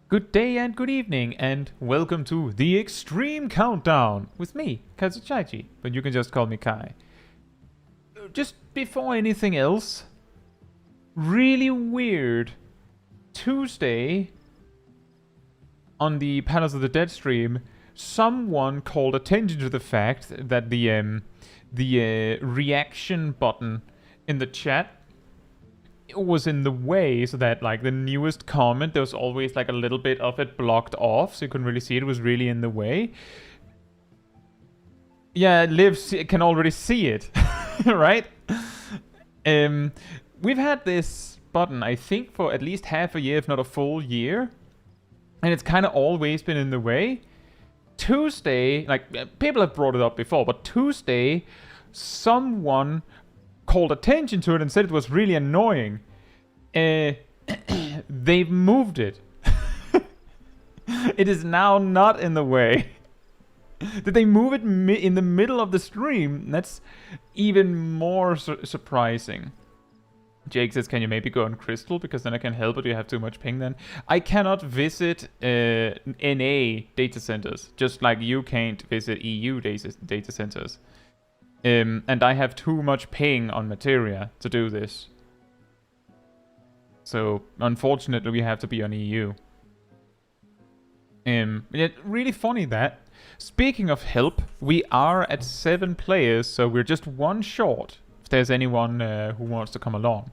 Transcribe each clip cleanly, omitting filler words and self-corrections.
Good day and good evening, and welcome to the Extreme Countdown with me, Chaiji, but you can just call me Kai. Just before anything else, really weird. Tuesday, on the Palace of the Dead stream, someone called attention to the fact that the reaction button in the chat was in the way, so that like the newest comment, there was always like a little bit of it blocked off, so you couldn't really see it. It was really in the way. Yeah, Liv can already see it, right? We've had this button, I think, for at least half a year, if not a full year, and it's kind of always been in the way. Tuesday, like people have brought it up before, but Tuesday, someone called attention to it and said it was really annoying. They've moved it. It is now not in the way. Did they move it in the middle of the stream? That's even more surprising. Jake says, can you maybe go on Crystal? Because then I can help, but you have too much ping then. I cannot visit NA data centers, just like you can't visit EU data centers. And I have too much ping on Materia to do this. So, unfortunately, we have to be on EU. Yet really funny that. Speaking of help, we are at 7 players, so we're just one short. If there's anyone who wants to come along.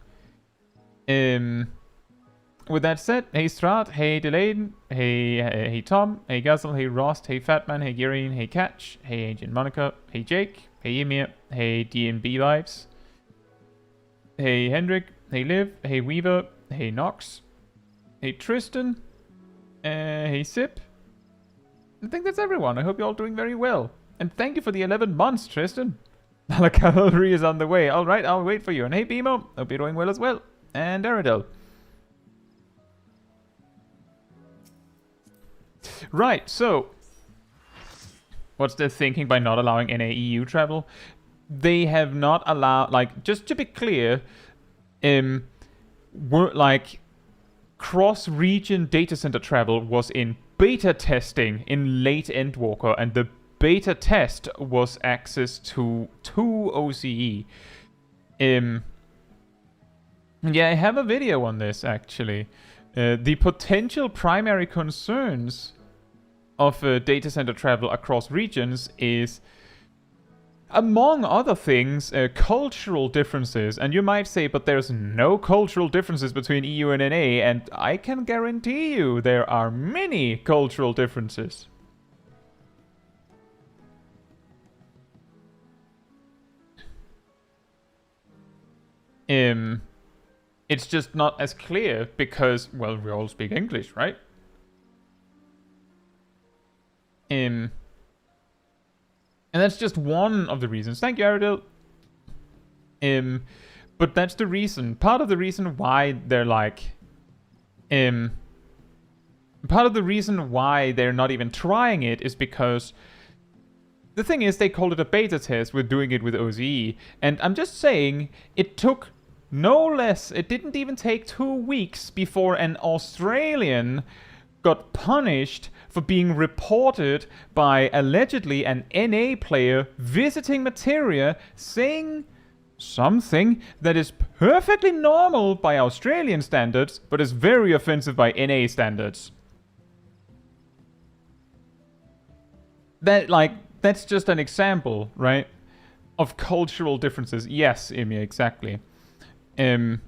With that said, hey Strat, hey Delayden, hey Tom, hey Guzzle, hey Rost, hey Fatman, hey Gireen, hey Catch, hey Agent Monica, hey Jake, hey Ymir, hey DNB Vibes, hey Hendrik, hey Liv, hey Weaver, hey Nox, hey Tristan, hey Sip. I think that's everyone. I hope you're all doing very well. And thank you for the 11 months, Tristan. The cavalry is on the way. Alright, I'll wait for you. And hey Bimo, hope you're doing well as well. And Aradel. Right, so what's their thinking by not allowing NA-EU travel? They have not allowed, like, just to be clear, like, cross-region data center travel was in beta testing in late Endwalker, and the beta test was access to 2 OCE. Yeah, I have a video on this, actually. The potential primary concerns of data center travel across regions is, among other things, cultural differences. And you might say, but there's no cultural differences between EU and NA, and I can guarantee you there are many cultural differences. It's just not as clear because, well, we all speak English, right? And that's just one of the reasons. Thank you, Aradil. But that's the reason. Part of the reason why they're like... part of the reason why they're not even trying it is because... The thing is, they called it a beta test with doing it with OZE. And I'm just saying, it took no less... It didn't even take 2 weeks before an Australian got punished for being reported by allegedly an NA player visiting Materia saying something that is perfectly normal by Australian standards, but is very offensive by NA standards. That's just an example, right? Of cultural differences. Yes, Imi, exactly. And...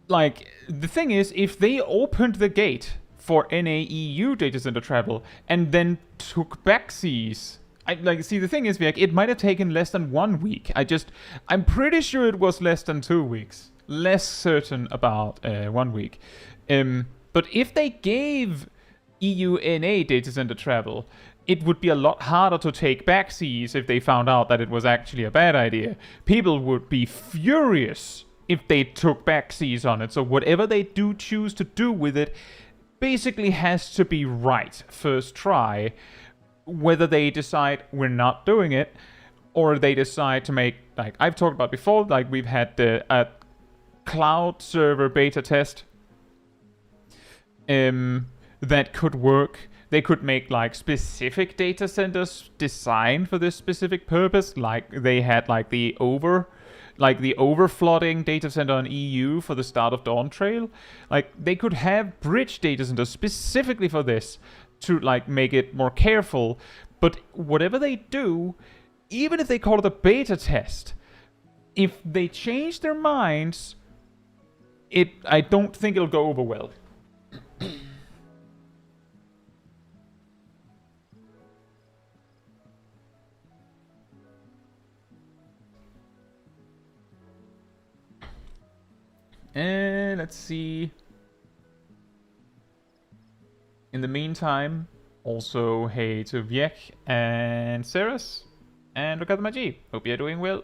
like, the thing is, if they opened the gate for NA-EU data center travel and then took backseas, see, the thing is, like, it might have taken less than 1 week. I'm pretty sure it was less than 2 weeks. Less certain about 1 week. But if they gave EU-NA data center travel, it would be a lot harder to take backseas if they found out that it was actually a bad idea. People would be furious if they took backseas on it. So whatever they do choose to do with it basically has to be right first try. Whether they decide we're not doing it, or they decide to make, like I've talked about before, like we've had cloud server beta test that could work. They could make like specific data centers designed for this specific purpose, like they had like the overflooding data center on EU for the start of Dawn Trail. Like they could have bridge data centers specifically for this to like make it more careful. But whatever they do, even if they call it a beta test, if they change their minds, I don't think it'll go over well. And let's see. In the meantime, also hey to Viek and Ceres and look at my G. Hope you're doing well.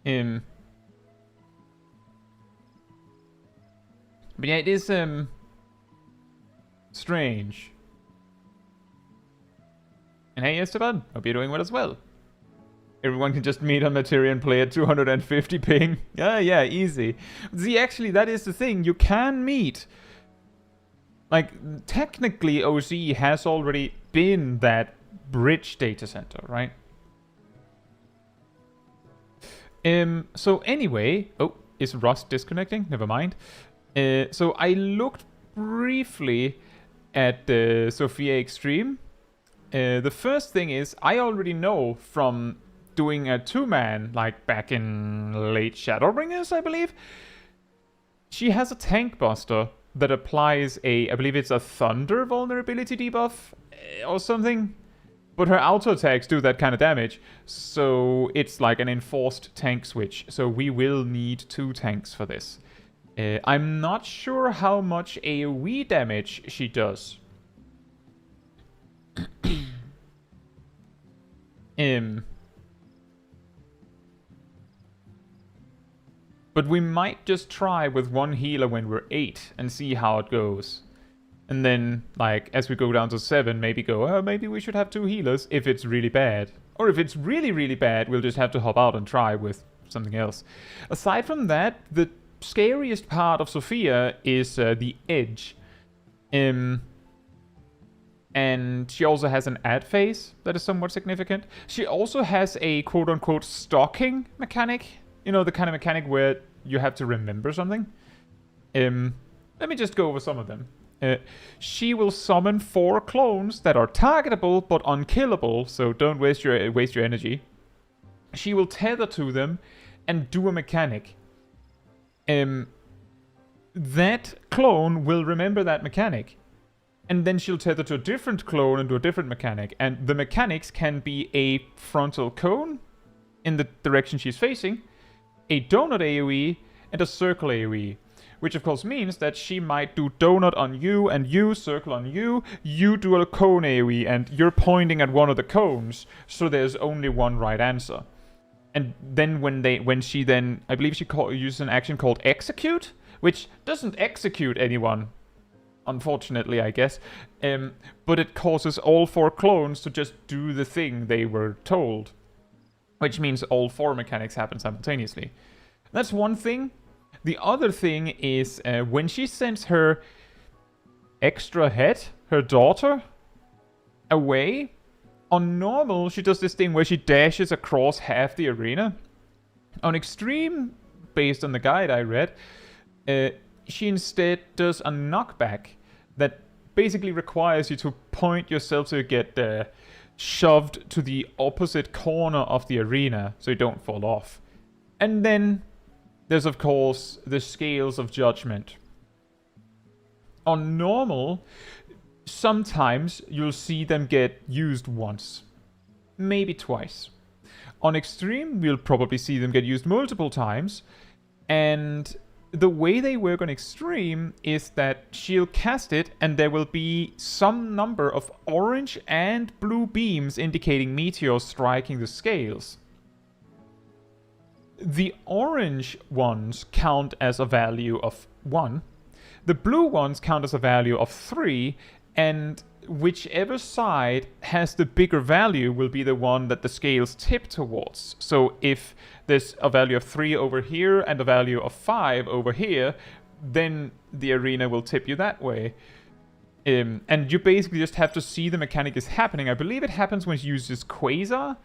But yeah, it is strange. And hey Esteban, hope you're doing well as well. Everyone can just meet on Materia and play at 250 ping. Yeah, easy. See, actually, that is the thing. You can meet. Like, technically, OC has already been that bridge data center, right? So anyway... Oh, is Rust disconnecting? Never mind. So I looked briefly at the Sophia Extreme. The first thing is, I already know from doing a 2-man, like back in late Shadowbringers, I believe. She has a tank buster that applies I believe it's a thunder vulnerability debuff or something. But her auto attacks do that kind of damage, so it's like an enforced tank switch. So we will need 2 tanks for this. I'm not sure how much AoE damage she does. But we might just try with 1 healer when we're 8 and see how it goes. And then, like, as we go down to 7, maybe go, oh, maybe we should have 2 healers if it's really bad. Or if it's really, really bad, we'll just have to hop out and try with something else. Aside from that, the scariest part of Sophia is the edge. And she also has an ad phase that is somewhat significant. She also has a quote-unquote stalking mechanic. You know, the kind of mechanic where you have to remember something. Let me just go over some of them. She will summon 4 clones that are targetable but unkillable, so don't waste your energy. She will tether to them and do a mechanic. That clone will remember that mechanic. And then she'll tether to a different clone and do a different mechanic. And the mechanics can be a frontal cone in the direction she's facing, a donut AoE, and a circle AoE. Which of course means that she might do donut on you, and you circle on you, you do a cone AoE, and you're pointing at one of the cones, so there's only one right answer. And then when she then, I believe she uses an action called execute, which doesn't execute anyone, unfortunately, I guess. But it causes all 4 clones to just do the thing they were told. Which means all 4 mechanics happen simultaneously. That's one thing. The other thing is when she sends her extra head, her daughter, away, on normal she does this thing where she dashes across half the arena. On extreme, based on the guide I read, she instead does a knockback that basically requires you to point yourself to get shoved to the opposite corner of the arena so you don't fall off. And then there's of course the scales of judgment. On normal, sometimes you'll see them get used once, maybe twice. On extreme, we'll probably see them get used multiple times, and the way they work on extreme is that she'll cast it and there will be some number of orange and blue beams indicating meteors striking the scales. The orange ones count as a value of 1, the blue ones count as a value of 3, and whichever side has the bigger value will be the one that the scales tip towards. So if there's a value of 3 over here and a value of 5 over here, then the arena will tip you that way. And you basically just have to see the mechanic is happening. I believe it happens when you use this quasar,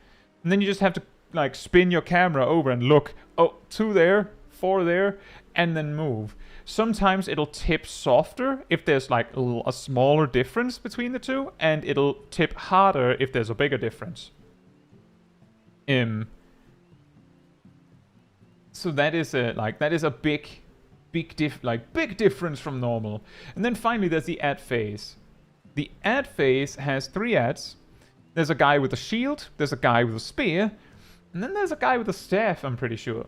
and then you just have to like spin your camera over and look, oh, 2 there, 4 there, and then move. Sometimes it'll tip softer if there's like a smaller difference between the two, and it'll tip harder if there's a bigger difference. So that is a big difference from normal. And then finally there's the add phase. The add phase has 3 adds. There's a guy with a shield, there's a guy with a spear, and then there's a guy with a staff, I'm pretty sure.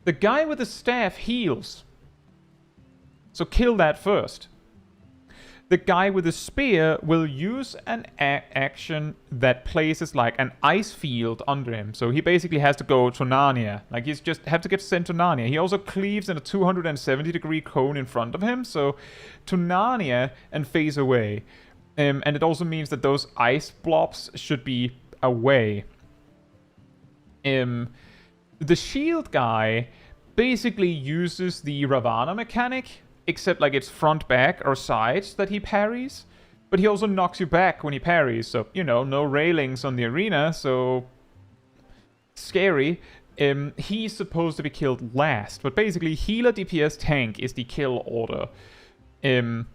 The guy with the staff heals, so kill that first. The guy with the spear will use an action that places like an ice field under him. So he basically has to go to Narnia. Like he's just have to get sent to Narnia. He also cleaves in a 270-degree cone in front of him. So to Narnia and phase away. And it also means that those ice blobs should be away. The shield guy basically uses the Ravana mechanic, except like it's front, back, or sides that he parries. But he also knocks you back when he parries, so, you know, no railings on the arena, so... scary. He's supposed to be killed last, but basically healer, DPS, tank is the kill order. And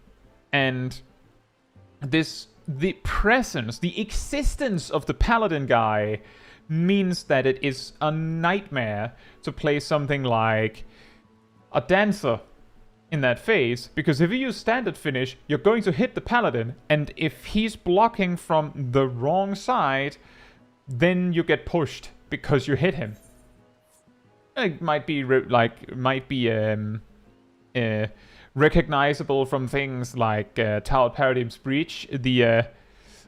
the presence, the existence of the paladin guy means that it is a nightmare to play something like a dancer in that phase, because if you use standard finish, you're going to hit the paladin, and if he's blocking from the wrong side, then you get pushed because you hit him. It might be recognizable from things like Tower Paradigm's Breach, the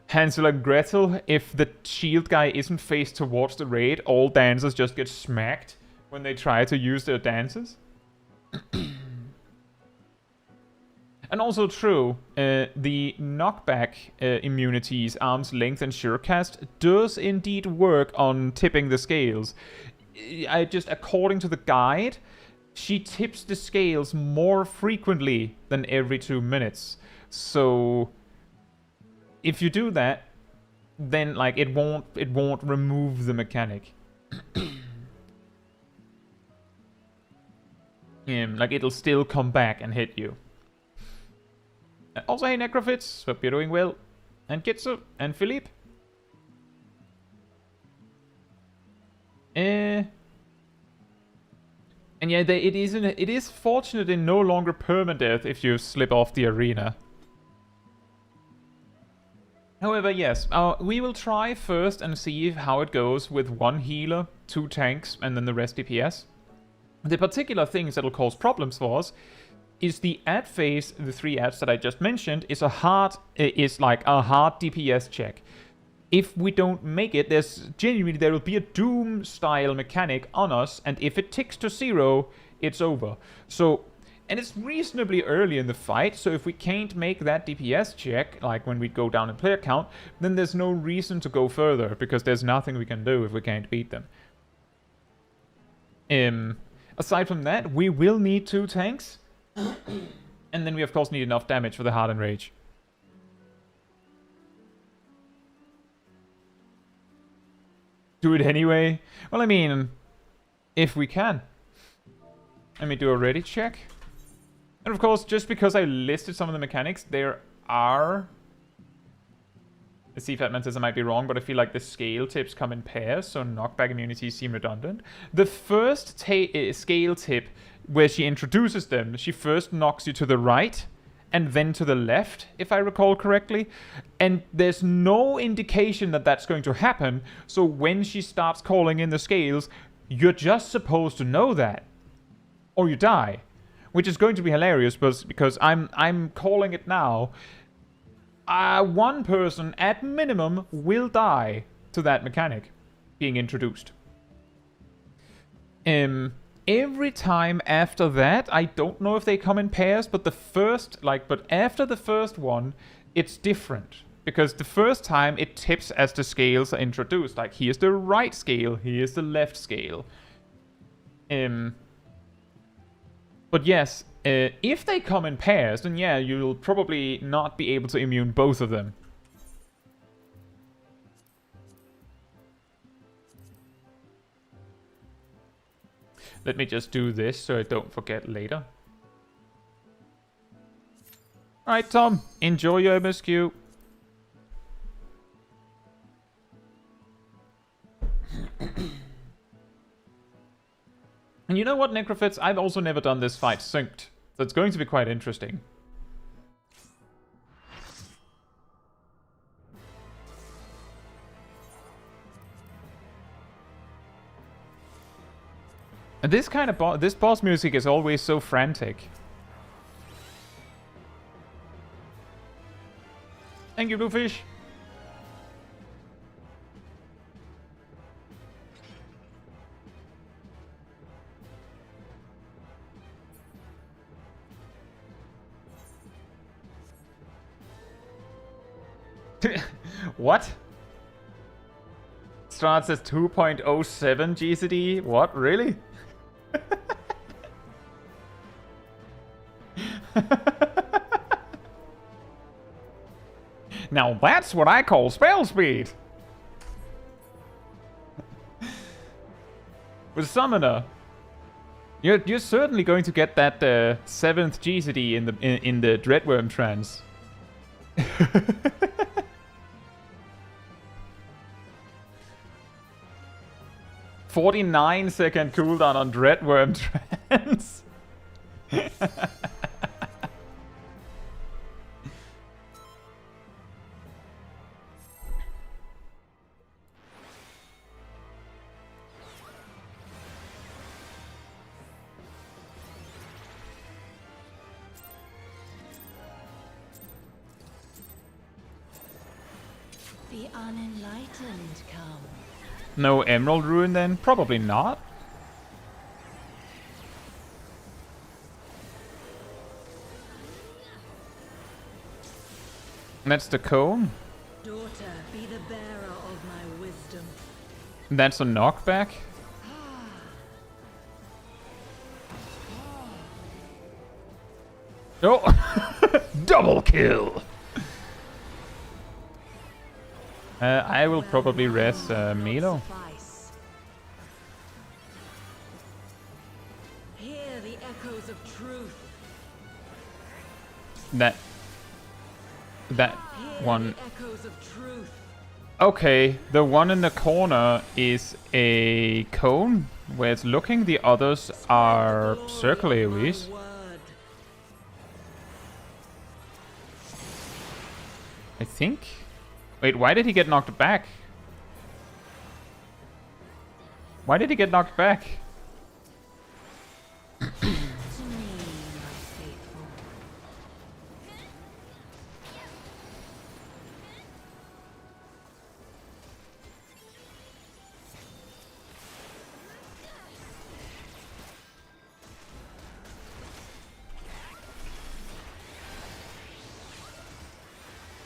Hansel and Gretel. If the shield guy isn't faced towards the raid, all dancers just get smacked when they try to use their dances. And also true, the knockback immunities, arm's length and surecast does indeed work on tipping the scales. According to the guide, she tips the scales more frequently than every 2 minutes. So if you do that, then like it won't remove the mechanic. Like it'll still come back and hit you. Also, hey Necrophits, hope you're doing well. And Caetsu, and Philippe. And yeah, it is fortunate in no longer permadeath if you slip off the arena. However, yes, we will try first and see how it goes with 1 healer, 2 tanks, and then the rest DPS. The particular things that'll cause problems for us is the add phase. The 3 adds that I just mentioned is like a hard DPS check. If we don't make it, there will be a Doom style mechanic on us, and if it ticks to 0, it's over. So, and it's reasonably early in the fight, so if we can't make that DPS check, like when we go down in player count, then there's no reason to go further, because there's nothing we can do if we can't beat them. Aside from that, we will need 2 tanks. And then we of course need enough damage for the Hardened Rage. Do it anyway? Well, I mean, if we can. Let me do a ready check. And of course, just because I listed some of the mechanics, there are... The C-Fatman says I might be wrong, but I feel like the scale tips come in pairs, so knockback immunities seem redundant. The first scale tip, where she introduces them, she first knocks you to the right, and then to the left, if I recall correctly. And there's no indication that that's going to happen, so when she starts calling in the scales, you're just supposed to know that. Or you die. Which is going to be hilarious, because I'm calling it now. 1 person, at minimum, will die to that mechanic being introduced. Every time after that, I don't know if they come in pairs, but after the first one, it's different. Because the first time it tips as the scales are introduced. Like, here's the right scale, here's the left scale. But yes, if they come in pairs, then yeah, you'll probably not be able to immune both of them. Let me just do this so I don't forget later. Alright, Tom, enjoy your MSQ. And you know what, Necrophits? I've also never done this fight synced, so it's going to be quite interesting. And this kind of this boss music is always so frantic. Thank you, Bluefish. What? Strahd says 2.07 GCD? What? Really? Now that's what I call spell speed! With Summoner, you're certainly going to get that 7th GCD in the Dreadworm trance. 49-second cooldown on Dreadworm trance. The unenlightened come. No Emerald Ruin then? Probably not. That's the cone. Daughter, be the bearer of my wisdom. That's a knockback. Oh! Double kill! I will probably res Milo. Hear the echoes of truth. That Hear one. the echoes of truth. Okay, the one in the corner is a cone where it's looking. The others are circle AoEs. I think. Wait, why did he get knocked back? Why did he get knocked back? To me, my faithful.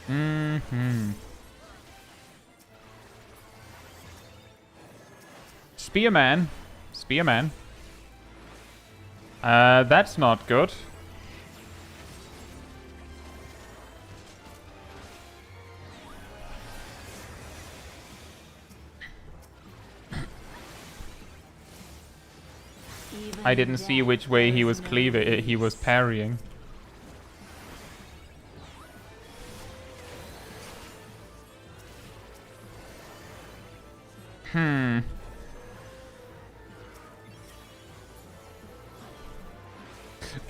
Mm-hmm. Spearman. Spearman. That's not good. I didn't see which way he was he was parrying.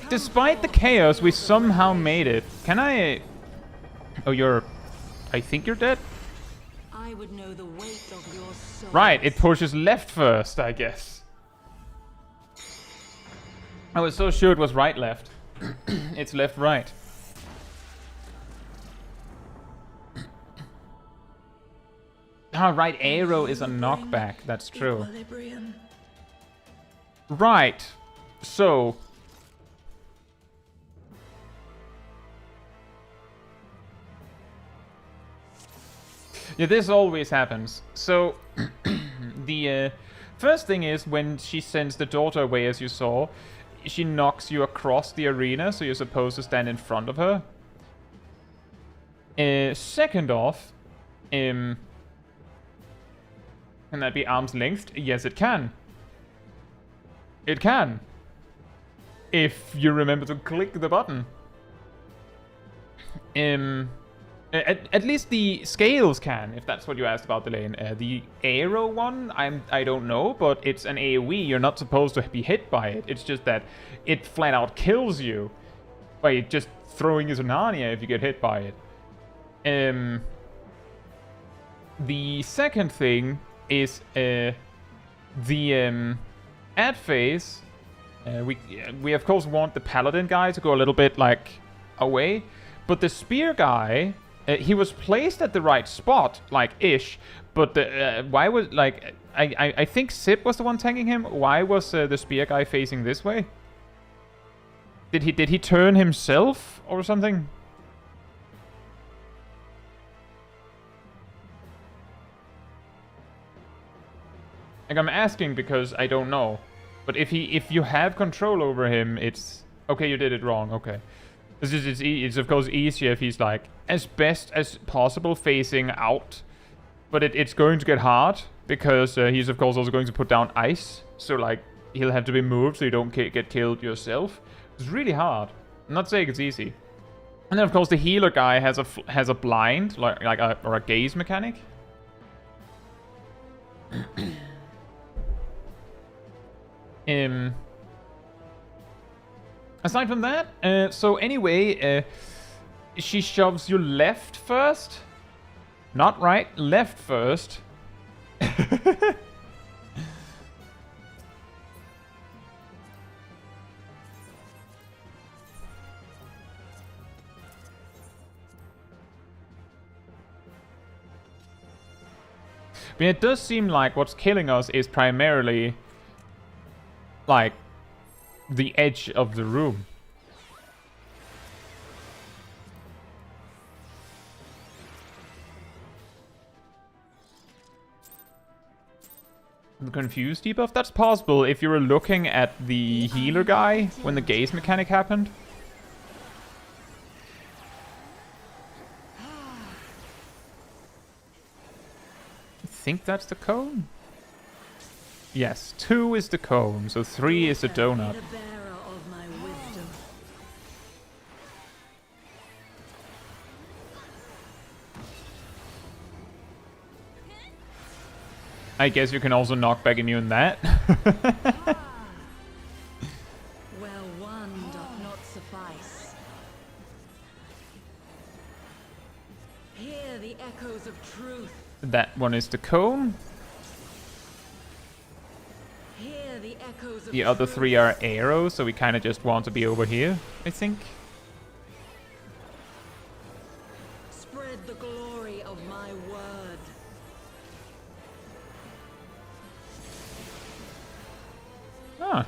Despite the chaos, we somehow made it. Can I... Oh, you're... I think you're dead? I would know the weight of your soul. Right, it pushes left first, I guess. I was so sure it was right-left. It's left-right. Ah, right arrow is a knockback. That's true. Equilibrium. Right. So... Yeah, this always happens. So, the first thing is when she sends the daughter away, as you saw, she knocks you across the arena, so you're supposed to stand in front of her. Second off, can that be arm's length? Yes, it can. It can. If you remember to click the button. At least the scales can, if that's what you asked about, Delane. The arrow one, I don't know, but it's an AoE. You're not supposed to be hit by it. It's just that it flat out kills you by just throwing you to Narnia if you get hit by it. The second thing is the ad phase. We of course want the paladin guy to go a little bit like away, but the spear guy, he was placed at the right spot, like ish. But why was like I think Sip was the one tanking him. Why was the spear guy facing this way? Did he turn himself or something? Like, I'm asking because I don't know. But if you have control over him, it's okay. You did it wrong. Okay, it's of course easier if he's like as best as possible facing out. But it's going to get hard because he's of course also going to put down ice. So like he'll have to be moved so you don't get killed yourself. It's really hard. I'm not saying it's easy. And then of course the healer guy has a blind or a gaze mechanic. Aside from that, so anyway, she shoves you left first. Not right, left first. But it does seem like what's killing us is primarily like the edge of the room. The confused debuff? That's possible if you were looking at the healer guy when the gaze mechanic happened. I think that's the cone. Yes, 2 is the cone, so 3 is the donut. I guess you can also knock back immune that. Well, one doth not suffice. Hear the echoes of truth. That one is the cone. Hear the echoes of The other 3 are arrows, so we kind of just want to be over here, I think. Spread the glory of my word. Ah.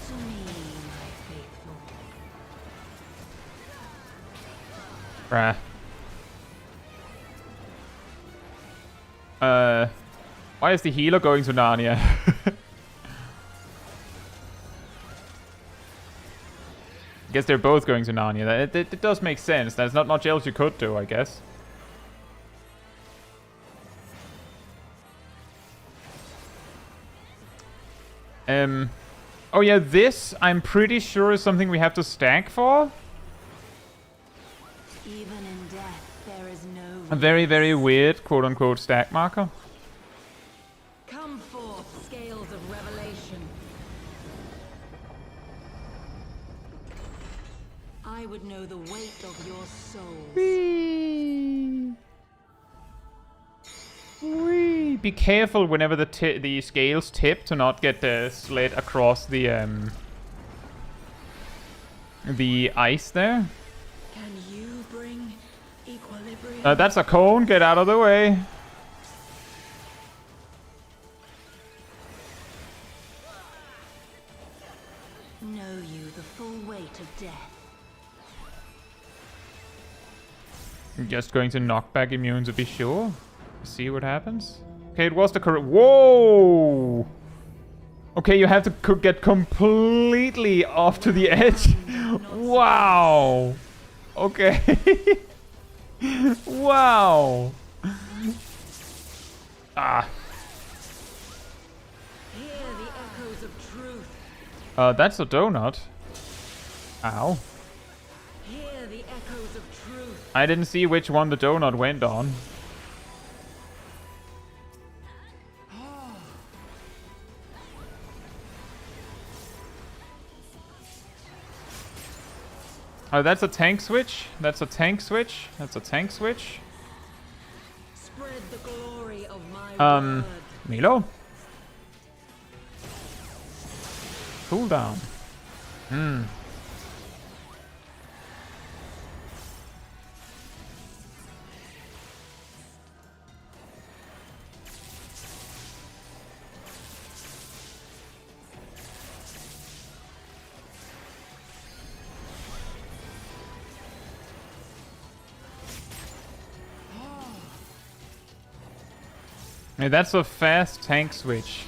To me, my faithful. Bruh. Why is the healer going to Narnia? I guess they're both going to Narnia. It does make sense. There's not much else you could do, I guess. Oh yeah, this I'm pretty sure is something we have to stack for. Even in death, there is no A very, very weird quote-unquote stack marker. Come forth, scales of revelation. I would know the weight of your souls. Whee! Whee! Be careful whenever the scales tip to not get slid across the ice there. Can you bring equilibrium? That's a cone. Get out of the way. Know death. I'm just going to knock back immune to be sure. See what happens. Okay, it was the correct. Whoa! Okay, you have to get completely off to the edge. Wow! Okay. Wow! Ah. Hear the echoes of truth. That's a donut. Ow. Hear the echoes of truth. I didn't see which one the donut went on. Oh, that's a tank switch. That's a tank switch. That's a tank switch. Spread the glory of my word. Milo? Cooldown. Hmm. Yeah, that's a fast tank switch.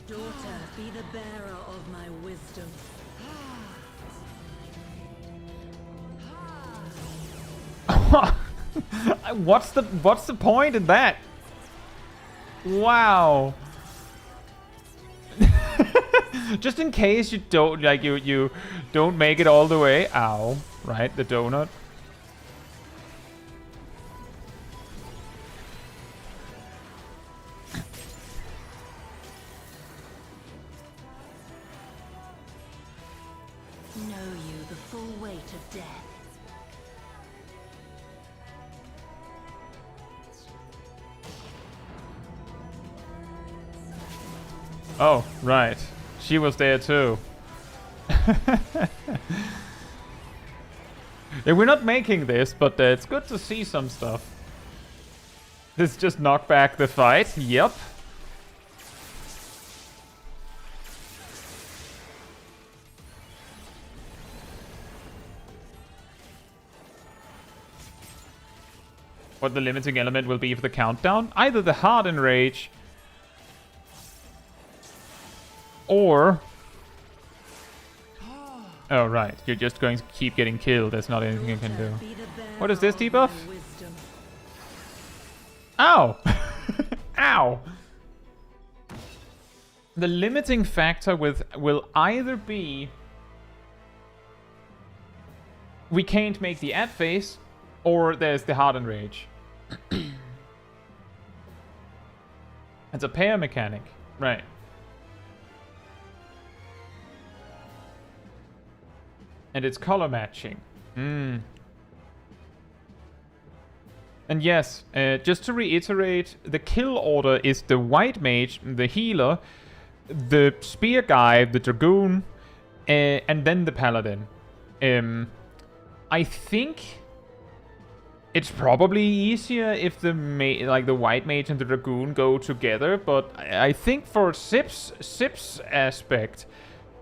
Daughter, be the bearer of my wisdom. What's the point in that? Wow. Just in case you don't you don't make it all the way. Ow. Right, the donut. Know you the full weight of death. Oh, right. She was there too. Yeah, we're not making this, but it's good to see some stuff. This just knocked back the fight. Yep. What the limiting element will be for the countdown? Either the Harden Rage or... Oh, right. You're just going to keep getting killed. There's not anything you can do. What is this debuff? Ow! Ow! The limiting factor will either be... We can't make the ad phase, or there's the Harden Rage. It's a pair mechanic. Right. And it's color matching. And yes, just to reiterate, the kill order is the white mage, the healer, the spear guy, the dragoon, and then the paladin. I think it's probably easier if the the white mage and the dragoon go together, but I think for Sip's aspect,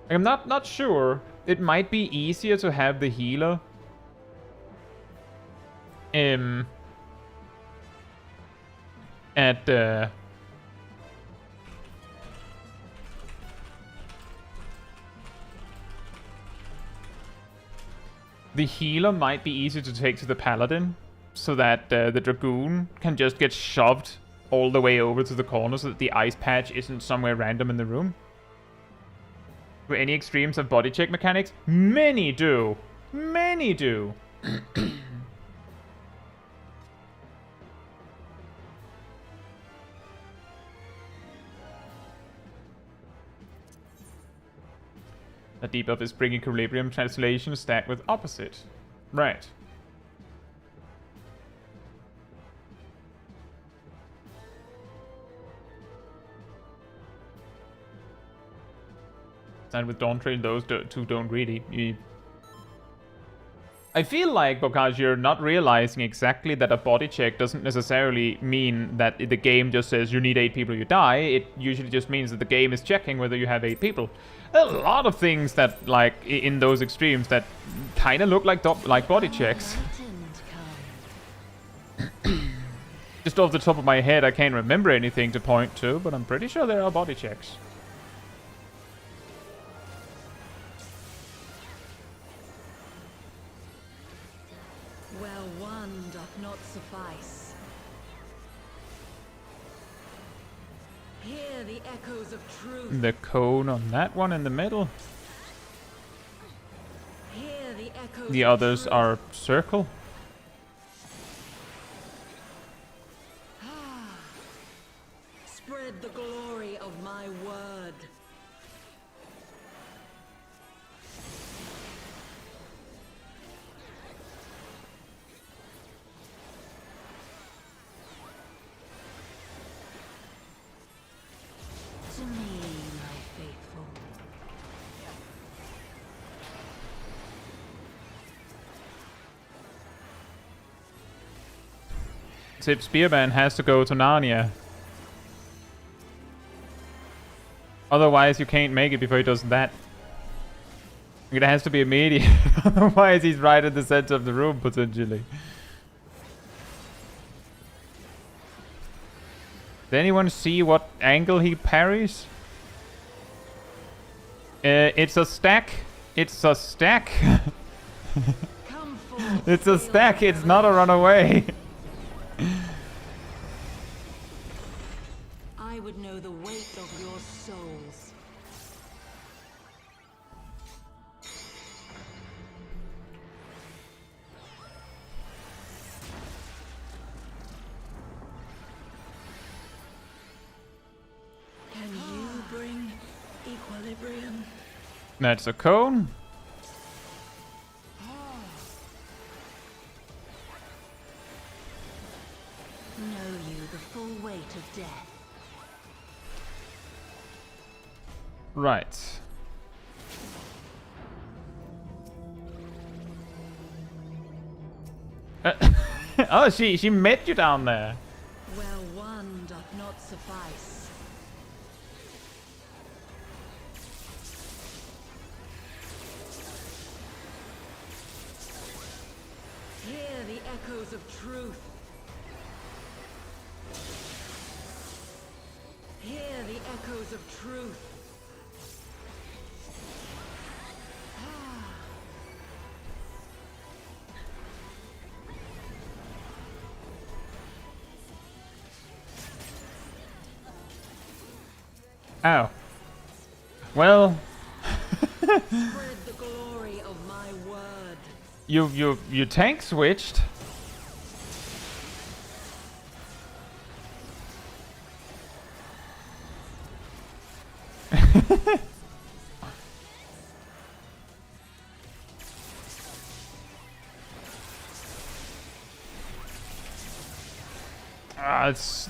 I'm not sure. It might be easier to have the healer at the healer might be easier to take to the paladin, so that the dragoon can just get shoved all the way over to the corner so that the ice patch isn't somewhere random in the room. Do any extremes have body check mechanics? Many do. Many do. The debuff is bring equilibrium translation stacked with opposite. Right. And with Dawn Trail, those two don't really. I feel like, because you're not realizing exactly that a body check doesn't necessarily mean that the game just says you need 8 people, you die. It usually just means that the game is checking whether you have 8 people. a lot of things that, like, in those extremes that kind of look like body checks. Just off the top of my head, I can't remember anything to point to, but I'm pretty sure there are body checks. Where one doth not suffice. Hear the echoes of truth. The cone on that one in the middle. Hear the echoes The of others truth. are circle. Spread the glory of my word. To me, my faithful. Zip Spearman has to go to Narnia. Otherwise, you can't make it before he does that. It has to be immediate. Otherwise, he's right in the center of the room, potentially. Did anyone see what angle he parries? It's a stack. It's a stack. Come forth, It's a stack. It's not a runaway. I would know the weight of your souls. Can you bring equilibrium? That's a cone. Know you the full weight of death. Right. Oh, she met you down there. Where one doth not suffice. Hear the echoes of truth. Hear the echoes of truth. Ow. Well, Spread the glory of my word. you tank switched.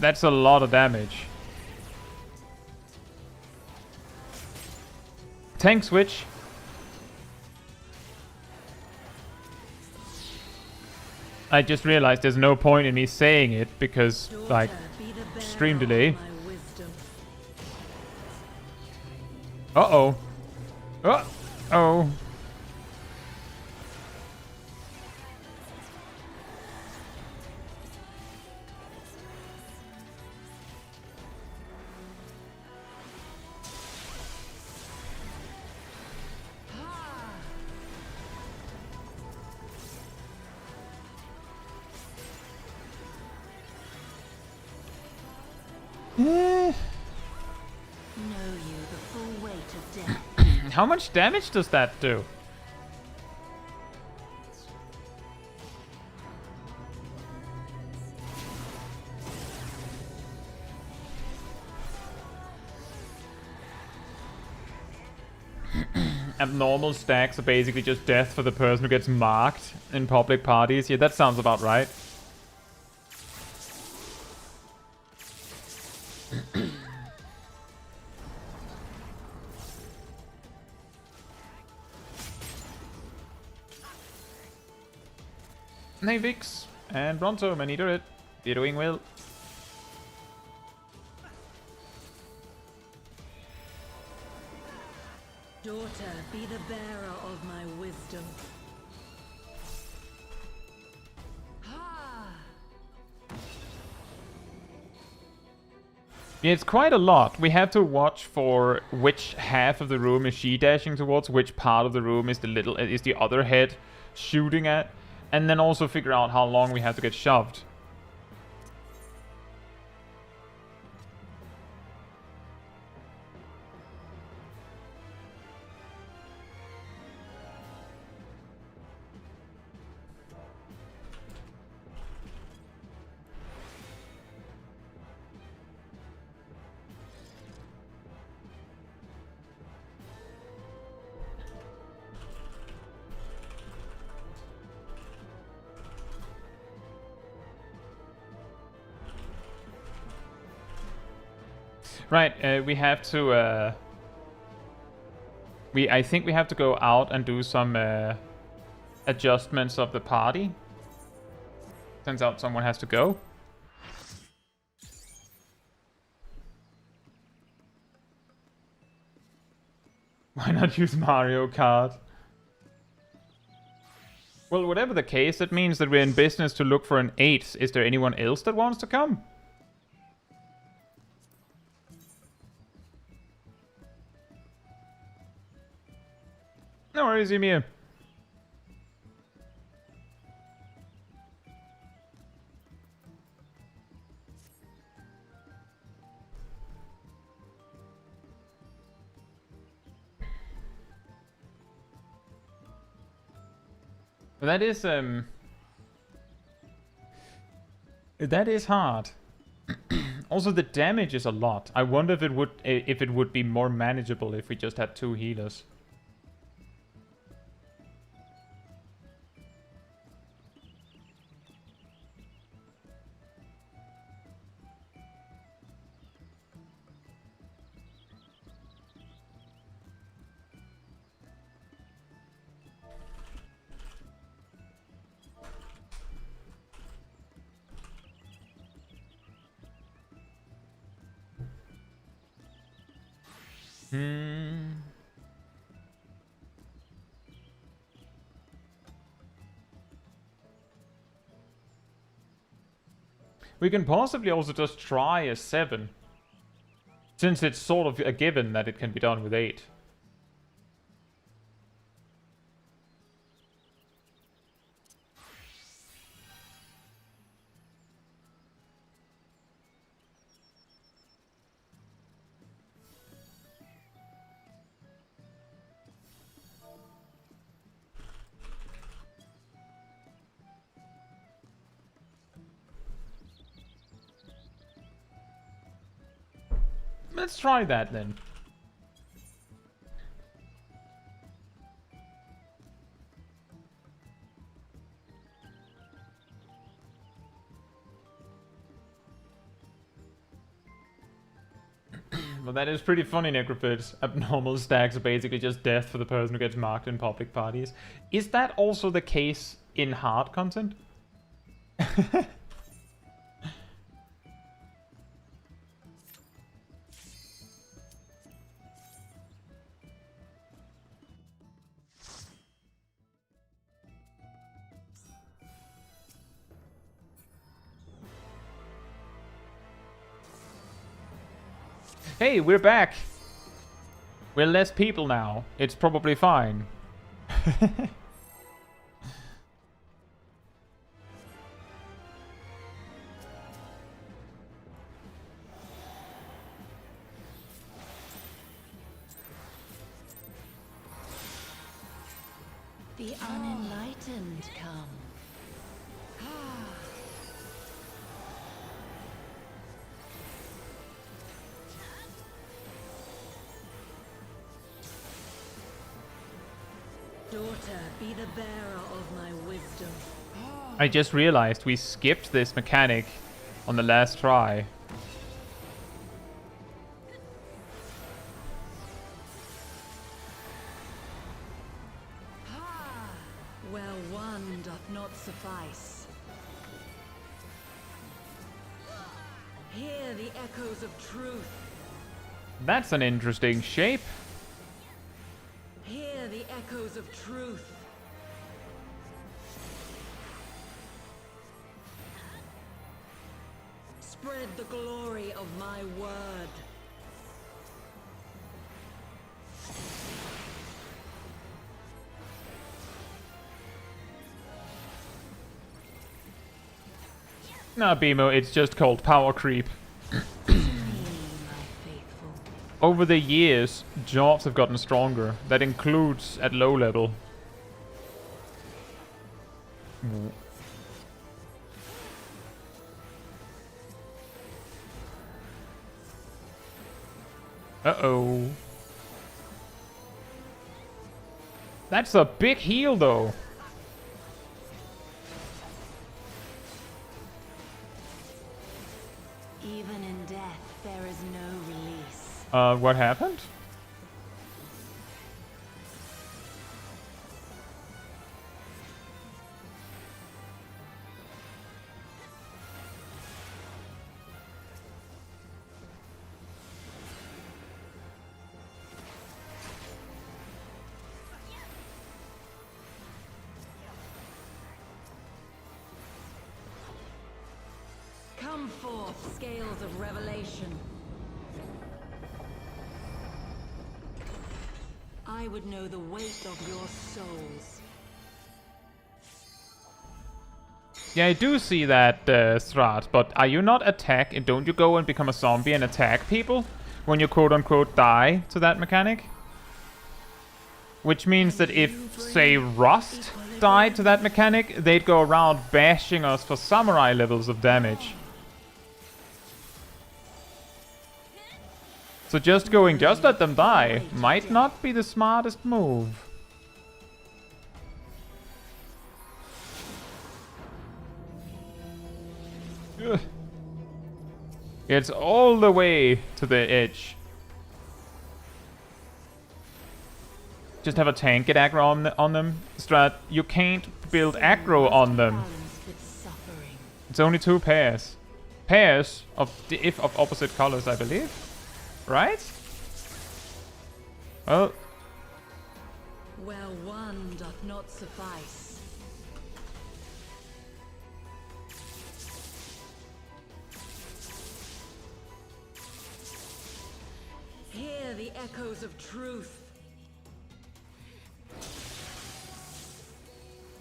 That's a lot of damage. Tank switch. I just realized there's no point in me saying it because, like, Daughter, be the bearer stream of delay. my wisdom. Uh-oh. Uh-oh. Know you the full weight of death. How much damage does that do? Abnormal stacks are basically just death for the person who gets marked in public parties. Yeah, that sounds about right. Hey Vix and Bronto, man, eater it. You're doing well. be the bearer of my wisdom. Yeah, it's quite a lot. We have to watch for which half of the room is she dashing towards, which part of the room is the other head shooting at, and then also figure out how long we have to get shoved. Right, we have to, I think we have to go out and do some, adjustments of the party. Turns out someone has to go. Why not use Mario Kart? Well, whatever the case, that means that we're in business to look for an 8. Is there anyone else that wants to come? No worries, Emir. That is hard. Also, the damage is a lot. I wonder if it would be more manageable if we just had 2 healers. We can possibly also just try a 7. Since it's sort of a given that it can be done with 8. Let's try that then. Well, that is pretty funny, Necropits. Abnormal stacks are basically just death for the person who gets marked in public parties. Is that also the case in hard content? Hey, we're back! We're less people now. It's probably fine. The unenlightened come. Daughter, be the bearer of my wisdom. I just realized we skipped this mechanic on the last try. Where one doth not suffice. Hear the echoes of truth. That's an interesting shape. Hear the echoes of truth. Spread the glory of my word. Nah, Bimo, it's just called power creep. Over the years, jobs have gotten stronger. That includes at low level. Uh-oh. That's a big heal, though. Even in death, there is no release. What happened? Come forth, scales of revelation. I would know the weight of your souls. Yeah, I do see that, Strat, but are you not attack? Don't you go and become a zombie and attack people when you quote-unquote die to that mechanic? Which means that if, say, Rust died to that mechanic, they'd go around bashing us for samurai levels of damage. So just let them die, might not be the smartest move. Ugh. It's all the way to the edge. Just have a tank get aggro on them. Strat, you can't build aggro on them. It's only 2 pairs. Pairs of of opposite colors, I believe. Right? Well, Where one doth not suffice. Hear the echoes of truth.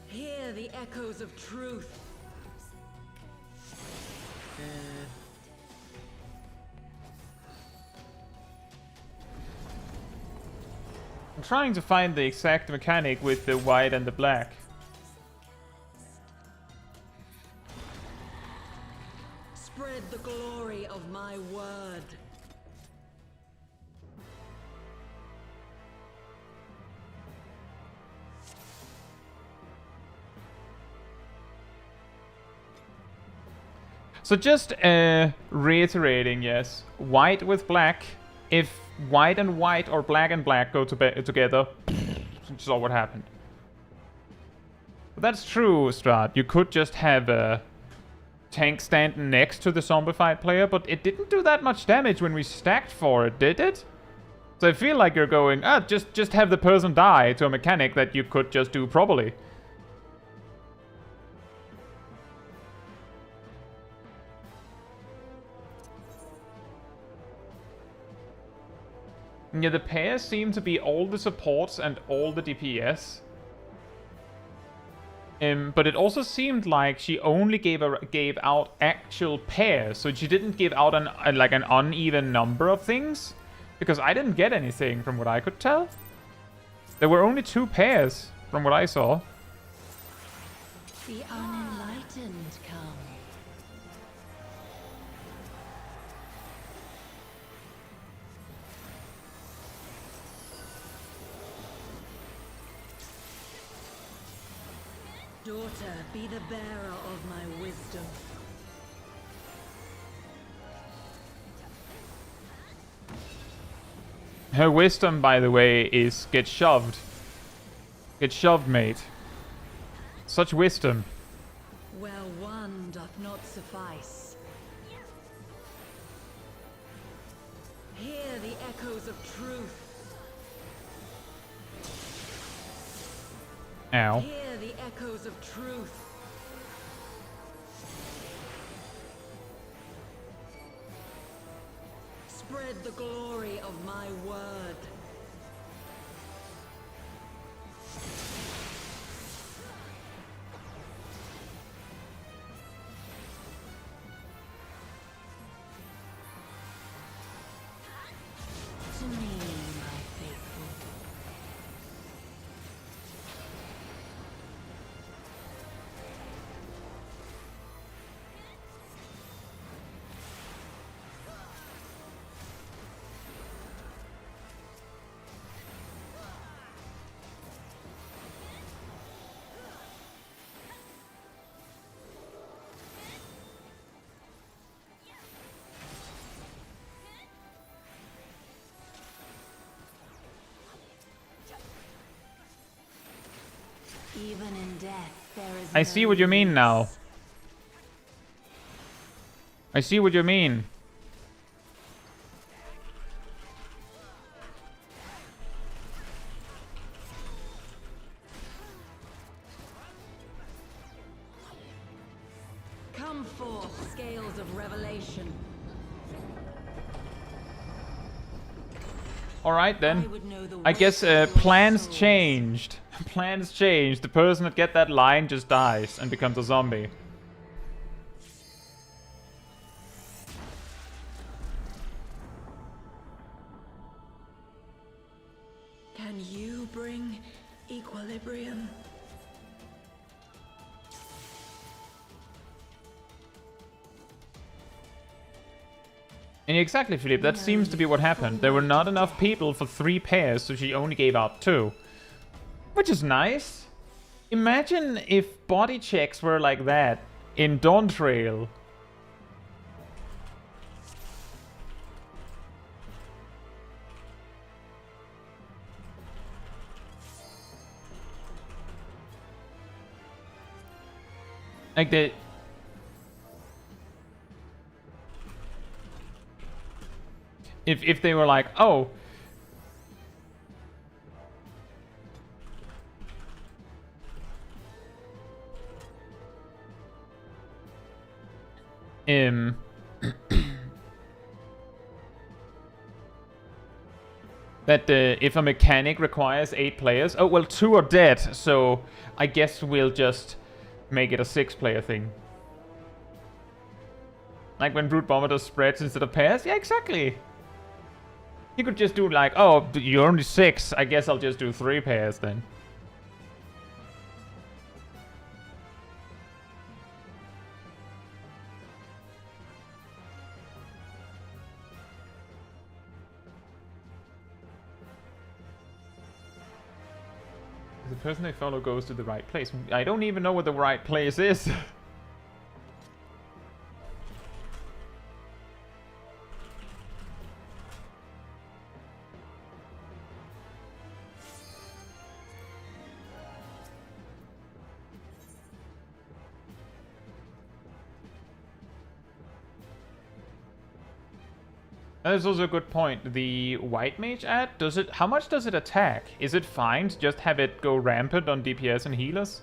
Hear the echoes of truth. I'm trying to find the exact mechanic with the white and the black. Spread the glory of my word. So just reiterating, yes, white with black. If white and white or black and black go together, you saw what happened. But that's true, Strat. You could just have a tank stand next to the zombified player, but it didn't do that much damage when we stacked for it, did it? So I feel like you're going, just have the person die to a mechanic that you could just do properly. Yeah, the pairs seem to be all the supports and all the DPS. But it also seemed like she only gave out actual pairs, so she didn't give out an uneven number of things, because I didn't get anything from what I could tell. There were only 2 pairs from what I saw. The unenlightened come. Daughter, be the bearer of my wisdom. Her wisdom, by the way, is get shoved. Get shoved, mate. Such wisdom. Where one doth not suffice. Hear the echoes of truth. Ow. Hear the echoes of truth. Spread the glory of my word. To me, my faithful. Even in death, there is I see what you mean now. I see what you mean. Come forth, scales of revelation. Alright then. I would know the I guess weight of your plans souls. changed. Plans changed. The person that get that line just dies and becomes a zombie. Can you bring equilibrium? And exactly, Philippe, that seems to be what happened. There were not enough people for 3 pairs, so she only gave out 2. Which is nice. Imagine if body checks were like that in Dawn Trail. Like the... If they were like, oh... that if a mechanic requires 8 players... Oh, well, 2 are dead, so I guess we'll just make it a 6-player thing. Like when Brute Bomber does spreads instead of pairs? Yeah, exactly! You could just do like, oh, you're only 6, I guess I'll just do 3 pairs then. The person they follow goes to the right place. I don't even know what the right place is. That is also a good point. The white mage ad, does it? How much does it attack? Is it fine to just have it go rampant on DPS and healers?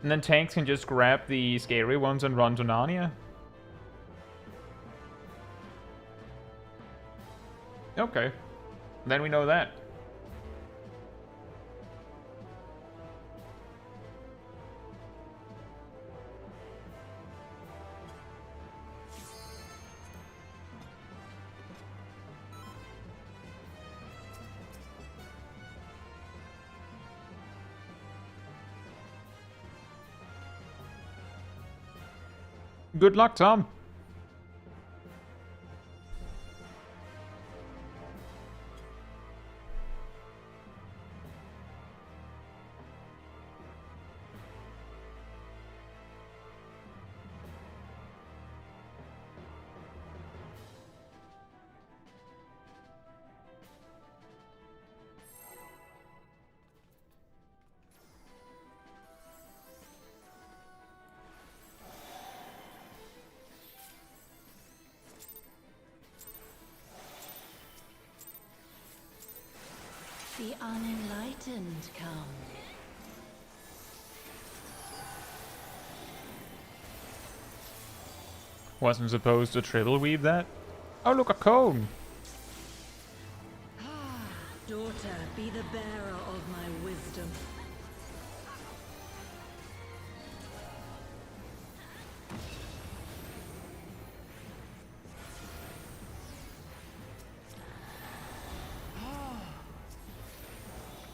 And then tanks can just grab the scary ones and run to Narnia? Okay. Then we know that. Good luck, Tom. The unenlightened come. Wasn't supposed to triple weave that. Oh, look, a cone. Daughter, be the bearer of my wisdom.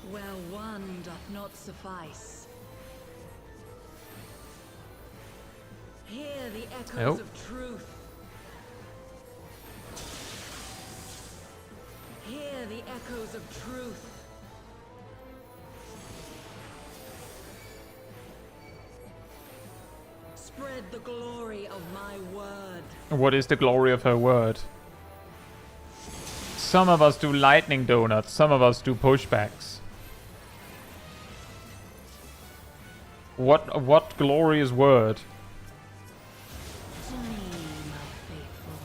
Where one doth not suffice. Hear the echoes of truth. Hear the echoes of truth. Spread the glory of my word. What is the glory of her word? Some of us do lightning donuts, some of us do pushbacks. What glorious word? To me, my faithful.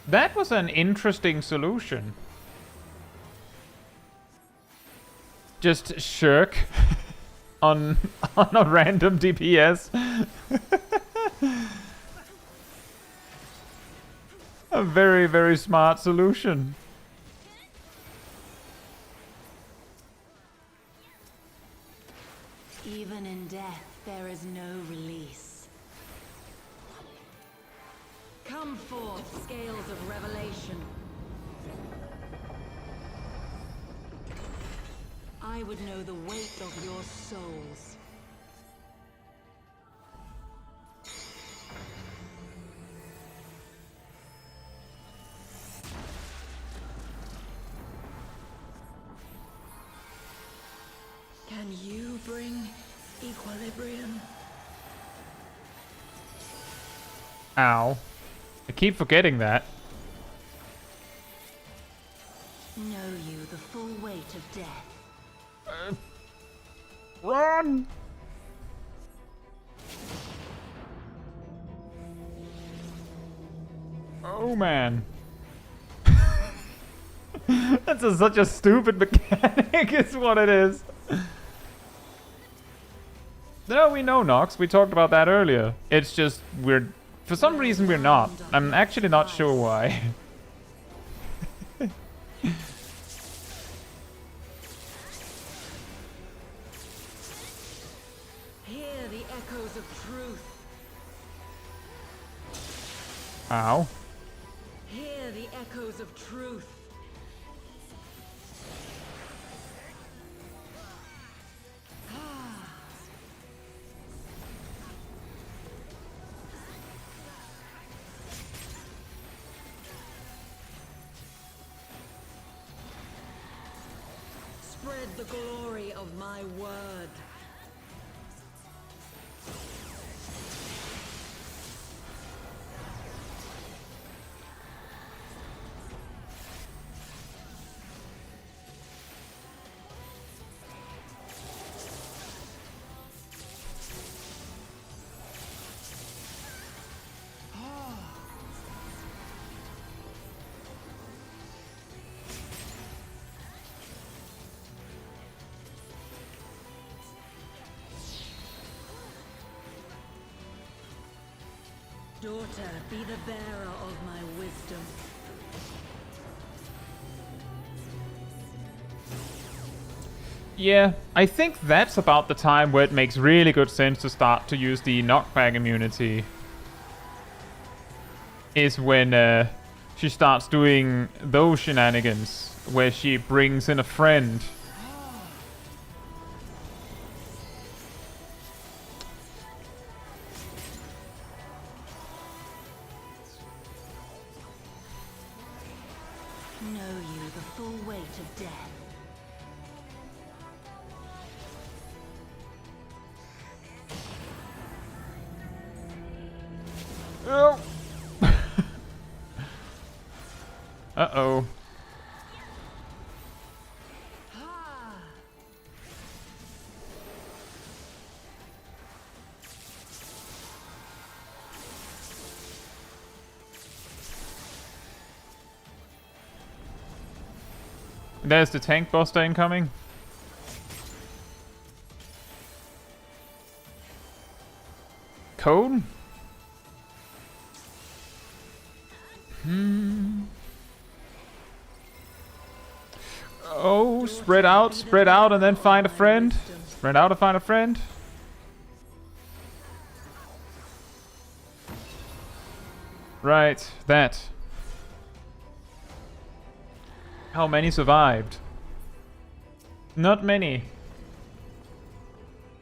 That was an interesting solution. Just shirk on a random DPS. A very, very smart solution. Even in death, there is no release. Come forth, scales of revelation. I would know the weight of your souls. Can you bring equilibrium? Ow. I keep forgetting that. Know you the full weight of death. Run! Oh man. That's such a stupid mechanic, is what it is. No, we know, Nox. We talked about that earlier. It's just, for some reason we're not. I'm actually not sure why. Hear the echoes of truth. Ow. Hear the echoes of truth. Spread the glory of my word. Daughter, be the bearer of my wisdom. Yeah, I think that's about the time where it makes really good sense to start to use the knockback immunity. Is when she starts doing those shenanigans, where she brings in a friend. Know you the full weight of death. Oh. Uh-oh. There's the tank buster incoming. Code? Oh, spread out, and then find a friend. Spread out and find a friend. Right, that. How many survived? Not many.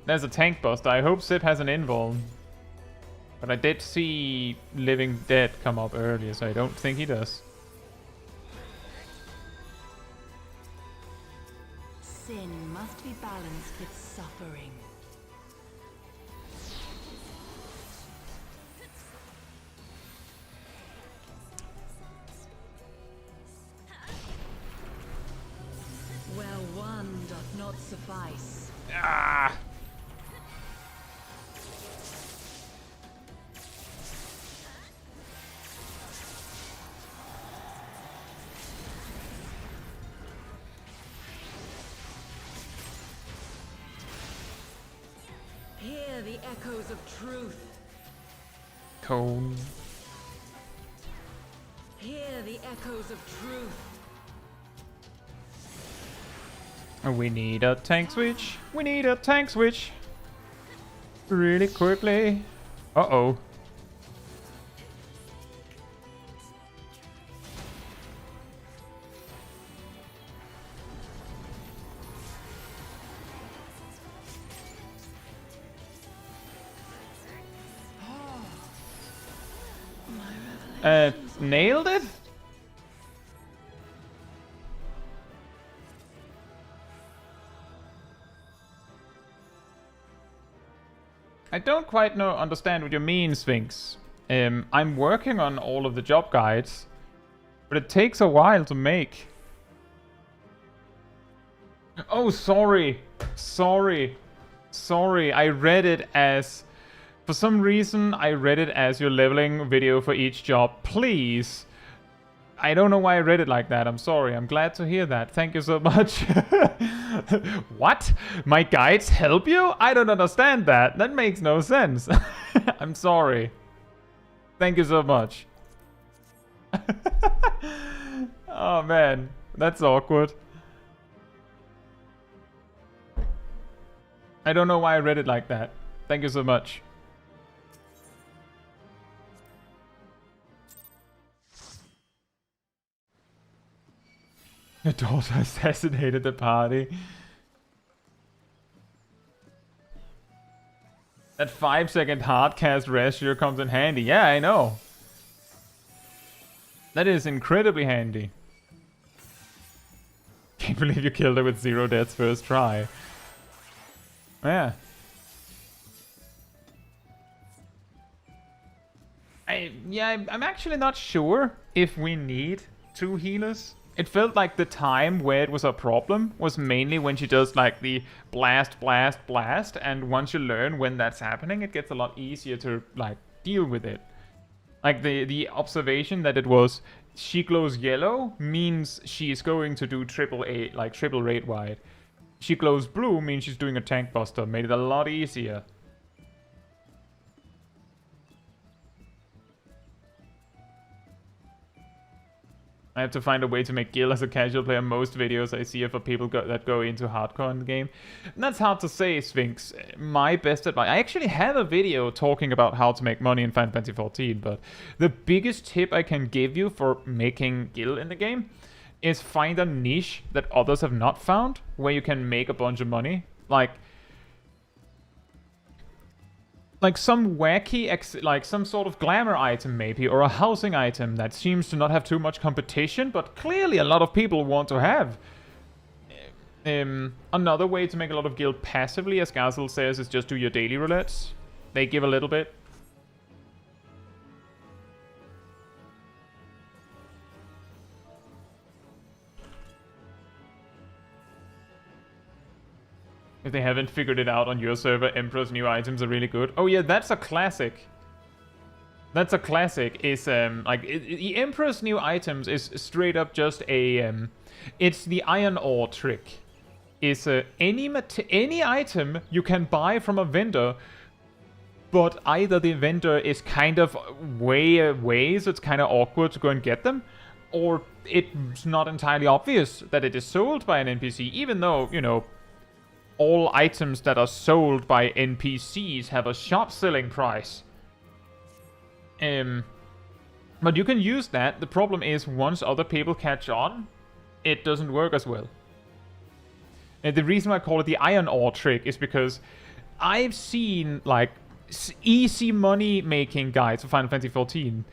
There's a tank buster. I hope Sip has an invul. But I did see Living Dead come up earlier, so I don't think he does. Sin must be balanced with suffering. Where one doth not suffice. Ah! Hear the echoes of truth. Cone. Hear the echoes of truth. We need a tank switch. We need a tank switch. Really quickly. Uh-oh. Nailed it? I don't quite understand what you mean, Sphinx. I'm working on all of the job guides, but it takes a while to make. Oh, sorry. Sorry. I read it as... For some reason, I read it as your leveling video for each job. Please. I don't know why I read it like that. I'm sorry. I'm glad to hear that. Thank you so much. What? My guides help you? I don't understand that. That makes no sense. I'm sorry. Thank you so much. Oh man, that's awkward. I don't know why I read it like that. Thank you so much. Your daughter assassinated the party. That 5-second hardcast rest sure comes in handy. Yeah, I know. That is incredibly handy. Can't believe you killed her with 0 deaths first try. Yeah. I'm actually not sure if we need 2 healers. It felt like the time where it was a problem was mainly when she does like the blast, and once you learn when that's happening, it gets a lot easier to like deal with it. Like the observation that it was she glows yellow means she's going to do triple rate wide. She glows blue means she's doing a tank buster. Made it a lot easier. I have to find a way to make Gil as a casual player. Most videos I see are for people that go into hardcore in the game. And that's hard to say, Sphinx. My best advice... I actually have a video talking about how to make money in Final Fantasy XIV, but the biggest tip I can give you for making Gil in the game is find a niche that others have not found, where you can make a bunch of money. Like some wacky, like some sort of glamour item maybe, or a housing item that seems to not have too much competition, but clearly a lot of people want to have. Another way to make a lot of guild passively, as Gazel says, is just do your daily roulettes. They give a little bit. If they haven't figured it out on your server, Emperor's new items are really good. Oh yeah, that's a classic. That's a classic. Is like the Emperor's New Items is straight up just a it's the iron ore trick. Is any item you can buy from a vendor, but either the vendor is kind of way away, so it's kind of awkward to go and get them, or it's not entirely obvious that it is sold by an NPC, even though, you know, all items that are sold by NPCs have a shop selling price. But you can use that. The problem is, once other people catch on, it doesn't work as well. And the reason why I call it the iron ore trick is because I've seen, like, easy money making guides for Final Fantasy XIV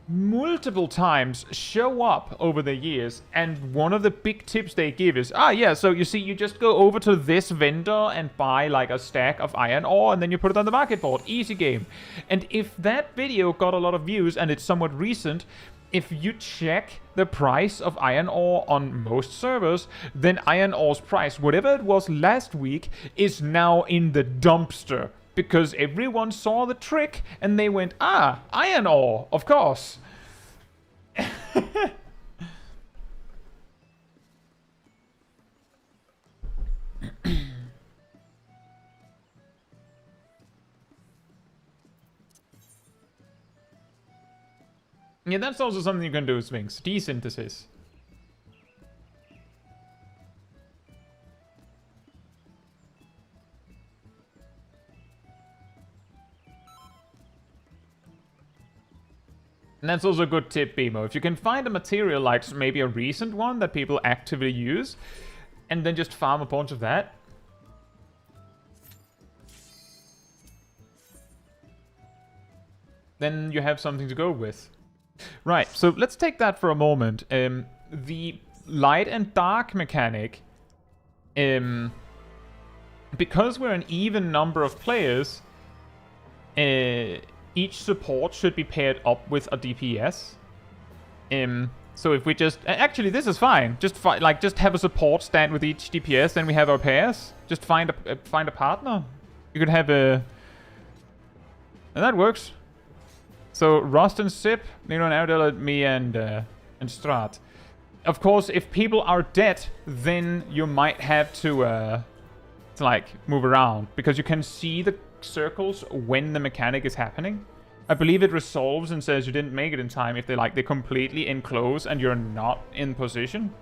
multiple times show up over the years, and one of the big tips they give is, yeah, so you see, you just go over to this vendor and buy like a stack of iron ore, and then you put it on the market board. Easy game. And if that video got a lot of views, and it's somewhat recent, if you check the price of iron ore on most servers, then iron ore's price, whatever it was last week, is now in the dumpster. Because everyone saw the trick and they went, iron ore, of course. Yeah, that's also something you can do with Sphinx. Desynthesis. And that's also a good tip, Bimo. If you can find a material like maybe a recent one that people actively use, and then just farm a bunch of that. Then you have something to go with. Right, so let's take that for a moment. The light and dark mechanic, because we're an even number of players, each support should be paired up with a DPS. So if we just... Actually, this is fine. Just just have a support stand with each DPS, then we have our pairs. Just find a partner. You could have a... And that works. So Rust and Sip, Nero and Ardell, me and Strat. Of course, if people are dead, then you might have to like move around, because you can see the circles when the mechanic is happening. I believe it resolves and says you didn't make it in time if they completely enclose and you're not in position.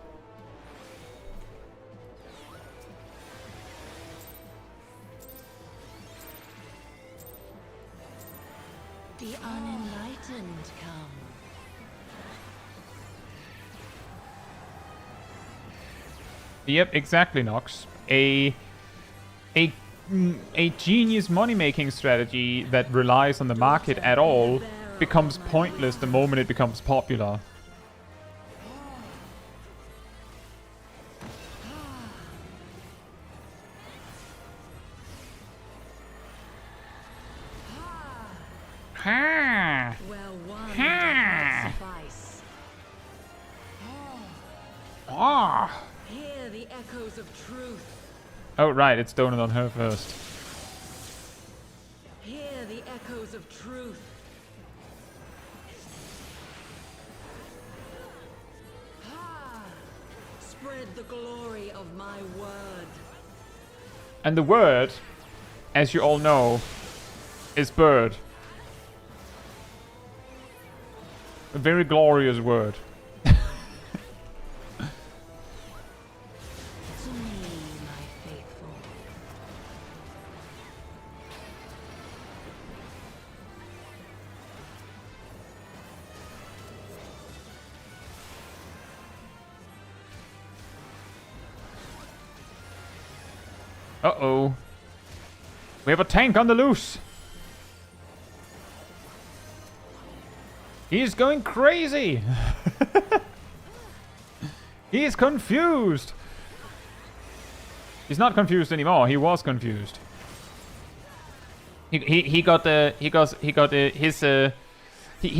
The unenlightened come. Yep, exactly, Nox. A genius money-making strategy that relies on the market at all becomes pointless the moment it becomes popular. Ha! Well, one Ha! does not suffice. Ah! Hear the echoes of truth. Oh, right, it's donut on her first. Hear the echoes of truth. Spread the glory of my word. And the word, as you all know, is bird. A very glorious word. To me, my faithful. Uh-oh. We have a tank on the loose. He's going crazy. He's confused. He's not confused anymore. He was confused. He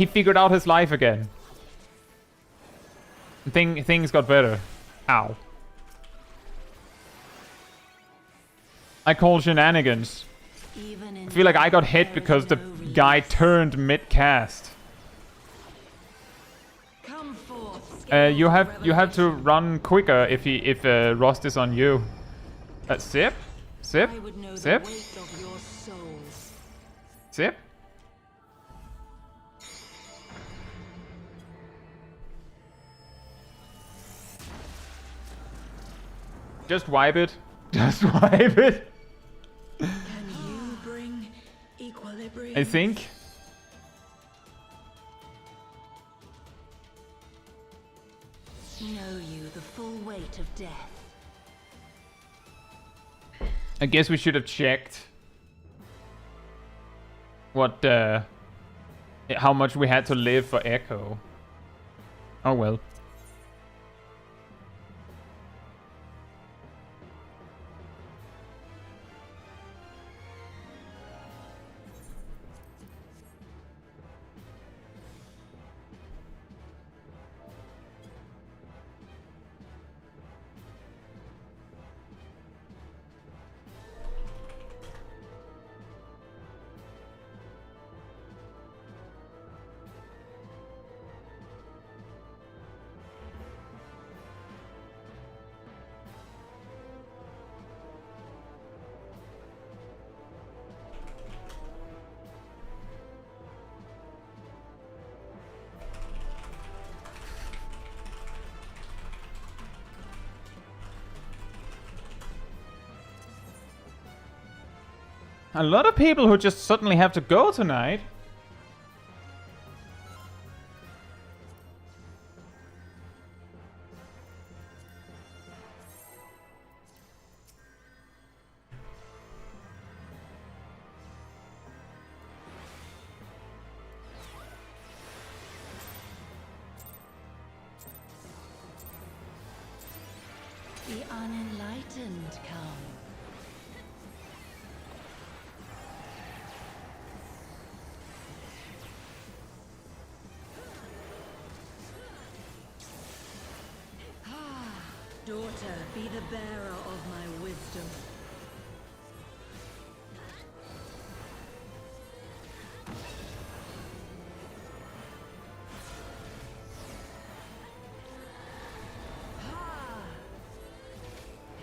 figured out his life again. Things got better. Ow. I call shenanigans. Even in I feel like I got death, hit there is because the no guy release. turned mid-cast. Come forth, You scales of have to revelation. run quicker if Rost is on you. Sip, sip, I would know the sip, weight of your souls. sip. Just wipe it. Just wipe it. Can you bring equilibrium? I think. Know you the full weight of death. I guess we should have checked what how much we had to live for Echo. Oh well. A lot of people who just suddenly have to go tonight. The unenlightened come. Daughter, be the bearer of my wisdom.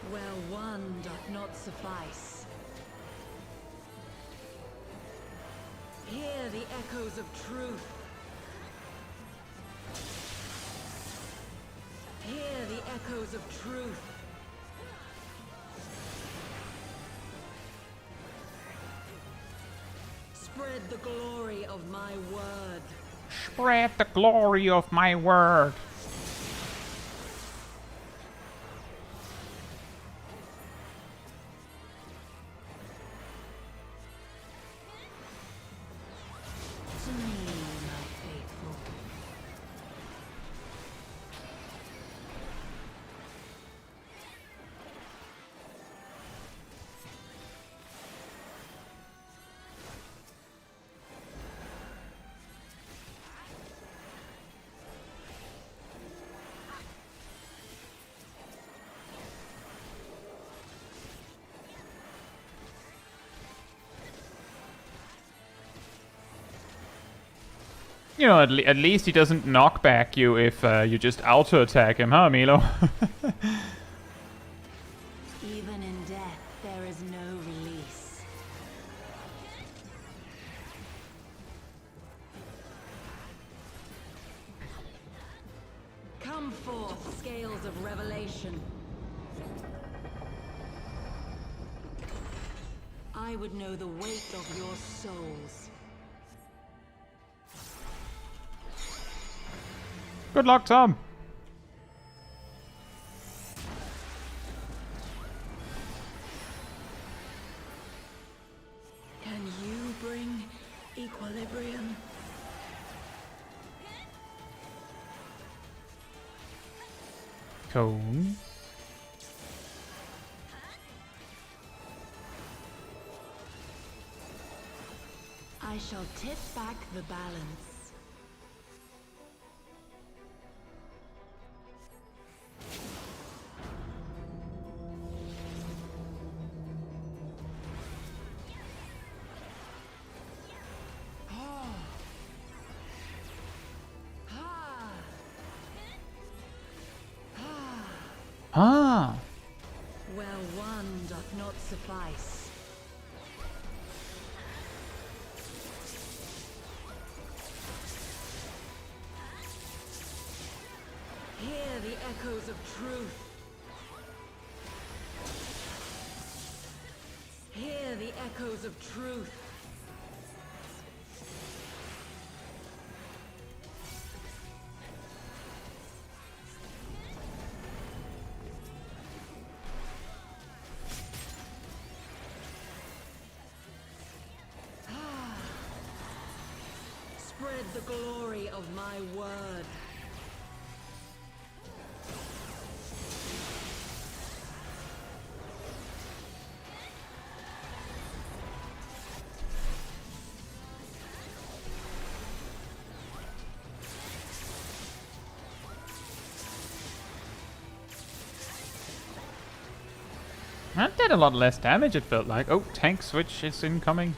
Where one doth not suffice. Hear the echoes of truth. Hear the echoes of truth. Spread the glory of my word. Spread the glory of my word. To me, my faithful. You know, at least he doesn't knock back you if you just auto attack him, huh, Milo? Even in death, there is no release. Come forth, scales of revelation. I would know the weight of your souls. Good luck, Tom. Can you bring equilibrium? Cone. I shall tip back the balance. Ah. Where one doth not suffice. Hear the echoes of truth. Hear the echoes of truth. Spread the glory of my word. That did a lot less damage, it felt like. Oh, tank switch is incoming.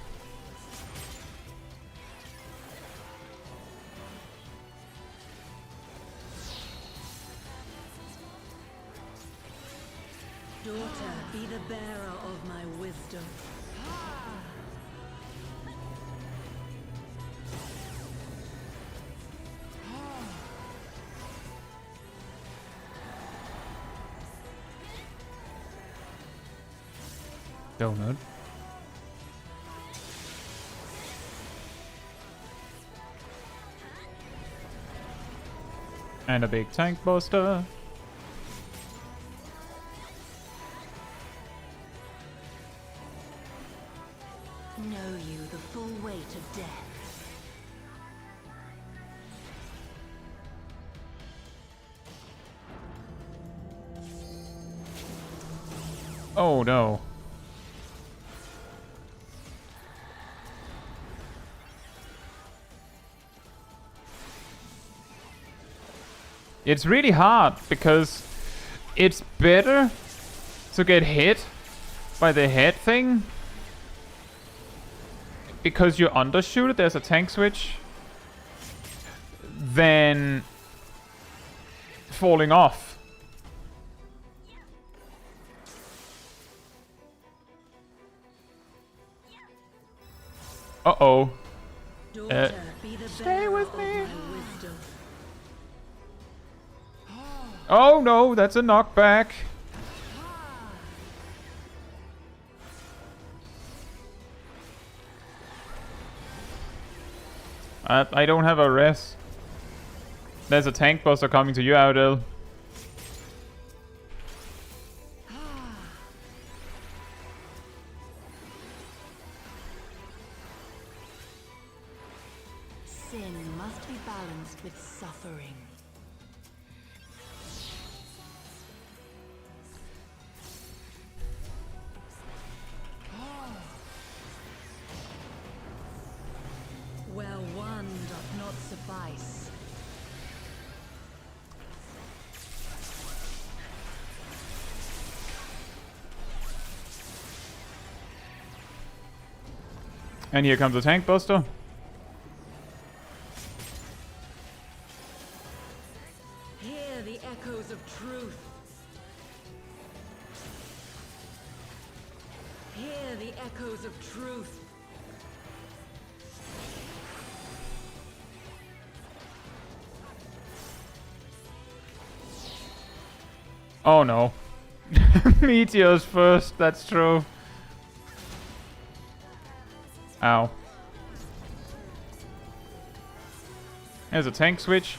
Daughter, be the bearer of my wisdom. Donut. And a big tank buster. Know you the full weight of death. Oh no. It's really hard because it's better to get hit by the head thing because you undershoot it, there's a tank switch, than falling off. Uh-oh. Daughter, be the Stay bearer with of me. my wisdom. Oh no, that's a knockback. I don't have a rest. There's a tank buster coming to you, Audel. Sin must be balanced with suffering. Where one doth not suffice. And here comes the tank buster. Hear the echoes of truth. Hear the echoes of truth. Oh no. Meteors first, that's true. Ow. There's a tank switch.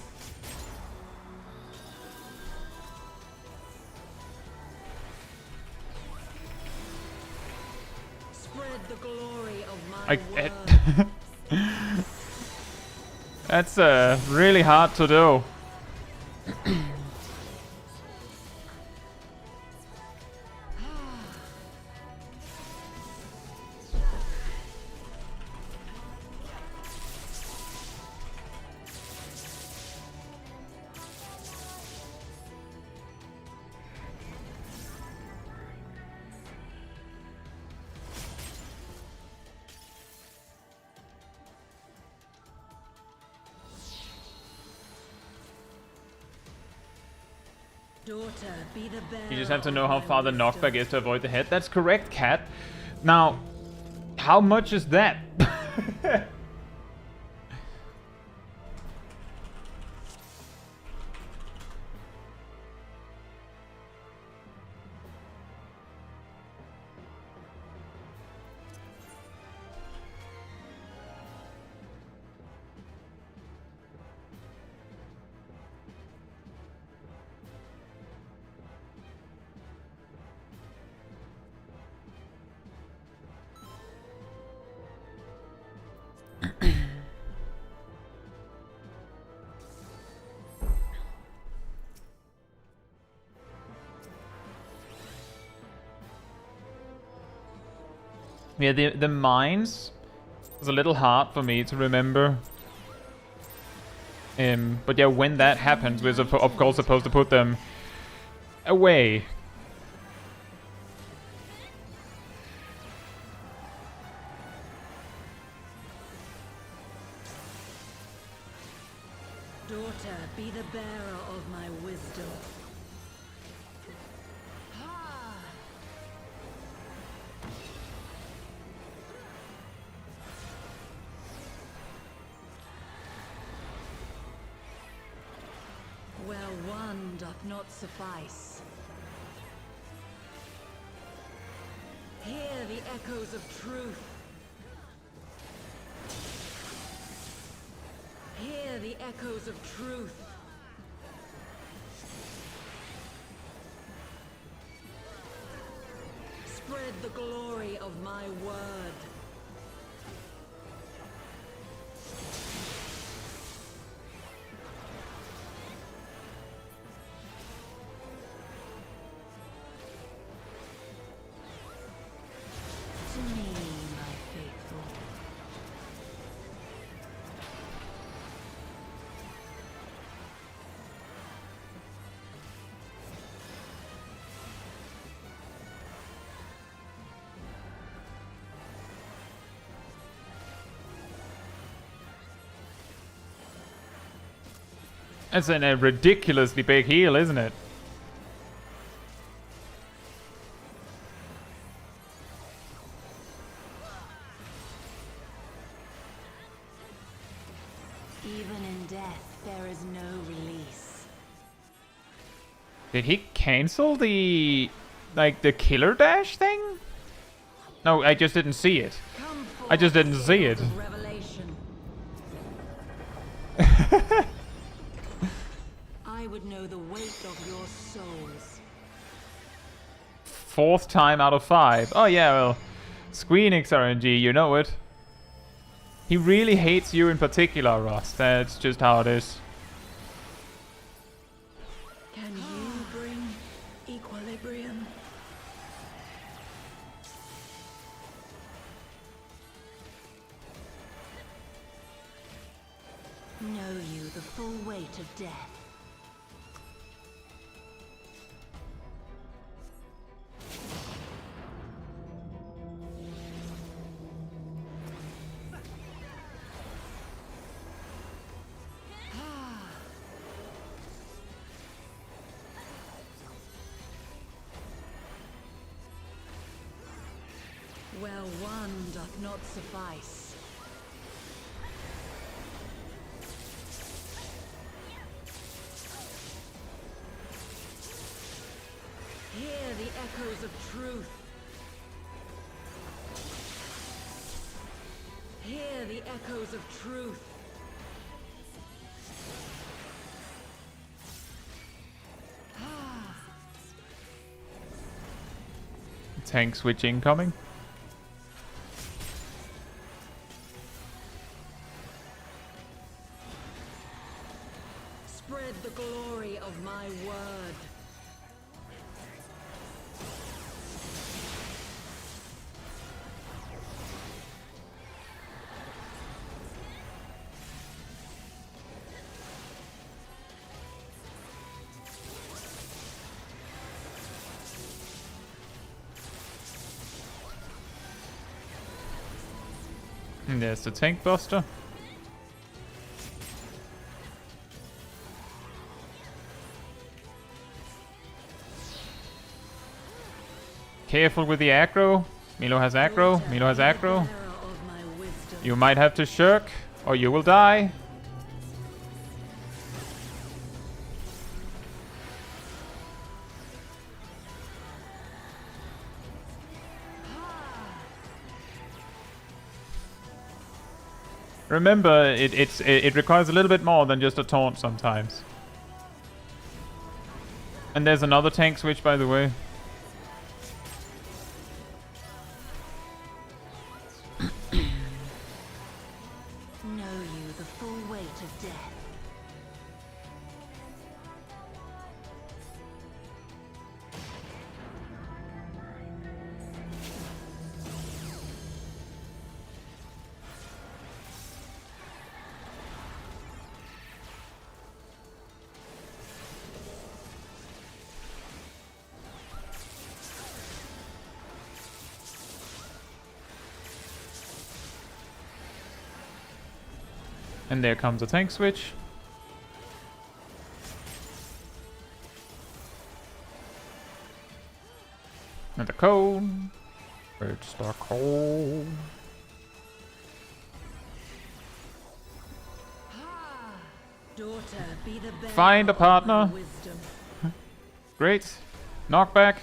Spread the glory of my word. That's really hard to do. Daughter, be the bearer You just have to of know how my far the wisdom. knockback is to avoid the head. That's correct, Cat. Now, how much is that? Yeah, the mines was a little hard for me to remember. But yeah, when that happens, we're of course supposed to put them away. Daughter, be the bearer of my wisdom. Ha! Where one doth not suffice. Hear the echoes of truth. Hear the echoes of truth. Spread the glory of my word. To me, my faithful. That's a ridiculously big heal, isn't it? Even in death, there is no release. Did he cancel the killer dash thing? No, I just didn't see it. Come I just forth, didn't see it. scales of revelation. I would know the weight of your souls. 4th time out of 5. Oh yeah, well, Squeenix RNG, you know it. He really hates you in particular, Ross. That's just how it is. Can you bring equilibrium? Know you the full weight of death. Where one doth not suffice. Hear the echoes of truth. Hear the echoes of truth. Tank switch incoming. Spread the glory of my word. And there's the tank buster. Careful with the aggro. Milo has aggro. Milo has aggro. Bearer of my wisdom. You might have to shirk, or you will die. Remember, it requires a little bit more than just a taunt sometimes. And there's another tank switch, by the way. Know you the full weight of death. And there comes a tank switch. And the cone. It's the cone. Daughter, be the bearer Find a of my partner. wisdom. Great. Knockback.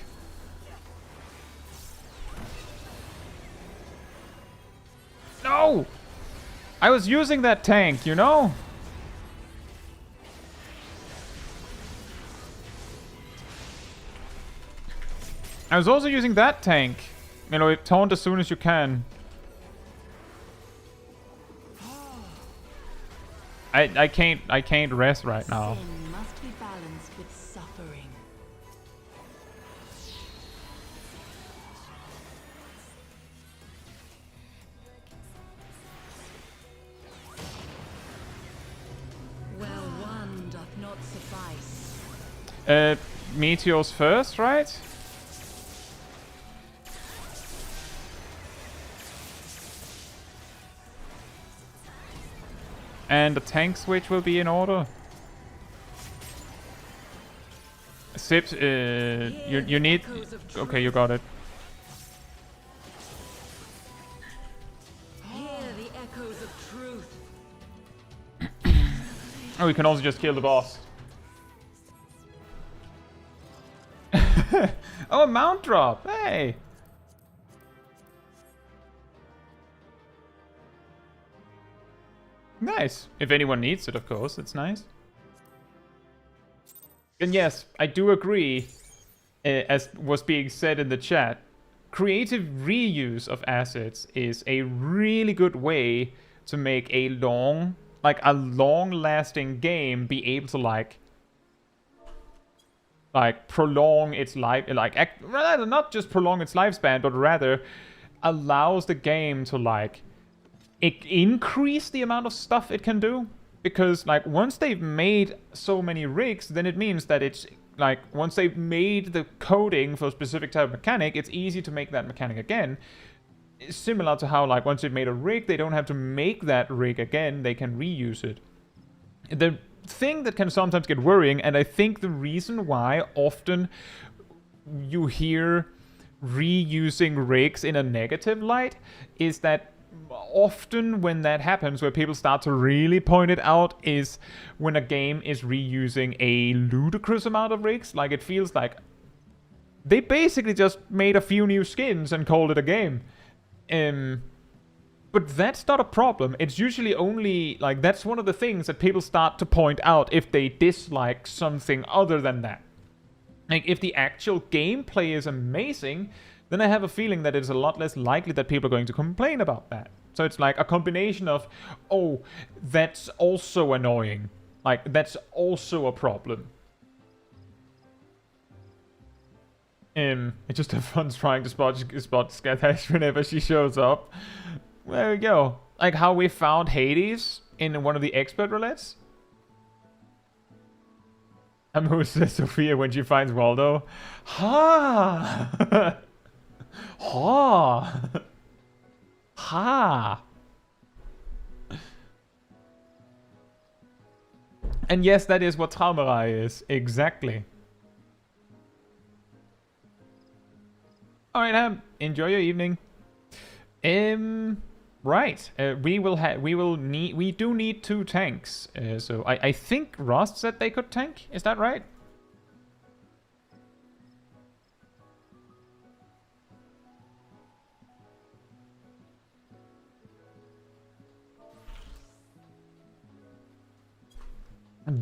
No! I was using that tank, you know? I was also using that tank. You know, taunt as soon as you can. I can't rest right now. Sin must be balanced with suffering. Well, one doth not suffice. Meteors first, right? And the tank switch will be in order. Sips, you need... Okay, you got it. Hear the echoes of truth. Oh, we can also just kill the boss. Oh, a mount drop! Hey! Nice. If anyone needs it, of course, it's nice. And yes, I do agree, as was being said in the chat, creative reuse of assets is a really good way to make a long-lasting game be able to prolong its life, rather not just prolong its lifespan, but rather allows the game to increase the amount of stuff it can do. Because once they've made so many rigs, then it means that it's once they've made the coding for a specific type of mechanic, it's easy to make that mechanic again. It's similar to how once they've made a rig, they don't have to make that rig again, they can reuse it. The thing that can sometimes get worrying, and I think the reason why often you hear reusing rigs in a negative light is that often when that happens, where people start to really point it out, is when a game is reusing a ludicrous amount of rigs. It feels like they basically just made a few new skins and called it a game. But that's not a problem. It's usually only that's one of the things that people start to point out if they dislike something other than that. If the actual gameplay is amazing, then I have a feeling that it's a lot less likely that people are going to complain about that. So it's a combination of, oh, that's also annoying. That's also a problem. It's just have fun trying to spot Scathash whenever she shows up. There we go. How we found Hades in one of the expert roulettes. Who says Sophia when she finds Waldo? Ha! Ha! Ha! And yes, that is what Traumerei is. Exactly. All right, enjoy your evening. Right. We do need 2 tanks. So I think Rost said they could tank. Is that right?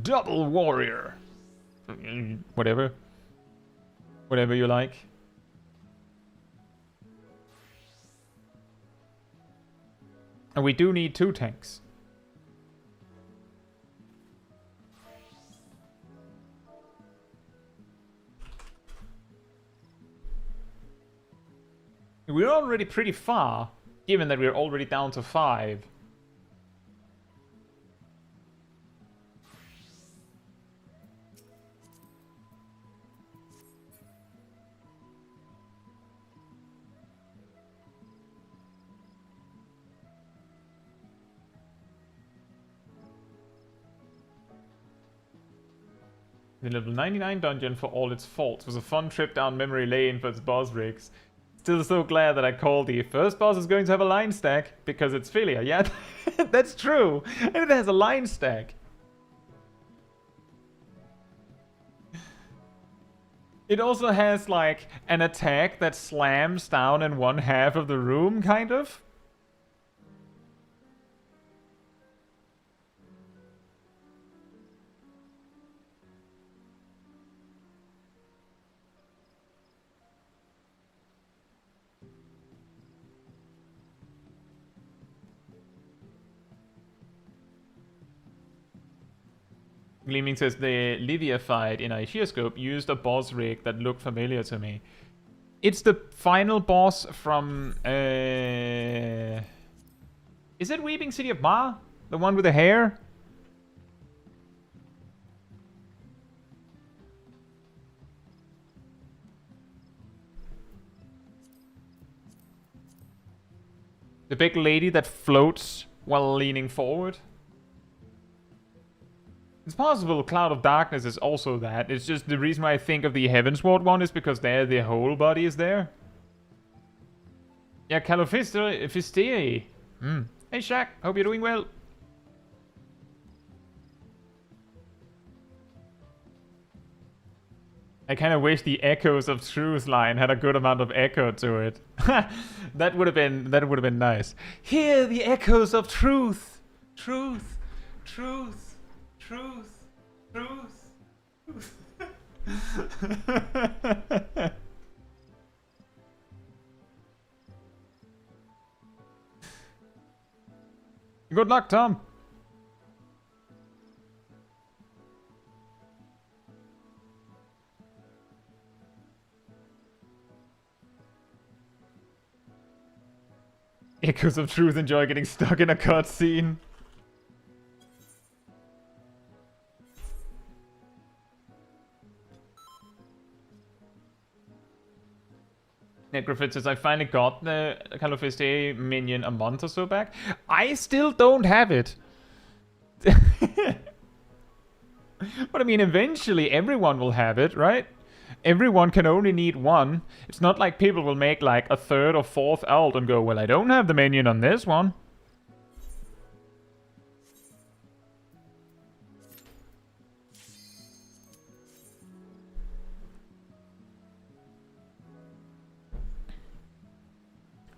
Double warrior. Whatever. Whatever you like. And we do need 2 tanks. We're already pretty far, given that we're already down to 5. The level 99 dungeon, for all its faults, was a fun trip down memory lane for its boss rigs. Still so glad that I called the first boss is going to have a line stack, because it's Philia. Yeah, that's true. And it has a line stack. It also has, like, an attack that slams down in one half of the room, kind of. Gleaming says the Livia fight in Aegioscope used a boss rig that looked familiar to me. It's the final boss from... Is it Weeping City of Ma? The one with the hair? The big lady that floats while leaning forward? It's possible Cloud of Darkness is also that. It's just the reason why I think of the Heavensward one is because there the whole body is there. Yeah, Calophysteria. Hey Shaq, hope you're doing well. I kind of wish the Echoes of Truth line had a good amount of echo to it. That would have been nice. Hear the echoes of truth. Truth. Truth. Truth. Truth. Good luck, Tom. Echoes of Truth enjoy getting stuck in a cutscene. Necrofit says, I finally got the Calophyste minion a month or so back. I still don't have it. But I mean, eventually everyone will have it, right? Everyone can only need one. It's not like people will make like a 3rd or 4th ult and go, well, I don't have the minion on this one.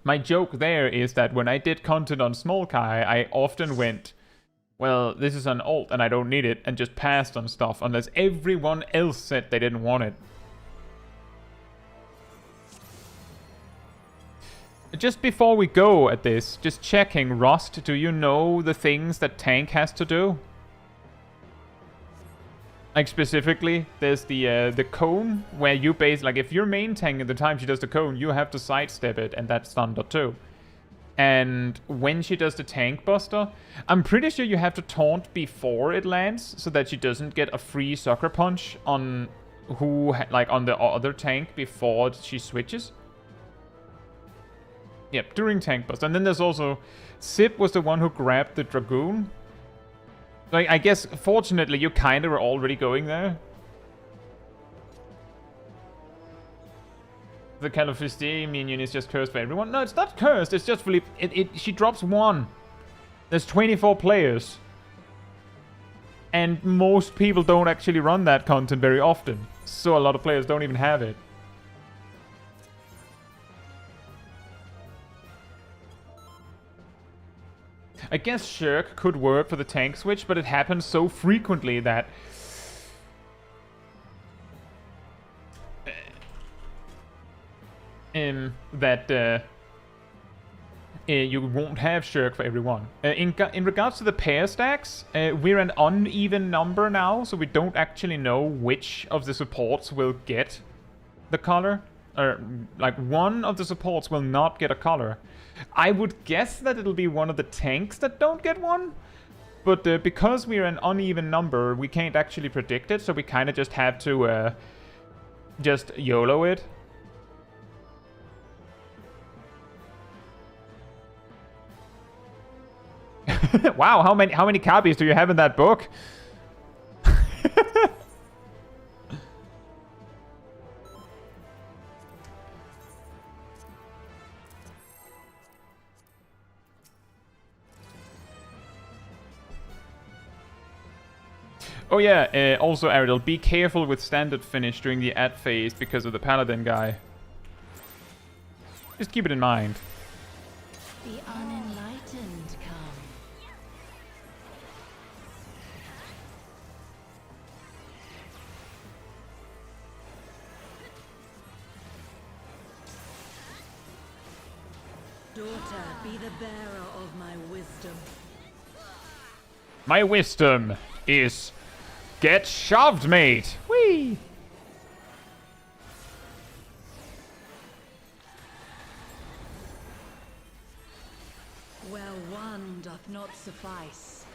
My joke there is that when I did content on Small Kai, I often went, well, this is an ult and I don't need it, and just passed on stuff unless everyone else said they didn't want it. Just before we go at this, just checking, Rust, do you know the things that tank has to do? Like specifically, there's the cone where you base, like if you're main tank at the time she does the cone, you have to sidestep it, and that's thunder too. And when she does the tank buster, I'm pretty sure you have to taunt before it lands so that she doesn't get a free sucker punch on on the other tank before she switches. Yep, during tank buster. And then there's also Sip was the one who grabbed the Dragoon. Like, I guess, fortunately, you kind of were already going there. The Califiste minion is just cursed for everyone. No, it's not cursed. It's just Philippe. She drops 1. There's 24 players. And most people don't actually run that content very often. So a lot of players don't even have it. I guess Shirk could work for the tank switch, but it happens so frequently that... you won't have Shirk for everyone. In regards to the pair stacks, we're an uneven number now, so we don't actually know which of the supports will get the color. Or, like, one of the supports will not get a color. I would guess that it'll be one of the tanks that don't get one. But because we're an uneven number, we can't actually predict it, so we kind of just have to just YOLO it. Wow, how many copies do you have in that book? Oh yeah, also Ariel, be careful with standard finish during the ad phase because of the paladin guy. Just keep it in mind. The unenlightened come. Daughter, be the bearer of my wisdom. My wisdom is get shoved, mate. Whee! Well, one doth not suffice.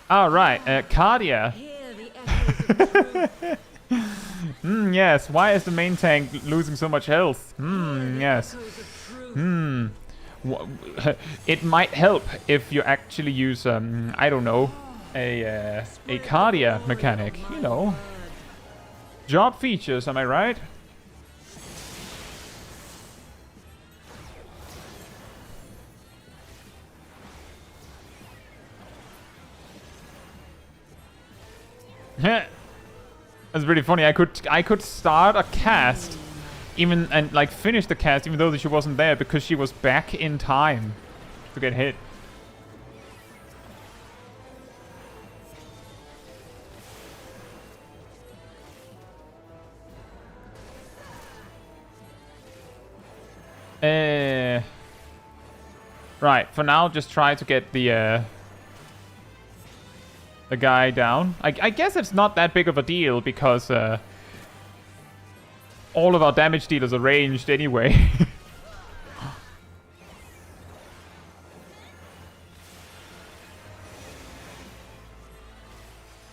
All right, Cardia. Hear the echoes of truth. Yes. Why is the main tank losing so much health? Yes. Echoes of truth. It might help if you actually use I don't know, a Cardia mechanic. You know, job features. Am I right? That's pretty funny. I could start a cast, even and like finish the cast, even though she wasn't there because she was back in time to get hit. Right. For now, just try to get the guy down. I guess it's not that big of a deal because all of our damage dealers are ranged anyway.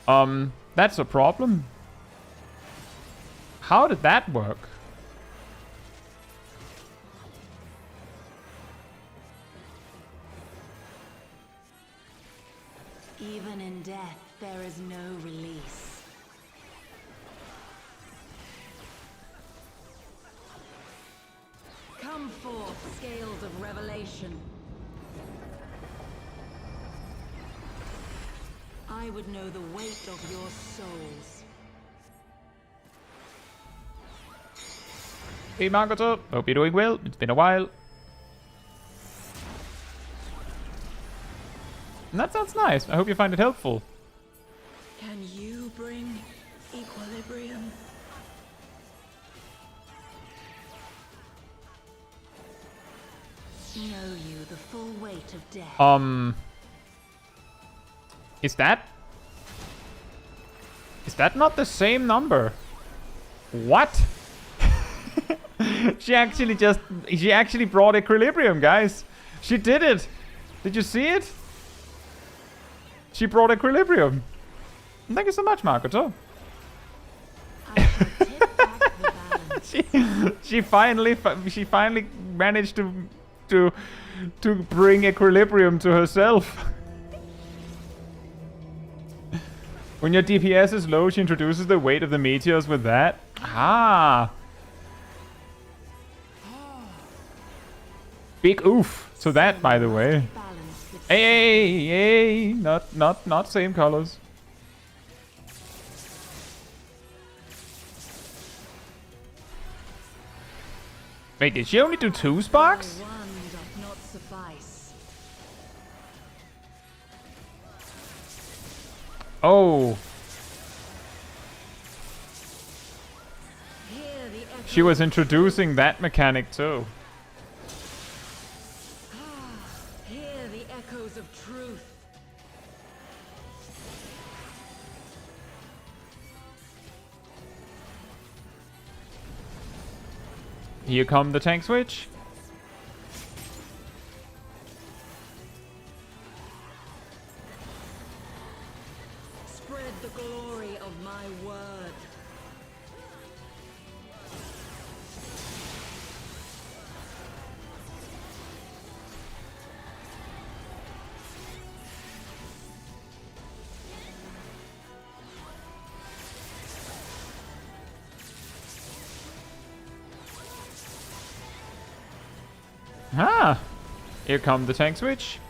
That's a problem. How did that work? Even in death, there is no release. Come forth, scales of revelation. I would know the weight of your souls. Hey Makoto, hope you're doing well. It's been a while. And that sounds nice. I hope you find it helpful. Can you bring equilibrium? Know you the full weight of death. Is that not the same number? What? She actually brought equilibrium, guys. She did it. Did you see it? She brought equilibrium. Thank you so much, Makoto. I shall tip back the balance. she finally managed to bring equilibrium to herself. When your DPS is low, she introduces the weight of the meteors with that. Ah. Big oof to that, by the way. Hey, not same colors. Wait, did she only do 2 sparks? Oh. She was introducing that mechanic too. Hear the echoes of truth. Here come the tank switch. Spread the glory of my word. Ah! Here come the tank switch.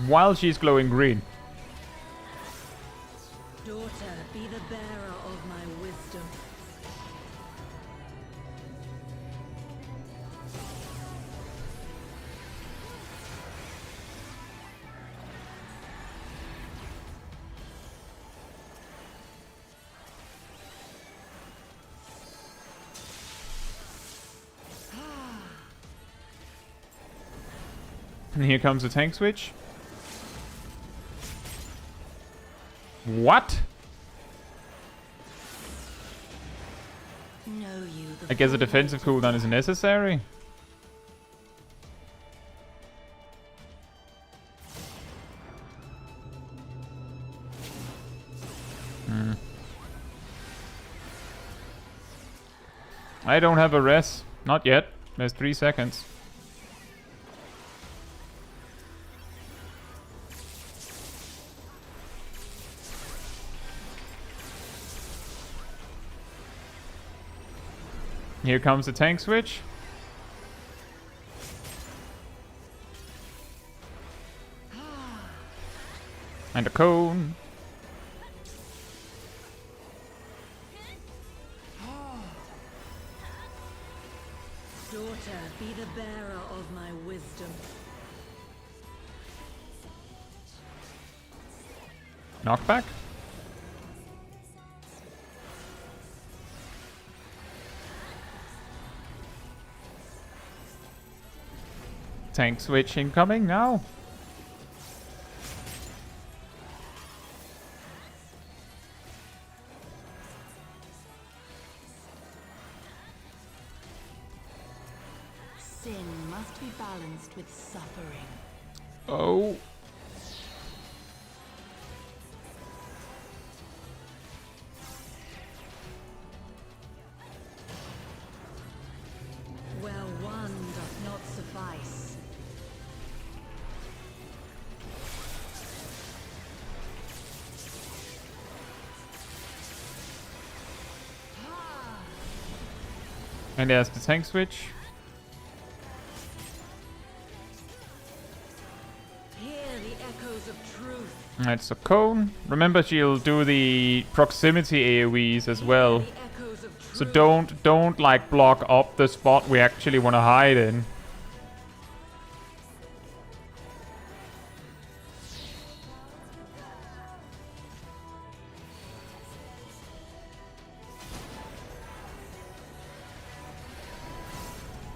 While she's glowing green. Daughter, be the bearer of my wisdom. And here comes the tank switch. What? Know you the I guess a defensive cooldown is necessary. I don't have a res. Not yet. There's 3 seconds. Here comes the tank switch. And a cone. daughter, be the bearer of my wisdom. Knockback? Tank switch incoming now. Sin must be balanced with suffering. Oh. Where one doth not suffice. And there's the tank switch. Hear the echoes of truth. That's a cone. Remember, she'll do the proximity AoEs as well. The echoes of truth. So don't like block up the spot we actually want to hide in.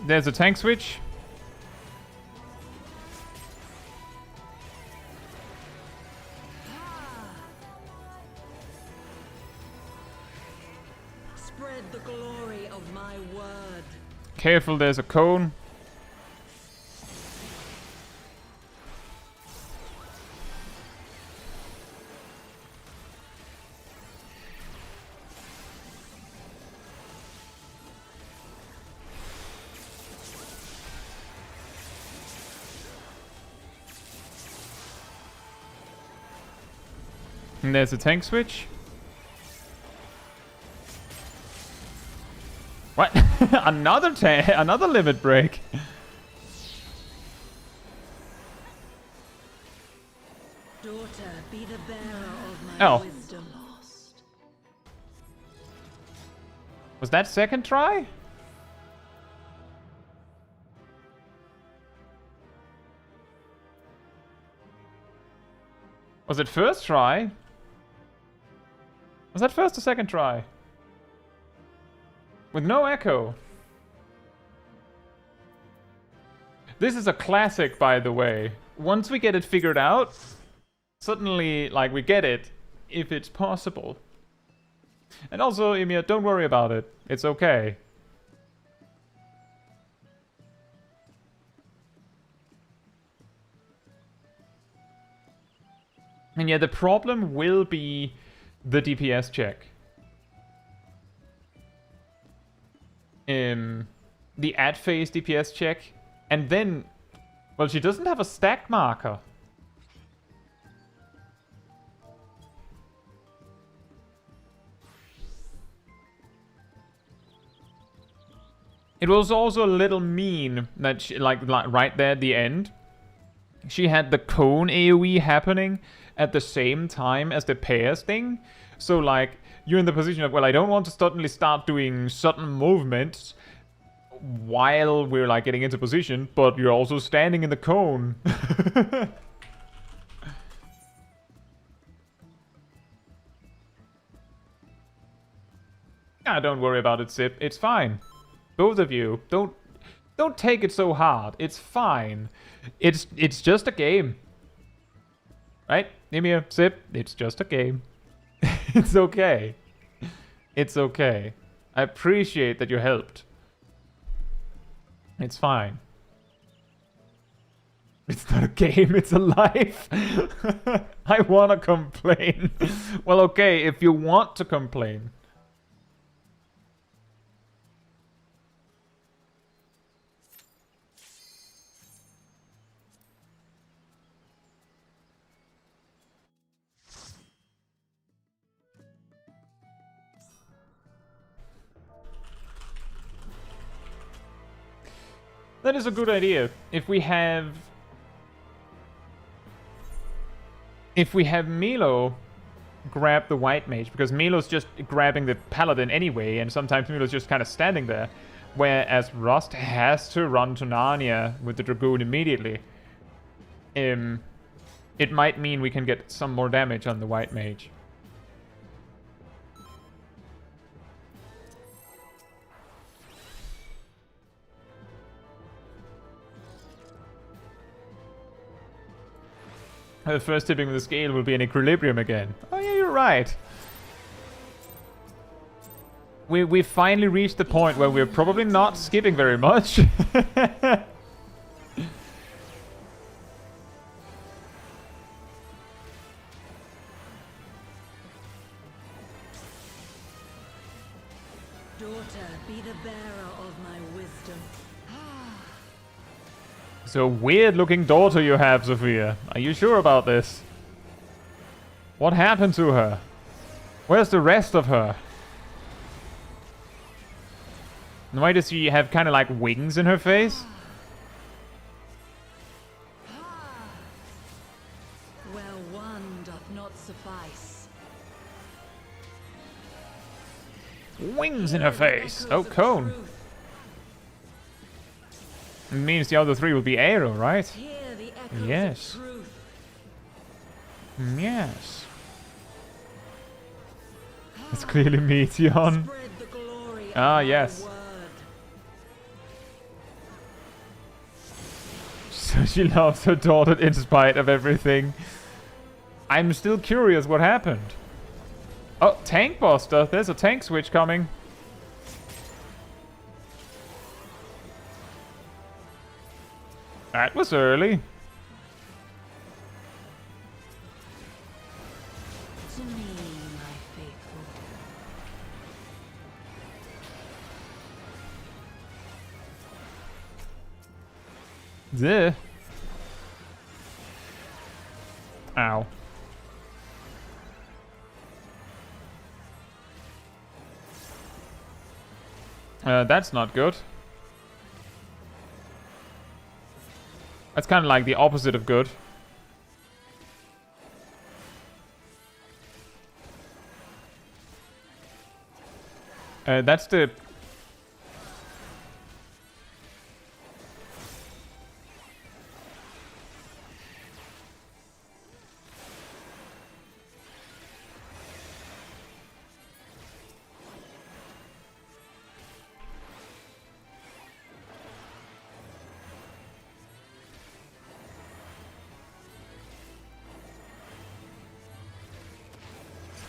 There's a tank switch. Spread the glory of my word. Careful, there's a cone. And there's a tank switch. What? Another limit break. Daughter, be the bearer of my wisdom. Was that second try? Was it first try? Was that first or second try? With no echo. This is a classic, by the way. Once we get it figured out, suddenly, like, we get it, if it's possible. And also, Ymir, don't worry about it. It's okay. And yeah, the problem will be the DPS check. The ad phase DPS check. And then, well, she doesn't have a stack marker. It was also a little mean that she, like right there at the end, she had the cone AoE happening at the same time as the pairs thing. So like, you're in the position of, well, I don't want to suddenly start doing sudden movements while we're like getting into position, but you're also standing in the cone. Ah, don't worry about it, Sip. It's fine. Both of you, don't take it so hard. It's fine. It's just a game. Right? Ymir, Sip, it's just a game. It's okay. It's okay. I appreciate that you helped. It's fine. It's not a game, it's a life. I wanna complain. Well, okay, if you want to complain. That is a good idea. If we have Milo grab the white mage, because Milo's just grabbing the paladin anyway, and sometimes Milo's just kind of standing there, whereas Rust has to run to Narnia with the Dragoon immediately. It might mean we can get some more damage on the white mage. The first tipping of the scale will be in equilibrium again. Oh yeah, you're right. We finally reached the point where we're probably not skipping very much. Daughter, be the bearer of my wisdom. So weird looking daughter you have, Sophia. Are you sure about this? What happened to her? Where's the rest of her? And why does she have kind of like wings in her face? Where one doth not suffice. Wings in her face. Oh, cone. It means the other three will be arrow, right? Yes. Yes. It's clearly Meteon. Ah, yes. So she loves her daughter in spite of everything. I'm still curious what happened. Oh, tank buster. There's a tank switch coming. That was early. To me, my faithful. Zeh. Ow. That's not good. That's kind of like the opposite of good. That's the...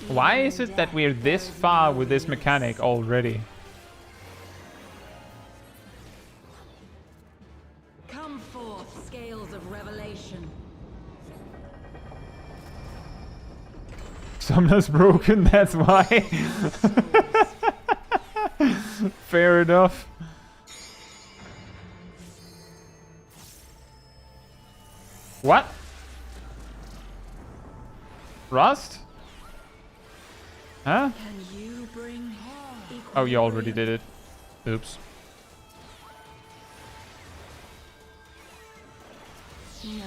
Why is it that we're this far with this mechanic already? Come forth, scales of revelation. Summoner's broken, that's why. Fair enough. What? Rust? Huh? Can you bring Oh, you already did it. Oops.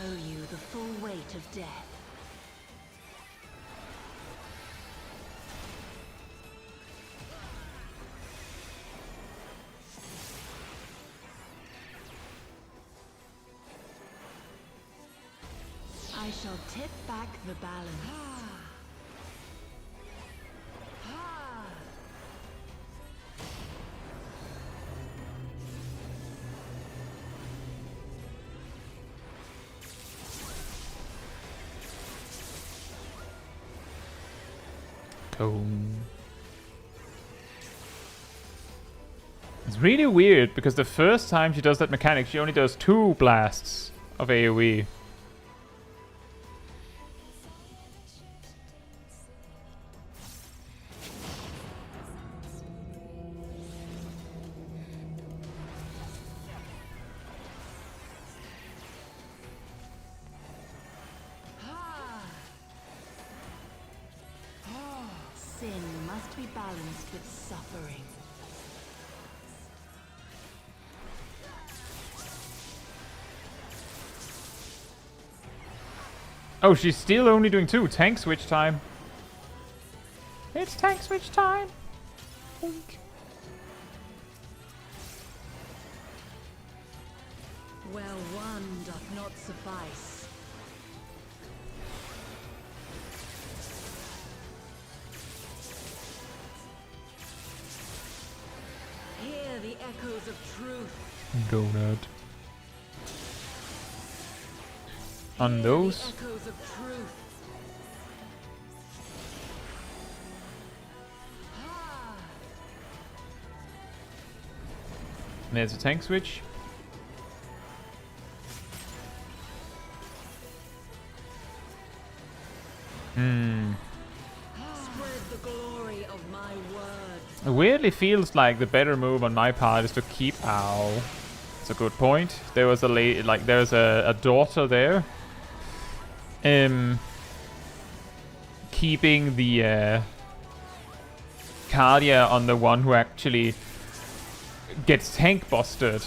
know you the full weight of death? I shall tip back the balance. It's really weird because the first time she does that mechanic, she only does 2 blasts of AoE. Sin must be balanced with suffering. Oh, she's still only doing 2. Tank switch time. It's tank switch time. Think. Well, one doth not suffice. Hear the echoes of truth. Donut. On those. The echoes of truth. There's a tank switch. Spread the glory of my word. It weirdly feels like the better move on my part is to keep. Ow. That's a good point. There was there's a daughter there. Keeping the Cardia on the one who actually gets tank busted,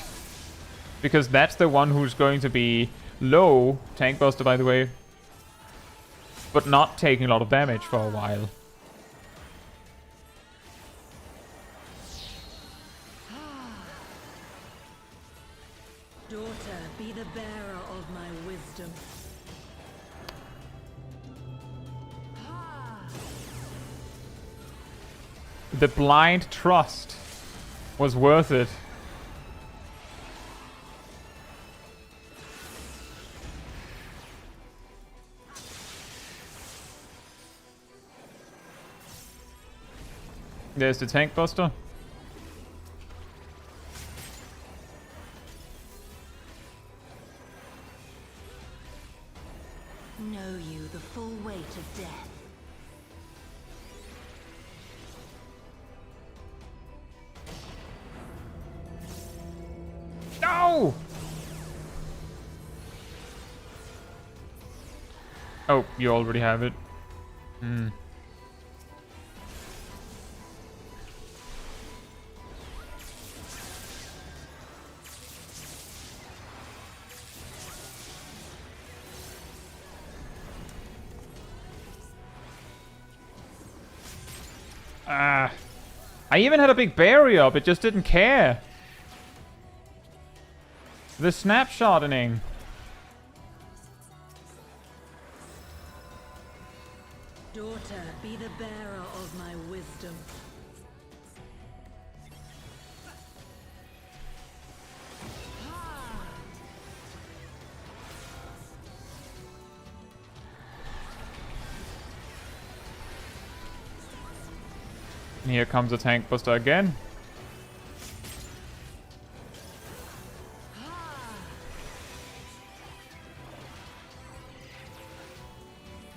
because that's the one who's going to be low tank buster, by the way, but not taking a lot of damage for a while. Daughter, be the bearer of my wisdom. The blind trust was worth it. There's the tank buster. Know you the full weight of death. No! Oh, you already have it. I even had a big barrier up, it just didn't care. The snapshotting. Daughter, be the bearer of my wisdom. And here comes a tank buster again.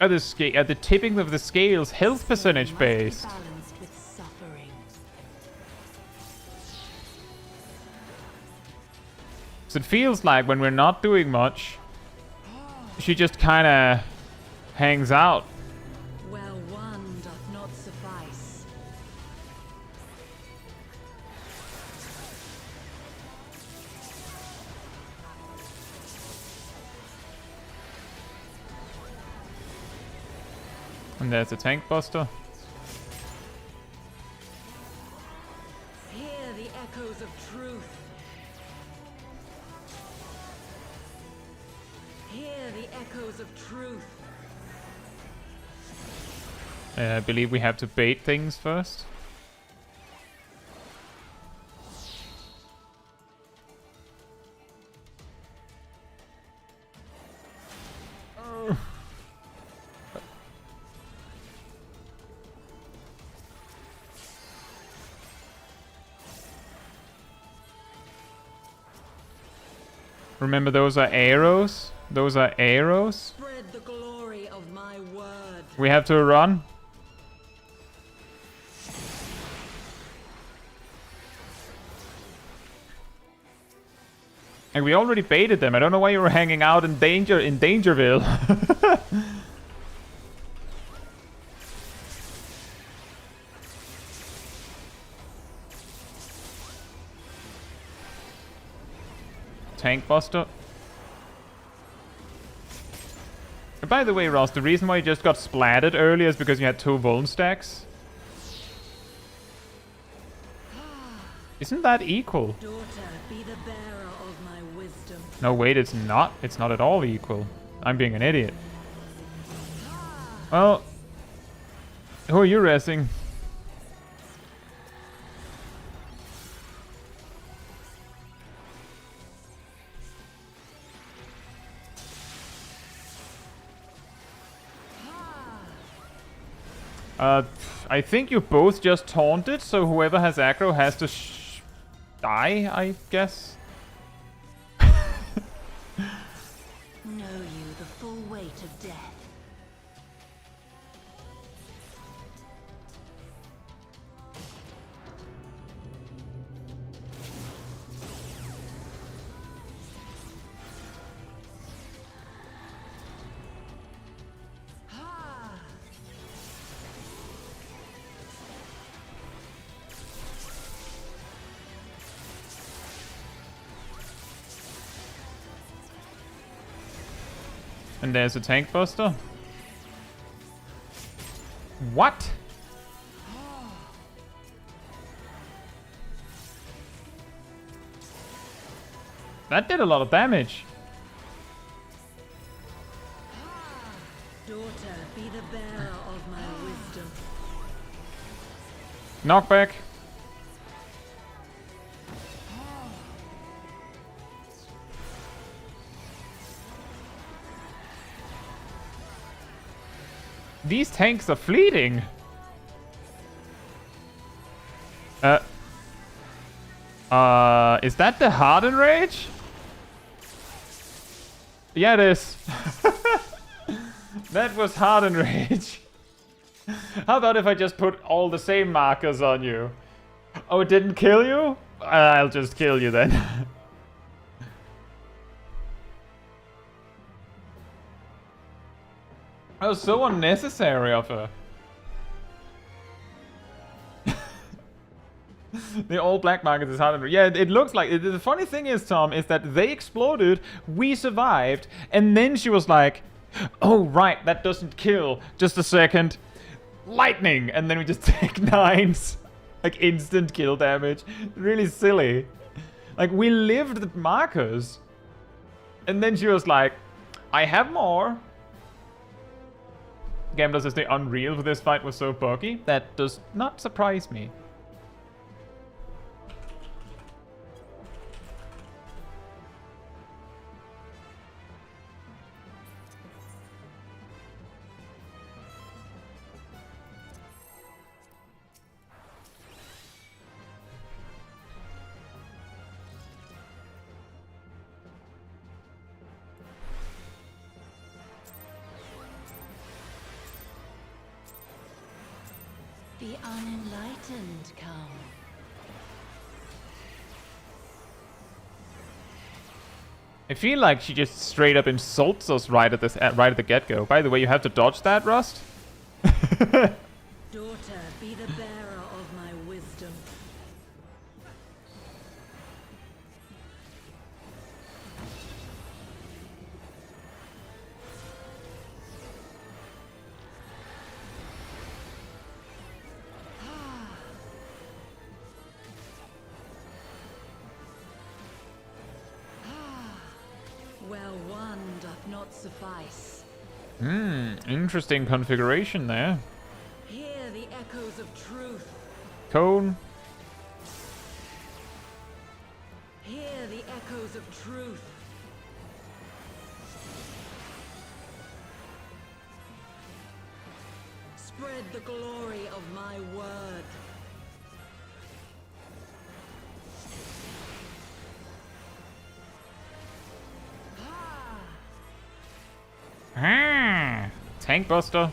At the tipping of the scales, health percentage based. Balanced with suffering. So it feels like when we're not doing much, she just kind of hangs out. Where one doth not suffice. And there's a tank buster. Hear the echoes of truth. Hear the echoes of truth. I believe we have to bait things first. Remember, those are arrows. Those are arrows. Spread the glory of my word. We have to run. And we already baited them. I don't know why you were hanging out in Dangerville. Tank buster. And by the way, Ross, the reason why you just got splatted earlier is because you had 2 vuln stacks. Isn't that equal? Daughter, be the bearer of my wisdom. No, wait, it's not. It's not at all equal. I'm being an idiot. Well, who are you racing? I think you both just taunted, so whoever has aggro has to die, I guess. Know you the full weight of death. And there's a tank buster. What? That did a lot of damage. Daughter, be the bearer of my wisdom. Knockback. These tanks are fleeting. Is that the Harden Rage? Yeah, it is. That was Harden Rage. How about if I just put all the same markers on you? Oh, it didn't kill you? I'll just kill you then. That was so unnecessary of her. The all black markets is harder. Yeah, it looks like it. The funny thing is, Tom, is that they exploded, we survived, and then she was like, oh, right, that doesn't kill. Just a second. Lightning! And then we just take 9s. Like instant kill damage. Really silly. Like we lived the markers. And then she was like, I have more. Game does say Unreal for this fight was so buggy. That does not surprise me. The unenlightened come. I feel like she just straight up insults us right at the get-go. By the way, you have to dodge that, Rust? Daughter, be the bearer of my wisdom. Well, one doth not suffice. Interesting configuration there. Hear the echoes of truth. Cone. Hear the echoes of truth. Spread the glory of my word. Tank Buster.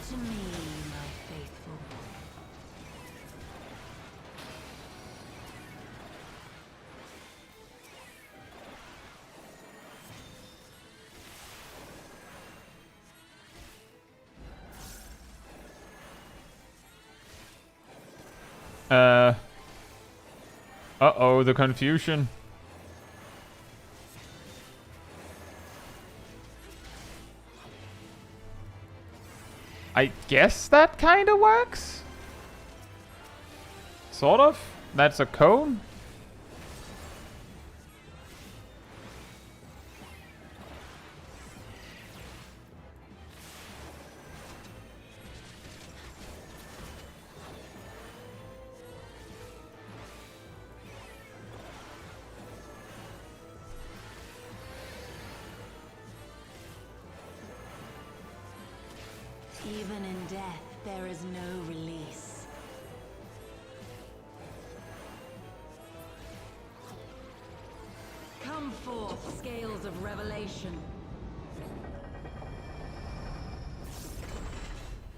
To me, my faithful. Uh-oh, the confusion. I guess that kind of works? Sort of? That's a cone? Even in death, there is no release. Come forth, scales of revelation.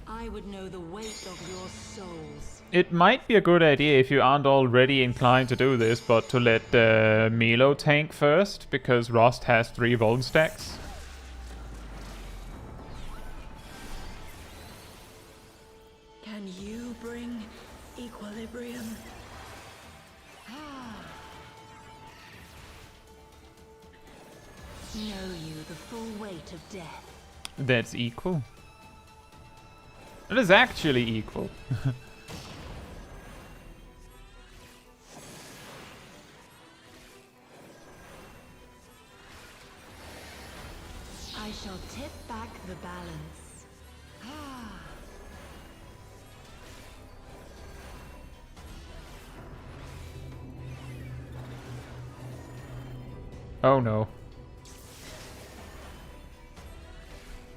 I would know the weight of your souls. It might be a good idea if you aren't already inclined to do this, but to let Milo tank first, because Rust has 3 Vuln stacks. Can you bring equilibrium? Know you the full weight of death. That's equal. It is actually equal. I shall tip back the balance. Oh no.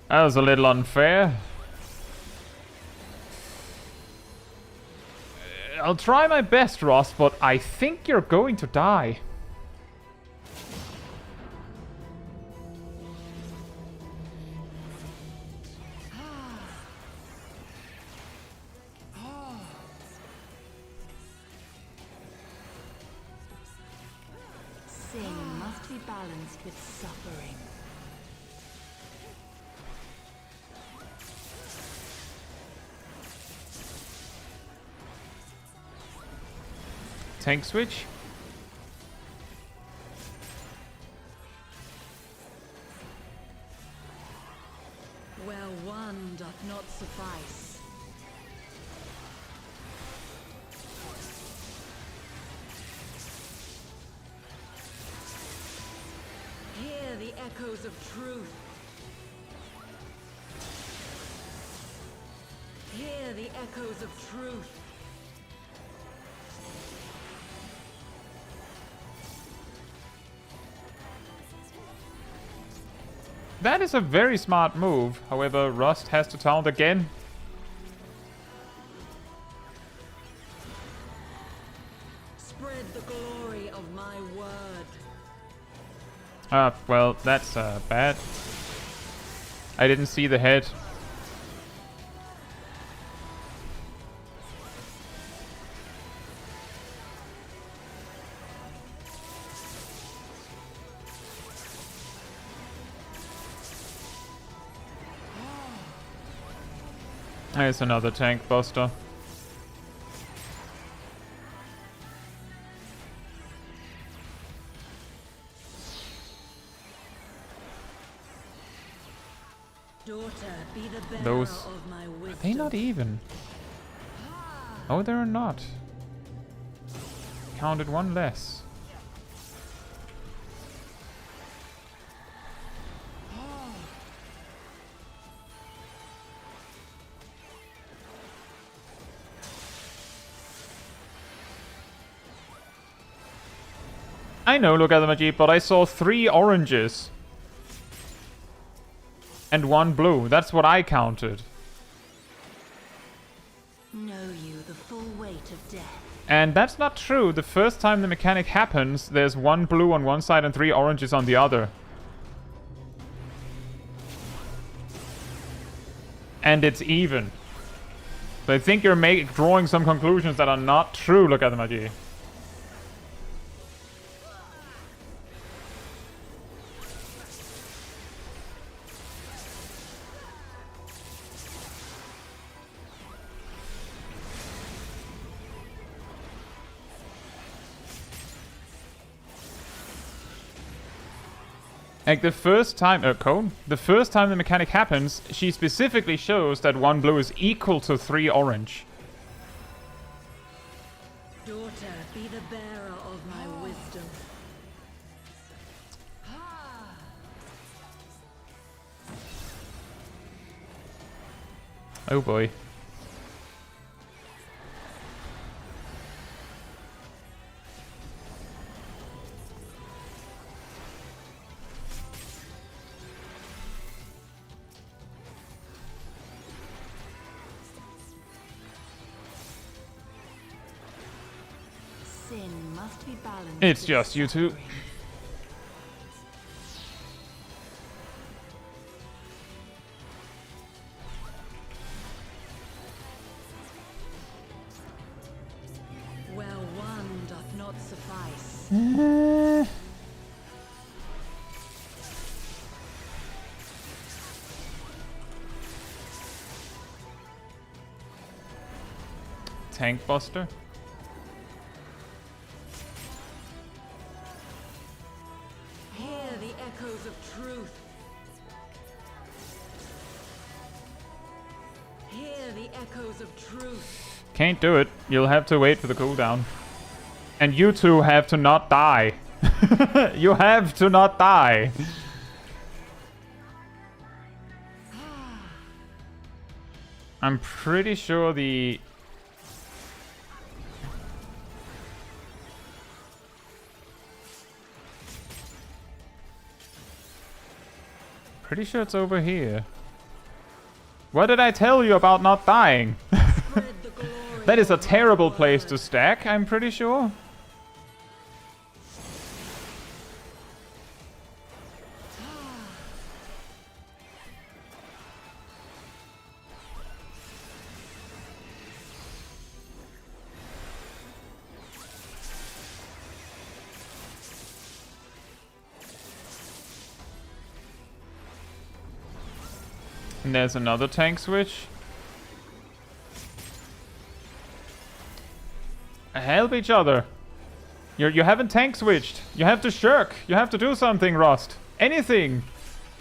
That was a little unfair. I'll try my best, Ross, but I think you're going to die. Sin must be balanced with suffering. Tank switch. Where one doth not suffice. Hear the echoes of truth. Hear the echoes of truth. That is a very smart move. However, Rust has to taunt again. Spread the glory of my word. Well, that's bad. I didn't see the head. There's another tank buster. Daughter, be the bearer Those of my wisdom. are they not even? Oh, they're not. Counted one less. I know, look at the Majid, but I saw 3 oranges. And 1 blue. That's what I counted. Know you the full weight of death. And that's not true. The first time the mechanic happens, there's 1 blue on one side and 3 oranges on the other. And it's even. So I think you're drawing some conclusions that are not true, look at the Majid. Like the first time, Cone, the first time the mechanic happens, she specifically shows that 1 blue is equal to 3 orange. Daughter, be the bearer of my wisdom. Oh boy. Sin must be balanced. It's with just you two. suffering. Where one doth not suffice. Tank buster. Hear the echoes of truth. Hear the echoes of truth. Can't do it. You'll have to wait for the cooldown. And you two have to not die. You have to not die. I'm pretty sure the... Pretty sure it's over here. What did I tell you about not dying? Spread the glory That is a of my terrible place word. to stack, I'm pretty sure. And there's another tank switch. Help each other. You haven't tank switched. You have to shirk. You have to do something, Rust. Anything.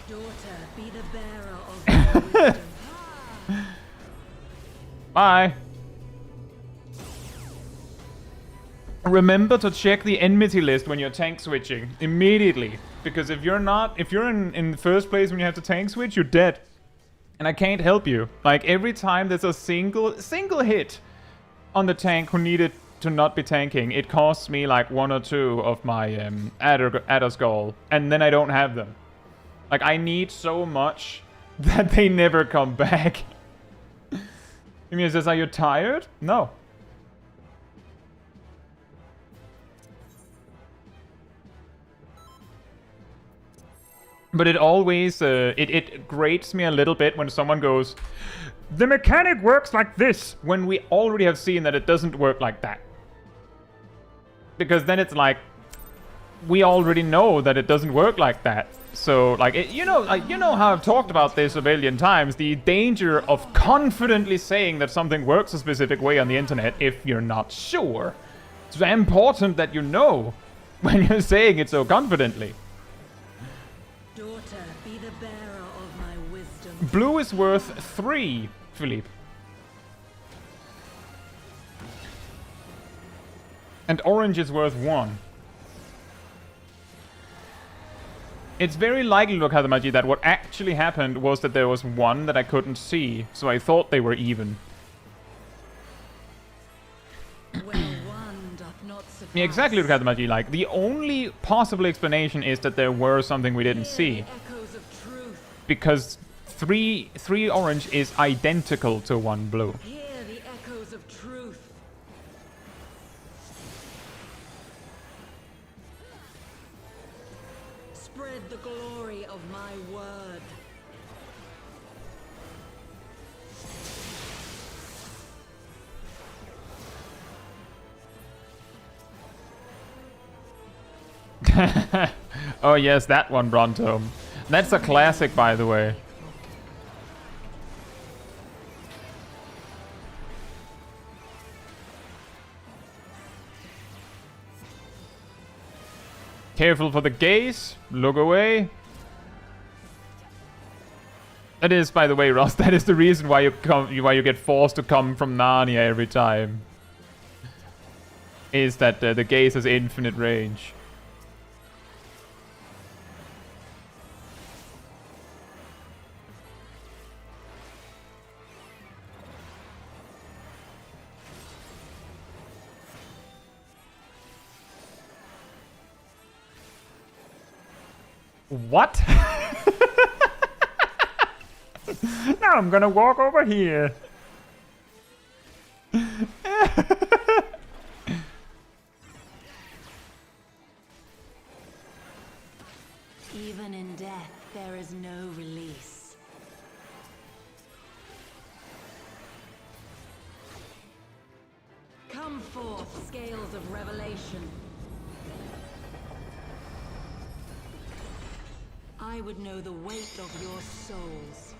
Daughter, be the bearer of my wisdom. Bye. Remember to check the enmity list when you're tank switching immediately, because if you're in the first place when you have to tank switch, you're dead, and I can't help you. Like every time there's a single hit on the tank who needed to not be tanking, it costs me like 1 or 2 of my adder skull, and then I don't have them. Like I need so much that they never come back. Ymir says, "Are you tired?" No. But it always, it grates me a little bit when someone goes, "The mechanic works like this," when we already have seen that it doesn't work like that. Because then it's like, we already know that it doesn't work like that. So, like, you know how I've talked about this a billion times, the danger of confidently saying that something works a specific way on the internet if you're not sure. It's very important that you know when you're saying it so confidently. Daughter, be the bearer of my wisdom. Blue is worth 3, Philippe. And orange is worth 1. It's very likely, look, Hadamaji, that what actually happened was that there was 1 that I couldn't see, so I thought they were even. Yeah, exactly, look, Hadamaji, like, the only possible explanation is that there were something we didn't see. Because 3 orange is identical to 1 blue. Hear the echoes of truth. Spread the glory of my word. Oh yes, that one, Bronto. That's a classic, by the way. Careful for the gaze. Look away. That is, by the way, Ross, that is the reason why you get forced to come from Narnia every time. Is that the gaze has infinite range. What? Now I'm gonna walk over here. Even in death, there is no release. Come forth, scales of revelation. I would know the weight of your souls.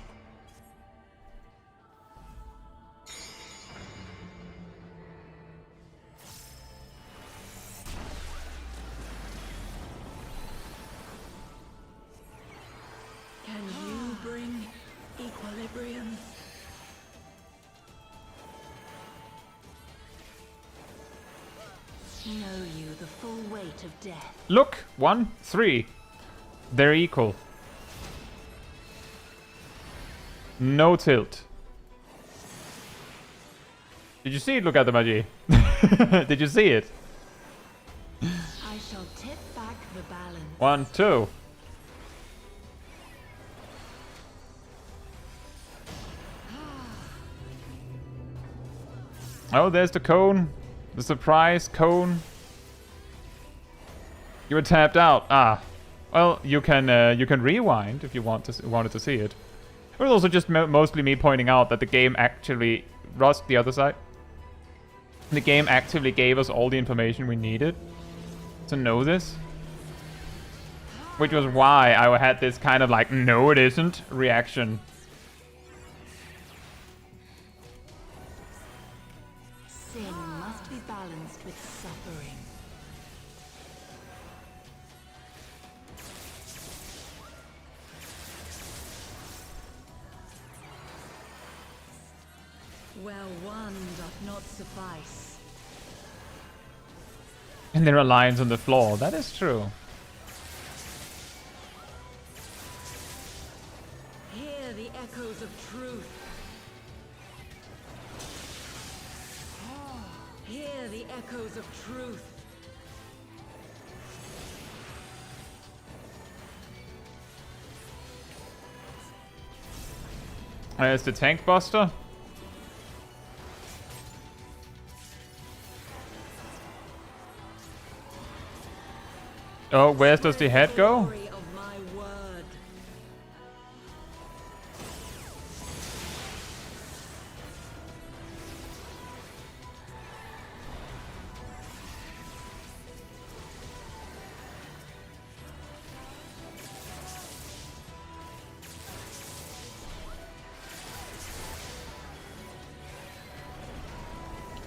Can you bring equilibrium? Know you the full weight of death. Look, 1, 3. They're equal. No tilt. Did you see it? Look at the Magie. Did you see it? I shall tip back the balance. 1, 2. Oh, there's the cone. The surprise cone. You were tapped out. Ah. Well, you can rewind if you wanted to see it. It was also just mostly me pointing out that the game actually... Rust, the other side. The game actively gave us all the information we needed to know this. Which was why I had this kind of like, no it isn't reaction. Sin must be balanced with suffering. Where one doth not suffice. And there are lions on the floor. That is true. Hear the echoes of truth. Hear the echoes of truth. There's the tank buster. Oh, where does the head go? Glory of my word.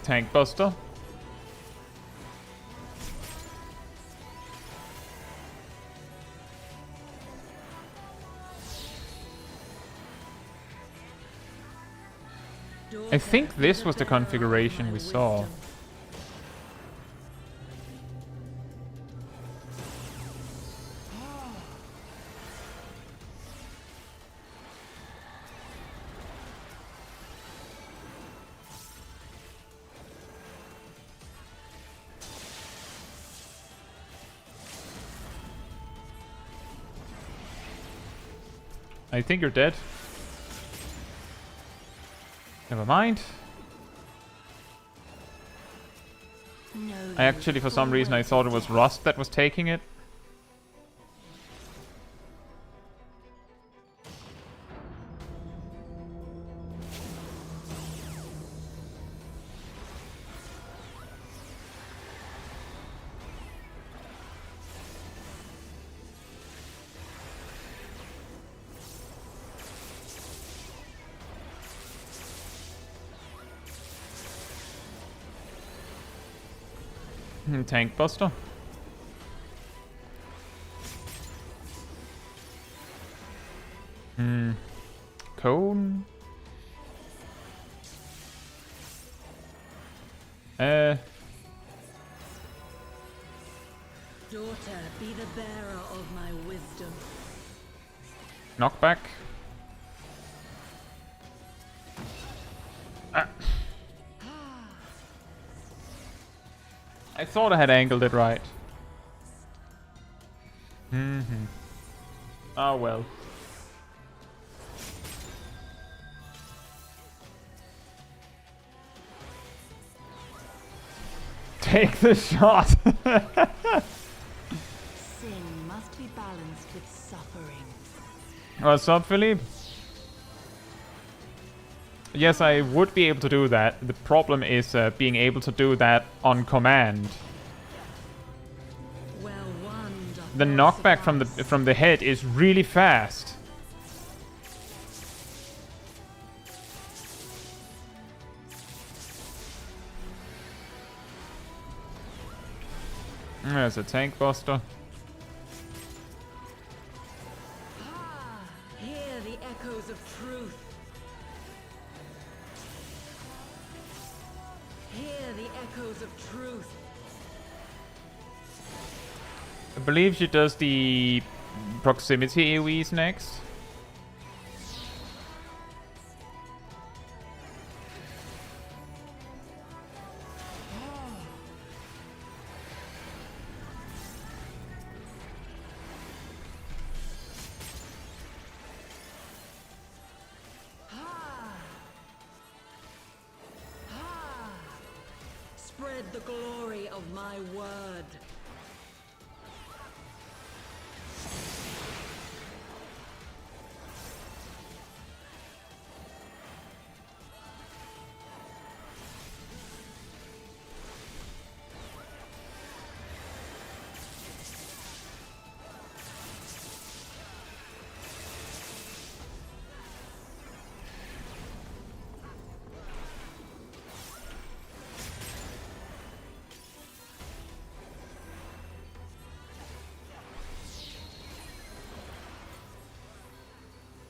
Tank buster. I think this was the configuration we saw. I think you're dead. Never mind. I actually, for some reason, I thought it was Rust that was taking it. Tank buster. Cone. Daughter, be the bearer of my wisdom. Knockback. I thought I had angled it right. Oh well. Take the shot! Sin must be balanced with suffering. What's up, Philippe? Yes, I would be able to do that. The problem is being able to do that on command. Well, one doth The not knockback suffice. from the head is really fast. There's a tank buster. Hear the echoes of truth. Hear the echoes of truth. I believe she does the proximity AoEs next. Spread the glory of my word.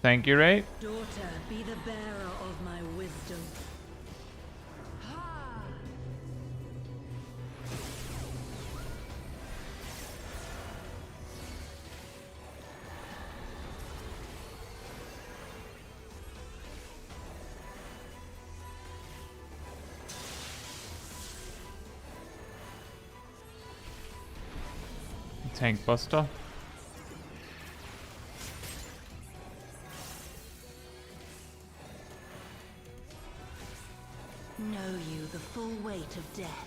Thank you, Ray. Daughter, be the bearer of my wisdom. Tank Buster. Know you the full weight of death.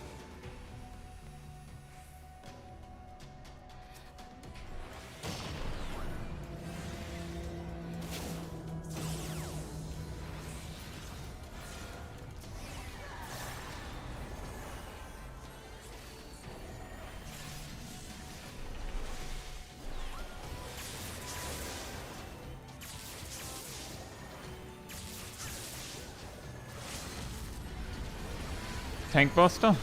Tank Buster.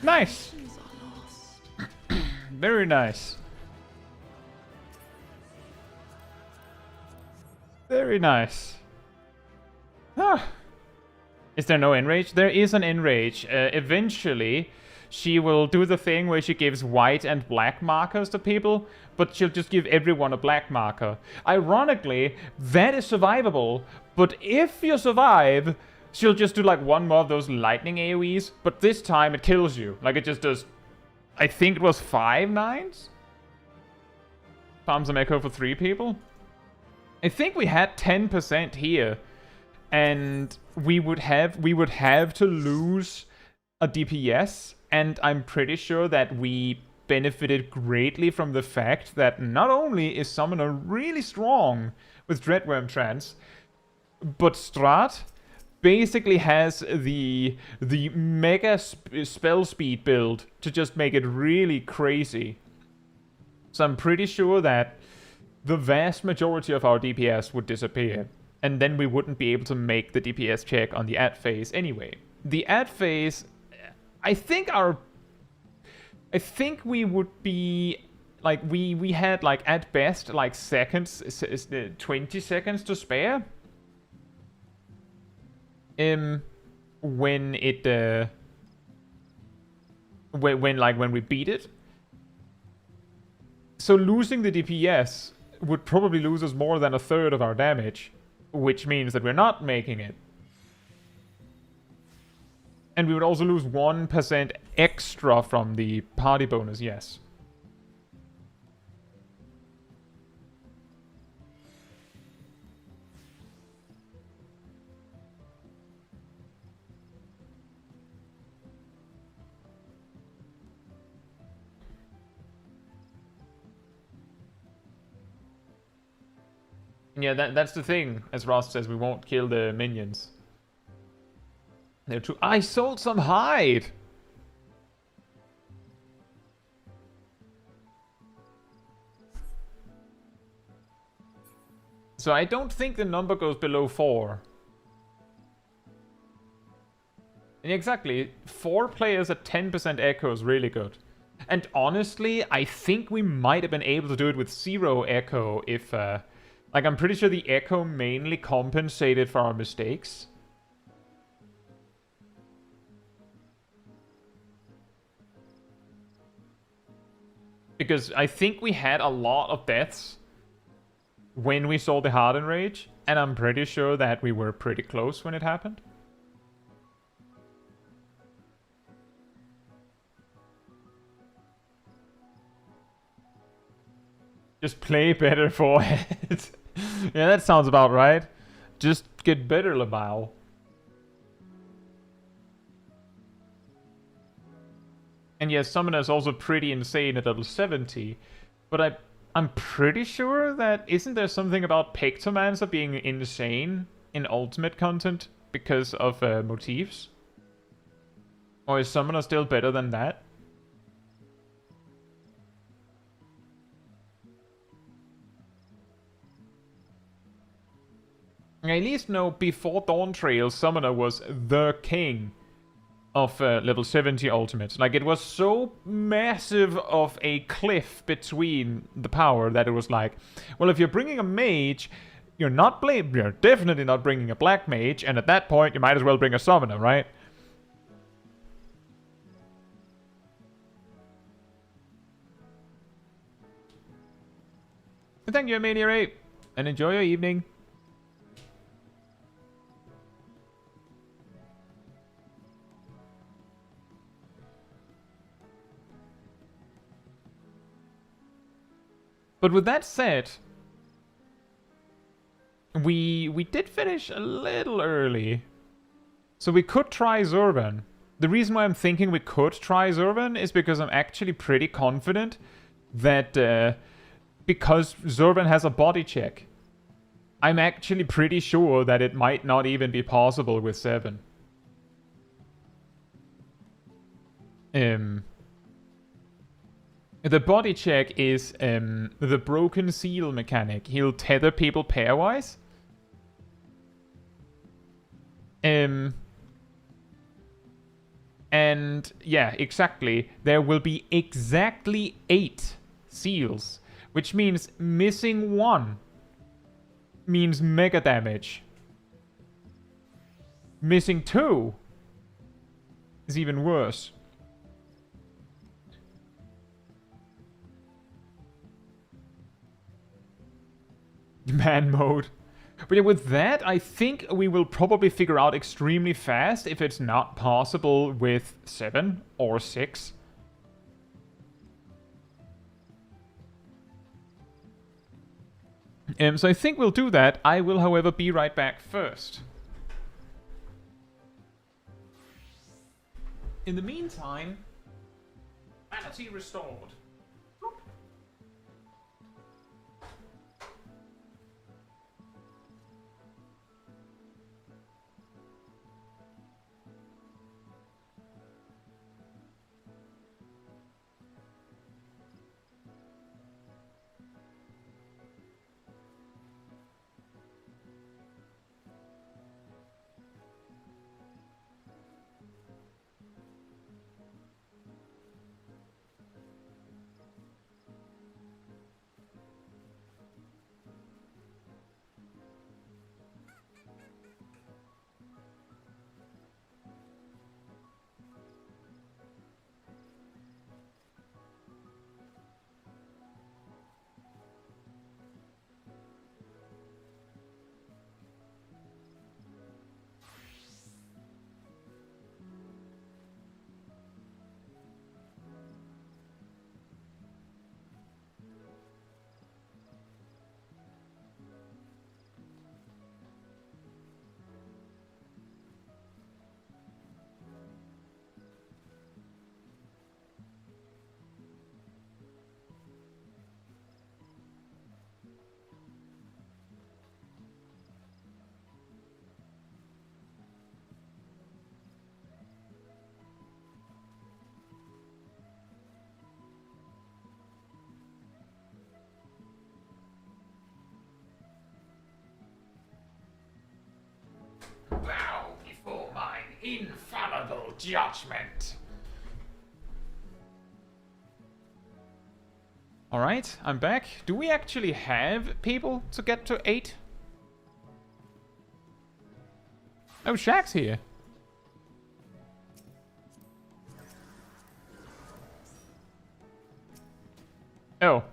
Nice. Very nice. Very nice. Ah. Is there no enrage? There is an enrage. Eventually, she will do the thing where she gives white and black markers to people, but she'll just give everyone a black marker. Ironically, that is survivable, but if you survive, she'll just do like one more of those lightning AoEs, but this time it kills you. Like it just does, I think it was 5 nines? Farm some echo for 3 people? I think we had 10% here, and we would have to lose a DPS, and I'm pretty sure that we benefited greatly from the fact that not only is Summoner really strong with Dreadworm Trance, but Strat basically has the mega spell speed build to just make it really crazy. So I'm pretty sure that the vast majority of our DPS would disappear, and then we wouldn't be able to make the DPS check on the ad phase anyway. The ad phase, I think we would be like we had like at best like seconds, 20 seconds to spare. When it when we beat it. So losing the DPS would probably lose us more than a third of our damage, which means that we're not making it. And we would also lose 1% extra from the party bonus, yes. Yeah, that's the thing. As Ross says, we won't kill the minions. They're too... I sold some hide! So I don't think the number goes below 4. And exactly, 4 players at 10% echo is really good. And honestly, I think we might have been able to do it with 0 echo if... like, I'm pretty sure the echo mainly compensated for our mistakes. Because I think we had a lot of deaths when we saw the Hardened Rage, and I'm pretty sure that we were pretty close when it happened. Just play better forehead. Yeah, that sounds about right. Just get better, Labile. And yes, Summoner is also pretty insane at level 70. But I'm pretty sure that... Isn't there something about Pectomancer being insane in Ultimate content because of motifs? Or is Summoner still better than that? I at least know before Dawn Trail, Summoner was the king of level 70 ultimates. Like, it was so massive of a cliff between the power that it was like, well, if you're bringing a mage, you're definitely not bringing a black mage, and at that point, you might as well bring a Summoner, right? Thank you, Mania 8, and enjoy your evening. But with that said, we did finish a little early. So we could try Zurvan. The reason why I'm thinking we could try Zurvan is because I'm actually pretty confident that because Zurvan has a body check, I'm actually pretty sure that it might not even be possible with 7. The body check is the broken seal mechanic. He'll tether people pairwise. And yeah, exactly. There will be exactly 8 seals, which means missing 1 means mega damage. Missing 2 is even worse. Man mode. But yeah, with that, I think we will probably figure out extremely fast if it's not possible with 7 or 6. So I think we'll do that. I will, however, be right back first. In the meantime, sanity restored. Bow before mine infallible judgment. Alright, I'm back. Do we actually have people to get to 8? Oh, Shaq's here. Oh.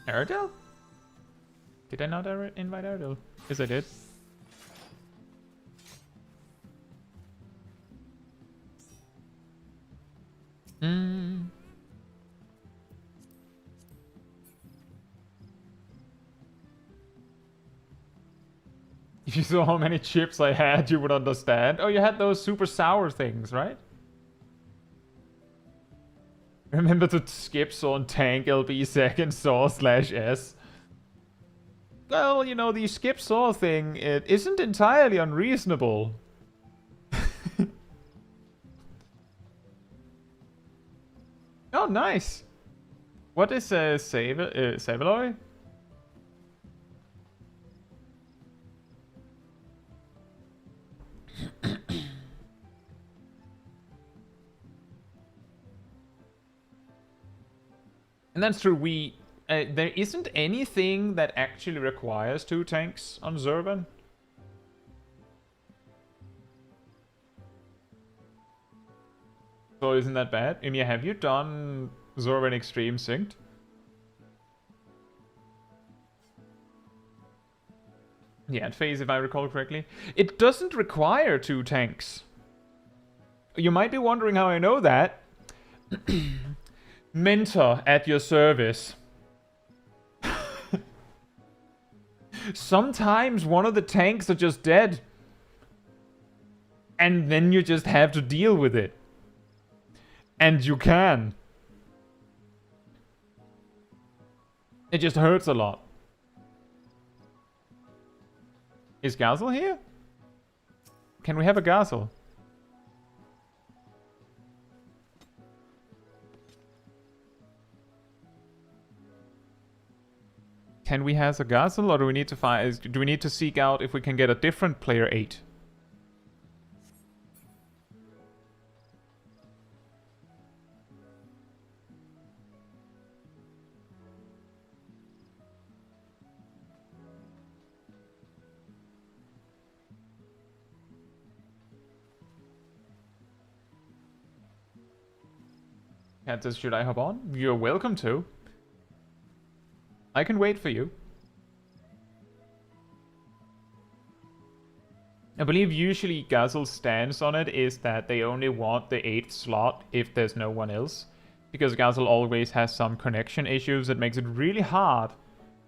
Erdel? Did I not invite Erdel? Yes, I did. If you saw how many chips I had, you would understand. Oh, you had those super sour things, right? Remember to skip on tank LB second saw /S. Well, you know, the skip saw thing, it isn't entirely unreasonable. Oh, nice. What is a Saveloy? And that's true, there isn't anything that actually requires 2 tanks on Zurvan. So isn't that bad? Ymia, have you done Zurvan Extreme Synced? Yeah, at phase, if I recall correctly. It doesn't require 2 tanks. You might be wondering how I know that. Mentor at your service. Sometimes one of the tanks are just dead. And then you just have to deal with it. And you can. It just hurts a lot. Is Gazel here? Can we have a Gazel? Can we have a Gazel, or do we need to find? Do we need to seek out if we can get a different player 8? Caetsu, should I hop on? You're welcome to. I can wait for you. I believe usually Gazel's stance on it is that they only want the 8th slot if there's no one else. Because Gazel always has some connection issues that makes it really hard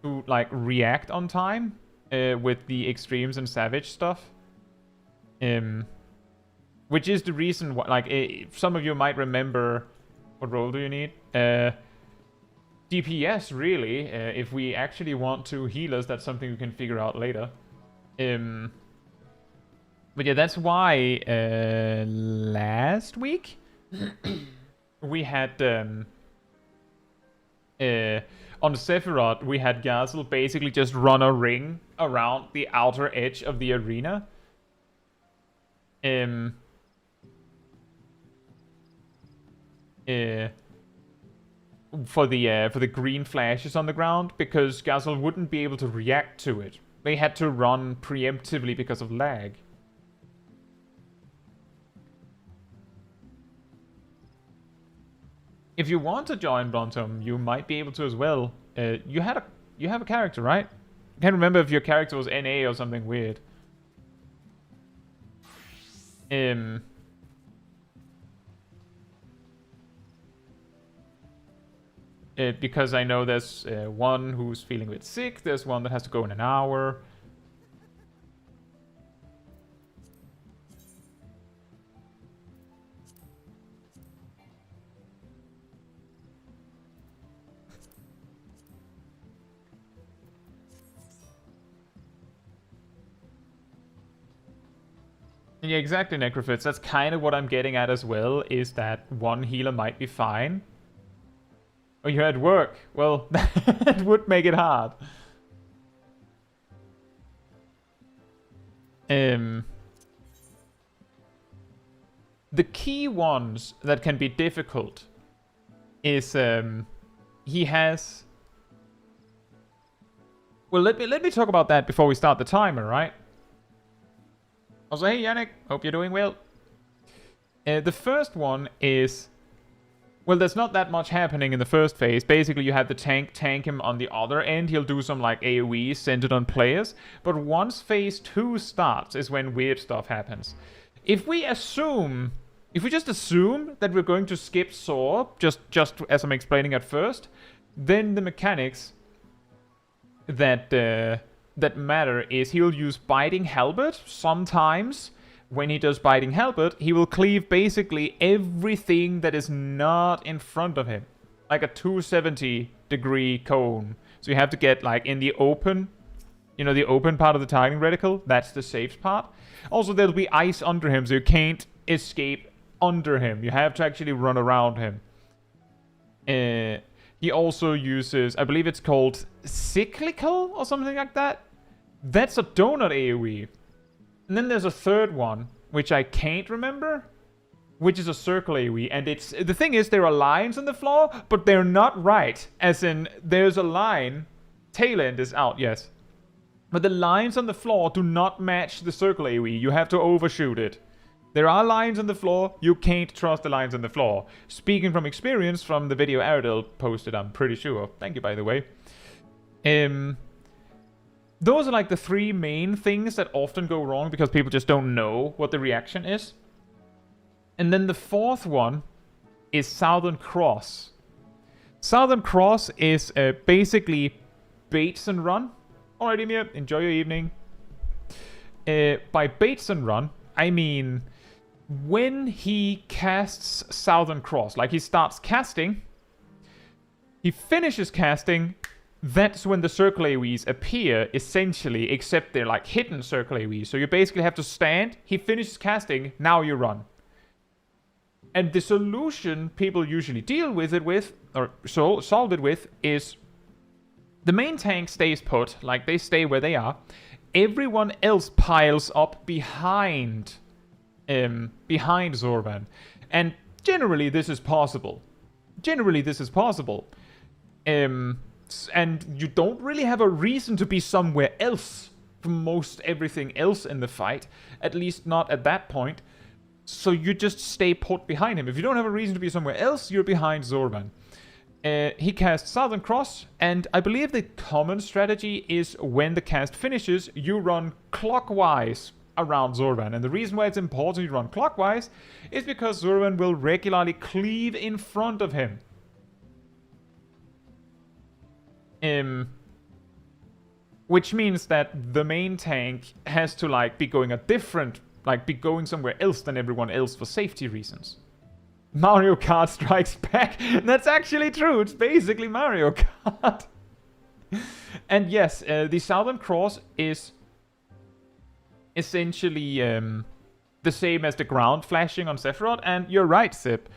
to like react on time with the extremes and savage stuff. Which is the reason why, like, some of you might remember. What role do you need? DPS, really. If we actually want to heal us, that's something we can figure out later. But yeah, that's why last week we had on Sephiroth we had Gazel basically just run a ring around the outer edge of the arena. For the green flashes on the ground, because Gazel wouldn't be able to react to it. They had to run preemptively because of lag. If you want to join Blontom, you might be able to as well. You have a character, right? I can't remember if your character was NA or something weird. Because I know there's one who's feeling a bit sick, there's one that has to go in an hour. Yeah, exactly, Necrofits. That's kind of what I'm getting at as well, is that one healer might be fine. Oh, you're at work. Well, that would make it hard. The key ones that can be difficult is he has. Well, let me talk about that before we start the timer, right? Also, hey Yannick, hope you're doing well. The first one is. Well, there's not that much happening in the first phase. Basically, you have the tank him on the other end. He'll do some, like, AoE centered on players. But once phase 2 starts is when weird stuff happens. If we just assume that we're going to skip Saw, just as I'm explaining at first, then the mechanics that matter is he'll use Biting Halberd sometimes. When he does Biting Halberd, he will cleave basically everything that is not in front of him. Like a 270-degree cone. So you have to get, like, in the open, you know, the open part of the targeting reticle. That's the safe part. Also, there'll be ice under him, so you can't escape under him. You have to actually run around him. He also uses, I believe it's called Cyclical or something like that. That's a donut AoE. And then there's a third one, which I can't remember, which is a circle AoE. And it's the thing is, there are lines on the floor, but they're not right. As in, there's a line, tail end is out, yes. But the lines on the floor do not match the circle AoE. You have to overshoot it. There are lines on the floor. You can't trust the lines on the floor. Speaking from experience from the video Aradel posted, I'm pretty sure. Thank you, by the way. Those are like the three main things that often go wrong because people just don't know what the reaction is. And then the fourth one is Southern Cross. Southern Cross is basically baits and run. Alright, Emir, enjoy your evening. By baits and run, I mean when he casts Southern Cross, like he starts casting, he finishes casting, that's when the circle AoEs appear, essentially, except they're like hidden circle AoEs. So you basically have to stand, he finishes casting, now you run. And the solution people usually deal with it with, or solve it with, is the main tank stays put, like they stay where they are. Everyone else piles up behind Zurvan. And generally this is possible. And you don't really have a reason to be somewhere else from most everything else in the fight. At least not at that point. So you just stay put behind him. If you don't have a reason to be somewhere else, you're behind Zurvan. He casts Southern Cross, and I believe the common strategy is when the cast finishes, you run clockwise around Zurvan. And the reason why it's important you run clockwise is because Zurvan will regularly cleave in front of him. Which means that the main tank has to like be going be going somewhere else than everyone else for safety reasons. Mario Kart Strikes Back. That's actually true. It's basically Mario Kart. And yes, the Southern Cross is essentially the same as the ground flashing on Sephiroth. And you're right, Sip.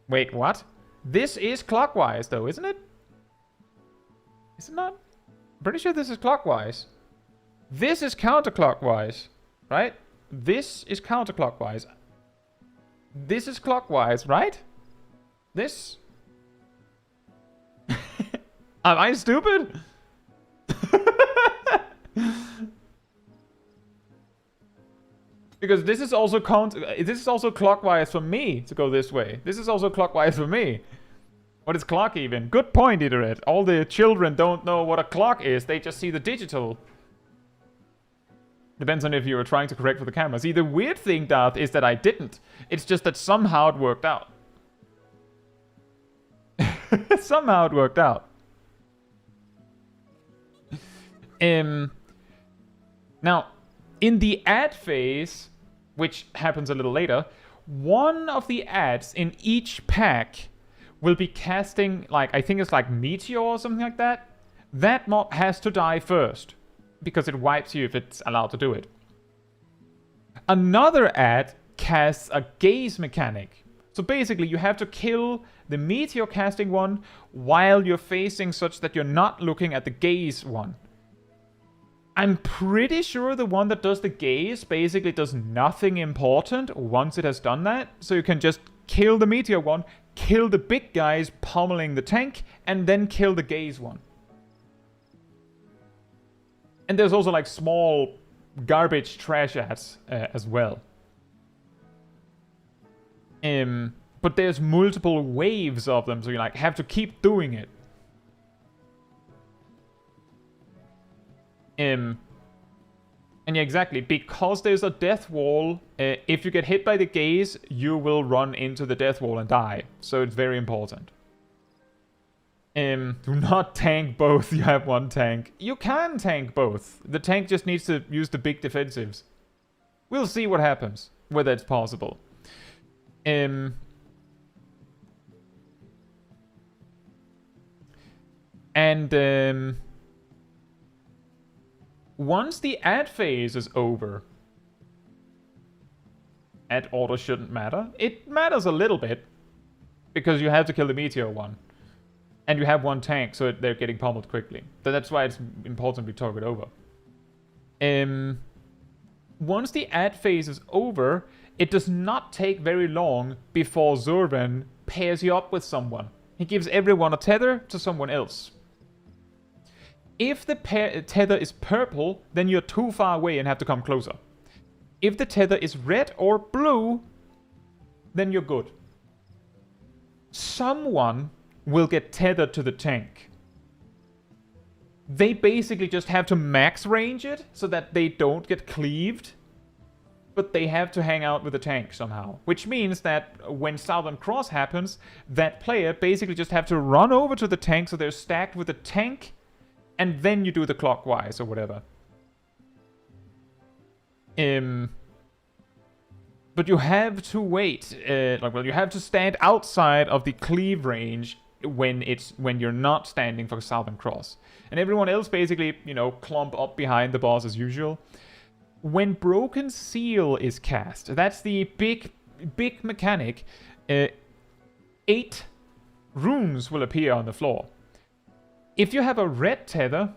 Wait, what? This is clockwise, though, isn't it? Is it not? I'm pretty sure this is clockwise. This is counterclockwise, right? This is counterclockwise. This is clockwise, right? This? Am I stupid? Because this is also clockwise for me to go this way. This is also clockwise for me. What is clock even? Good point, Ideret. All the children don't know what a clock is. They just see the digital. Depends on if you were trying to correct for the camera. See, the weird thing, Darth, is that I didn't. It's just that somehow it worked out. Somehow it worked out. Now, in the ad phase, which happens a little later, one of the ads in each pack will be casting, like, I think it's like Meteor or something like that. That mob has to die first, because it wipes you if it's allowed to do it. Another ad casts a gaze mechanic. So basically, you have to kill the Meteor casting one while you're facing such that you're not looking at the gaze one. I'm pretty sure the one that does the gaze basically does nothing important once it has done that. So you can just kill the Meteor one, kill the big guys pummeling the tank, and then kill the gaze one. And there's also like small garbage trash ads as well. But there's multiple waves of them, so you like have to keep doing it. And yeah, exactly, because there's a death wall, if you get hit by the gaze, you will run into the death wall and die. So it's very important. Do not tank both. You have one tank. You can tank both. The tank just needs to use the big defensives. We'll see what happens, whether it's possible. Once the ad phase is over, ad order shouldn't matter. It matters a little bit, because you have to kill the Meteor one. And you have one tank, so they're getting pummeled quickly. So that's why it's important we talk it over. Once the ad phase is over, it does not take very long before Zurvan pairs you up with someone. He gives everyone a tether to someone else. If the tether is purple, then you're too far away and have to come closer. If the tether is red or blue, then you're good. Someone will get tethered to the tank. They basically just have to max range it so that they don't get cleaved. But they have to hang out with the tank somehow. Which means that when Southern Cross happens, that player basically just have to run over to the tank so they're stacked with the tank, and then you do the clockwise or whatever. But you have to wait. You have to stand outside of the cleave range when you're not standing for Southern Cross. And everyone else basically, clump up behind the boss as usual. When Broken Seal is cast, that's the big mechanic, 8 runes will appear on the floor. If you have a red tether,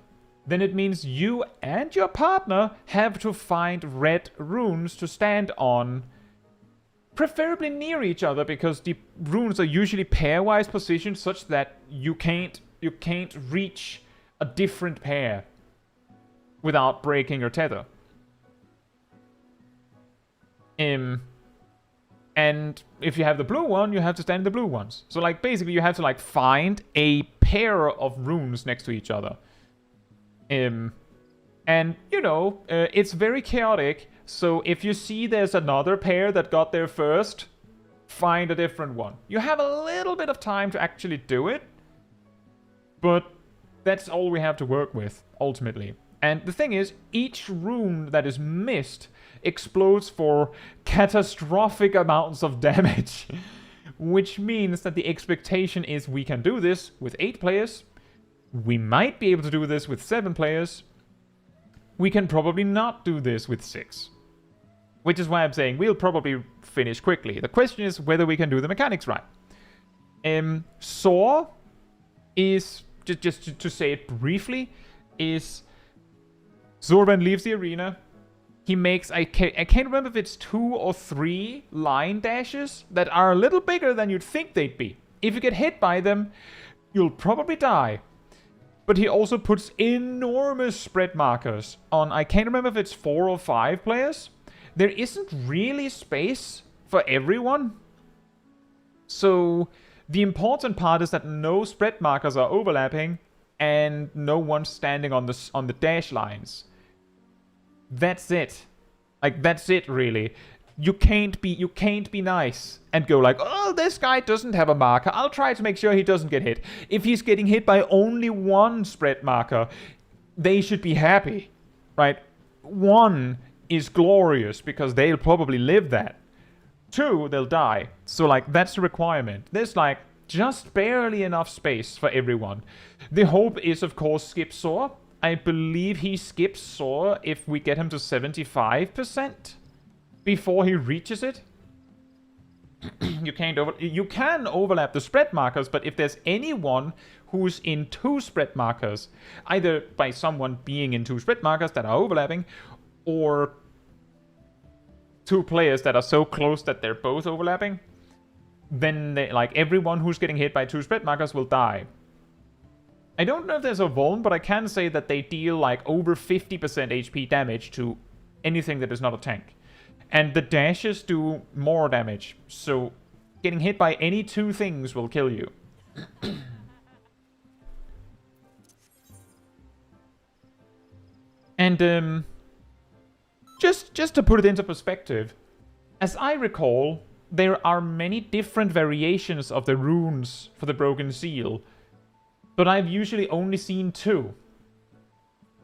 then it means you and your partner have to find red runes to stand on, preferably near each other, because the runes are usually pairwise positioned such that you can't reach a different pair without breaking your tether. And if you have the blue one, you have to stand in the blue ones. So basically you have to find a pair of runes next to each other. And it's very chaotic. So if you see there's another pair that got there first, find a different one. You have a little bit of time to actually do it, but that's all we have to work with ultimately. And the thing is, each rune that is missed explodes for catastrophic amounts of damage. Which means that the expectation is we can do this with 8 players. We might be able to do this with 7 players. We can probably not do this with 6. Which is why I'm saying we'll probably finish quickly. The question is whether we can do the mechanics right. Saw is, just to say it briefly, is Zurvan leaves the arena. He makes, I can't remember if it's 2 or 3 line dashes that are a little bigger than you'd think they'd be. If you get hit by them, you'll probably die. But he also puts enormous spread markers on, I can't remember if it's 4 or 5 players. There isn't really space for everyone. So the important part is that no spread markers are overlapping and no one's standing on the dash lines. That's it. That's it, really. You can't be nice and go oh, this guy doesn't have a marker. I'll try to make sure he doesn't get hit. If he's getting hit by only 1 spread marker, they should be happy, right? 1 is glorious because they'll probably live that. 2, they'll die. So, that's the requirement. There's, just barely enough space for everyone. The hope is, of course, skip Saw. I believe he skips Saw if we get him to 75% before he reaches it. You can overlap the spread markers, but if there's anyone who's in 2 spread markers, either by someone being in 2 spread markers that are overlapping, or 2 players that are so close that they're both overlapping, then everyone who's getting hit by 2 spread markers will die. I don't know if there's a vuln, but I can say that they deal over 50% HP damage to anything that is not a tank. And the dashes do more damage, so getting hit by any 2 things will kill you. And just to put it into perspective, as I recall, there are many different variations of the runes for the Broken Seal. But I've usually only seen 2.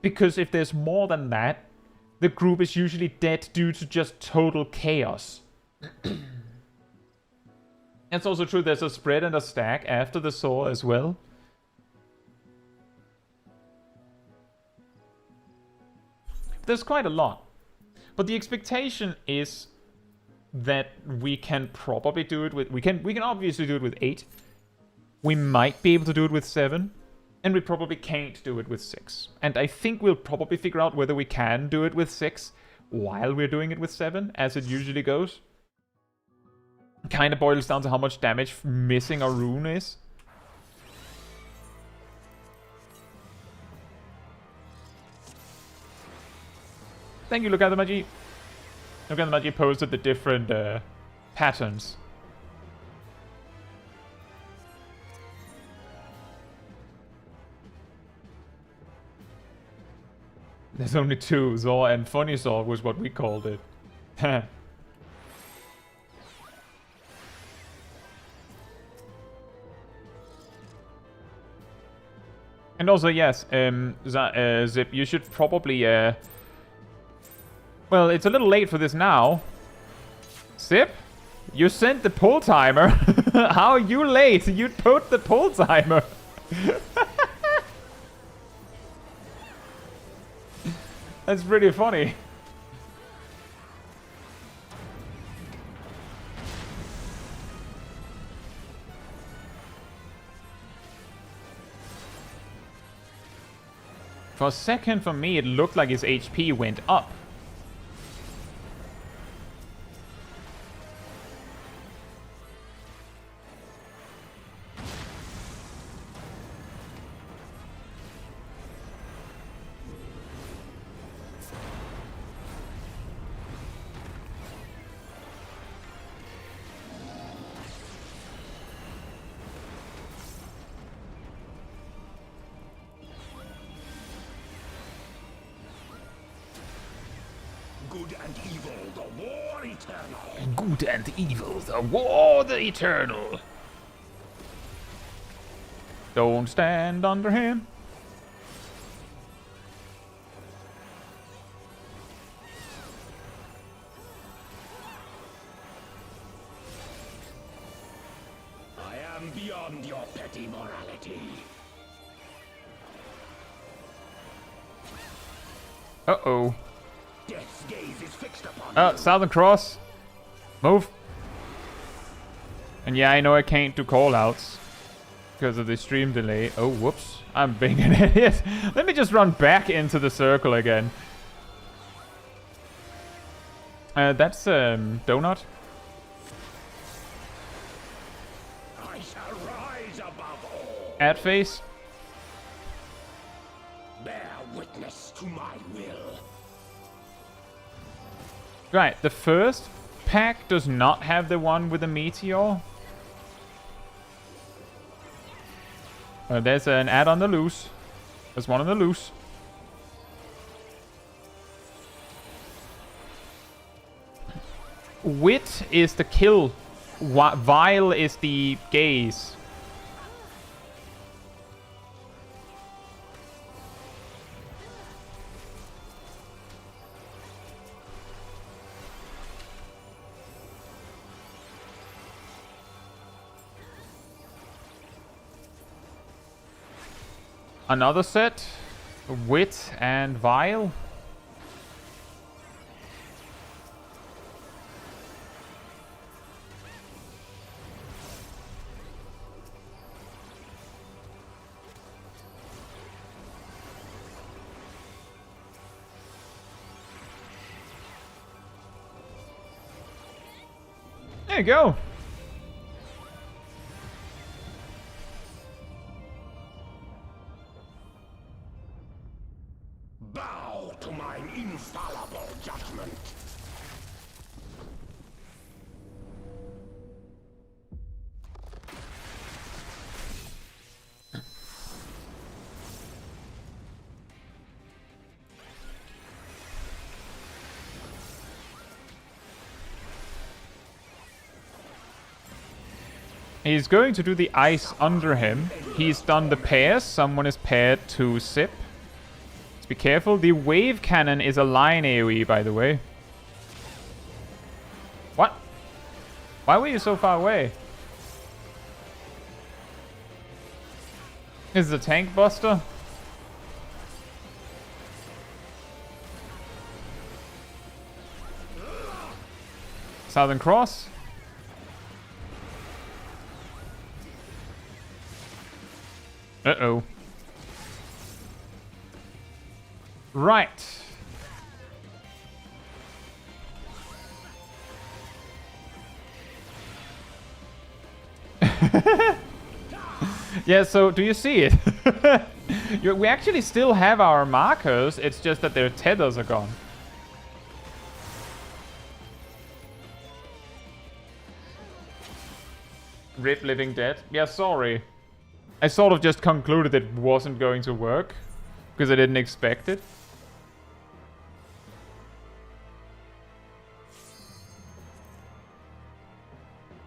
Because if there's more than that, the group is usually dead due to just total chaos. It's also true there's a spread and a stack after the Saw as well. There's quite a lot. But the expectation is that we can probably do it with... We can obviously do it with 8. We might be able to do it with 7, and we probably can't do it with 6. And I think we'll probably figure out whether we can do it with 6 while we're doing it with 7, as it usually goes. Kind of boils down to how much damage missing a rune is. Thank you, Look at the Magi. Look at the Magi posted the different patterns. There's only two, Zor and Funny Zor was what we called it. And also, yes, Zip, you should probably, well, it's a little late for this now. Zip, you sent the pull timer. How are you late? You put the pull timer. That's pretty funny. For a second, for me, it looked like his HP went up. Good and evil, the war eternal. Good and evil, the war the eternal. Don't stand under him. I am beyond your petty morality. Uh-oh. Death's gaze is fixed upon you. Southern Cross. Move. And yeah, I know I can't do call-outs because of the stream delay. Oh, whoops. I'm being an idiot. Let me just run back into the circle again. That's, Donut. I shall rise above all. Ad face. Bear witness to my will. Right, the first pack does not have the one with the meteor. There's an ad on the loose. There's one on the loose. Wit is the kill. Vile is the gaze. Another set, Wit and Vile. There you go. Bow to mine infallible judgment. He's going to do the ice under him. He's done the pairs. Someone is paired to Sip. Let's be careful. The wave cannon is a line AoE, by the way. What? Why were you so far away? Is it a tank buster? Southern Cross? Uh-oh. Right. Yeah, so do you see it? We actually still have our markers, it's just that their tethers are gone. Rip Living Dead. Yeah, sorry. I sort of just concluded it wasn't going to work. Because I didn't expect it.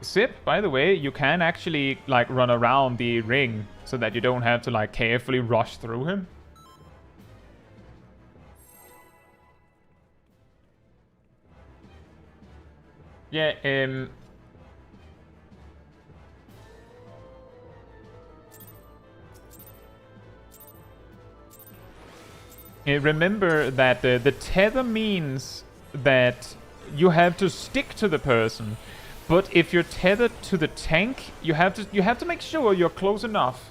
Zip, by the way, you can actually, like, run around the ring. So that you don't have to, like, carefully rush through him. Yeah, remember that the tether means that you have to stick to the person, but if you're tethered to the tank, you have to make sure you're close enough.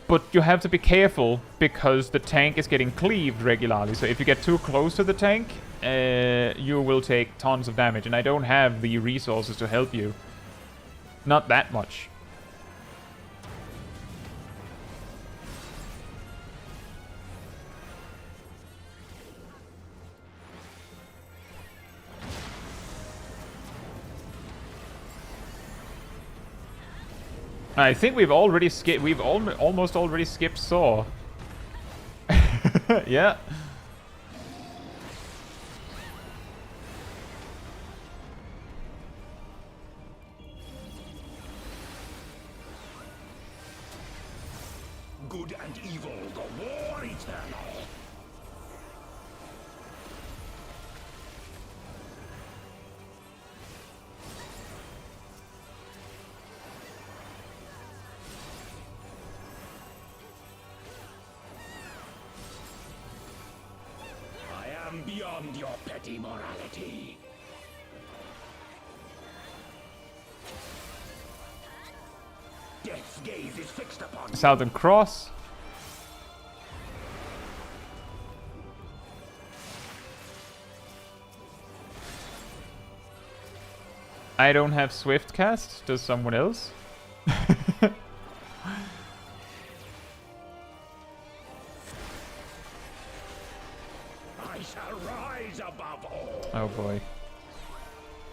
But you have to be careful because the tank is getting cleaved regularly. So if you get too close to the tank, you will take tons of damage, and I don't have the resources to help you. Not that much. I think we've already skipped. We've almost already skipped Saw. Yeah. Good and evil, the war eternal. I am beyond your petty morality. Death's gaze is fixed upon you. Southern Cross. I don't have Swift Cast. Does someone else? I shall rise above all. Oh boy.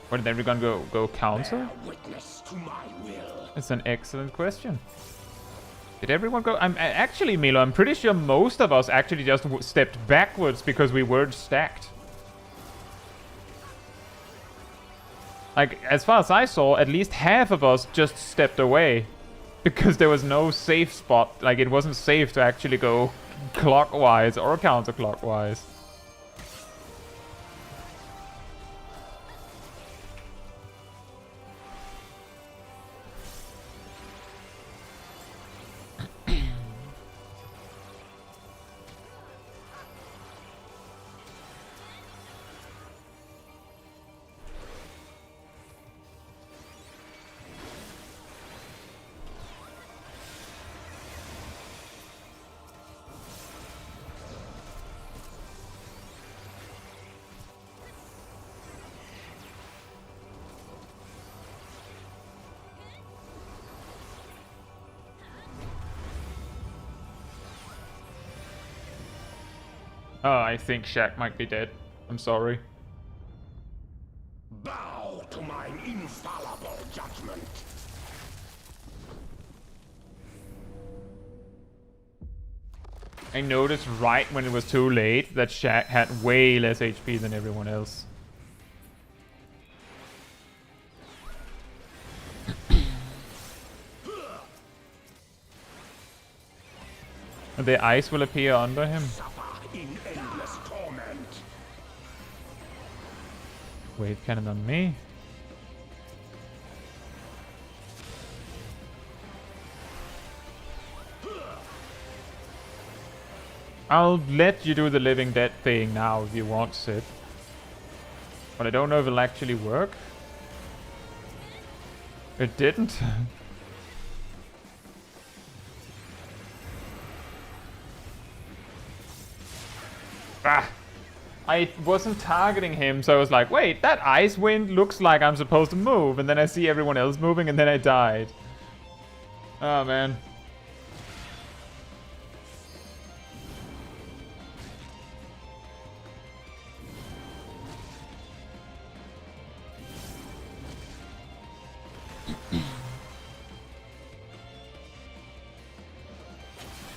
What did everyone go council? Bear witness to my will. It's an excellent question. Did everyone go? Actually, Milo, I'm pretty sure most of us actually just stepped backwards because we weren't stacked. Like, as far as I saw, at least half of us just stepped away. Because there was no safe spot. Like, it wasn't safe to actually go clockwise or counterclockwise. Oh, I think Shaq might be dead. I'm sorry. Bow to mine infallible judgment. I noticed right when it was too late that Shaq had way less HP than everyone else. The ice will appear under him. In endless torment. Wave cannon on me. I'll let you do the living dead thing now if you want, Sid. But I don't know if it'll actually work. It didn't. Ah! I wasn't targeting him, so I was like, wait, that ice wind looks like I'm supposed to move, and then I see everyone else moving, and then I died. Oh, man.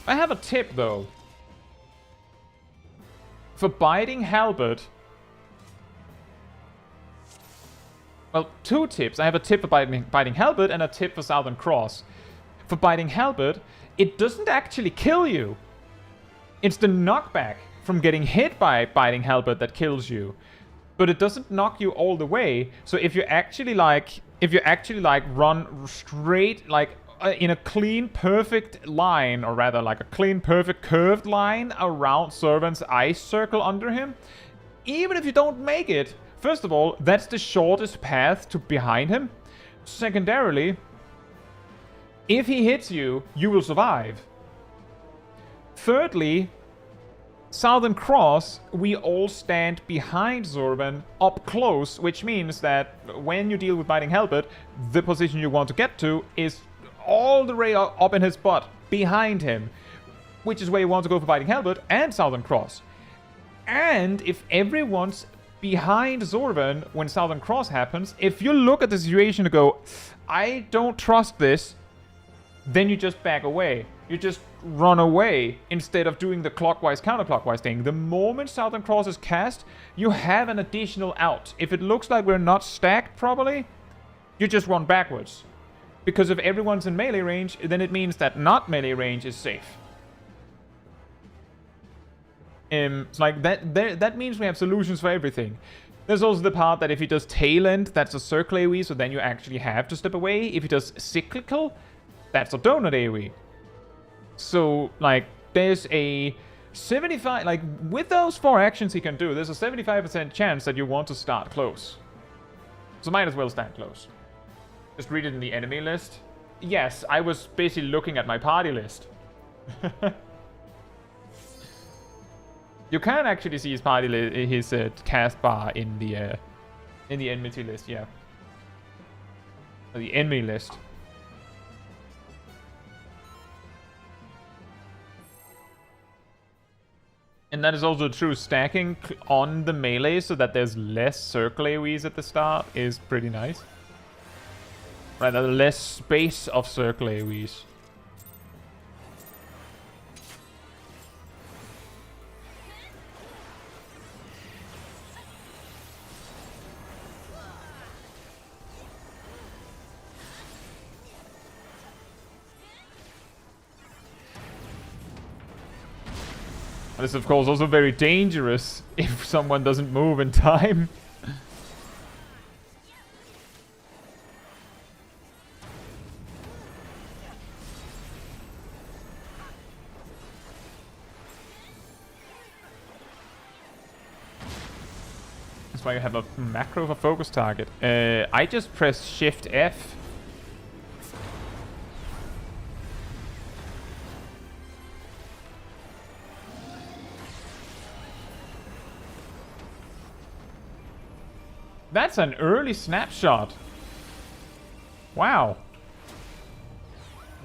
I have a tip, though. For biting halberd... Well, 2 tips. I have a tip for biting halberd and a tip for Southern Cross. For biting halberd, it doesn't actually kill you. It's the knockback from getting hit by biting halberd that kills you. But it doesn't knock you all the way. So if you actually run straight, like in a clean, perfect line, or rather like a clean, perfect curved line around Zurvan's ice circle under him, even if you don't make it, first of all, that's the shortest path to behind him. Secondarily, if he hits you, you will survive. Thirdly, Southern Cross, we all stand behind Zurvan up close, which means that when you deal with biting halberd, the position you want to get to is all the way up in his butt, behind him, which is where you want to go for biting halberd and Southern Cross. And if everyone's behind Zurvan when Southern Cross happens, if you look at the situation and go, I don't trust this, then you just back away. You just run away instead of doing the clockwise, counterclockwise thing. The moment Southern Cross is cast, you have an additional out. If it looks like we're not stacked properly, you just run backwards. Because if everyone's in melee range, then it means that not melee range is safe. It's like that means we have solutions for everything. There's also the part that if he does tail end, that's a circle AoE, so then you actually have to step away. If he does cyclical, that's a donut AoE. So, like, there's a 75... Like, with those 4 actions he can do, there's a 75% chance that you want to start close. So might as well stand close. Just read it in the enemy list. Yes, I was basically looking at my party list. You can actually see his party his cast bar in the enmity list, yeah. Or the enemy list. And that is also true. Stacking on the melee so that there's less circle AoEs at the start is pretty nice. Rather, less space of circle AoEs. This is, of course, also very dangerous if someone doesn't move in time. That's why you have a macro for focus target. I just press Shift F. That's an early snapshot. Wow.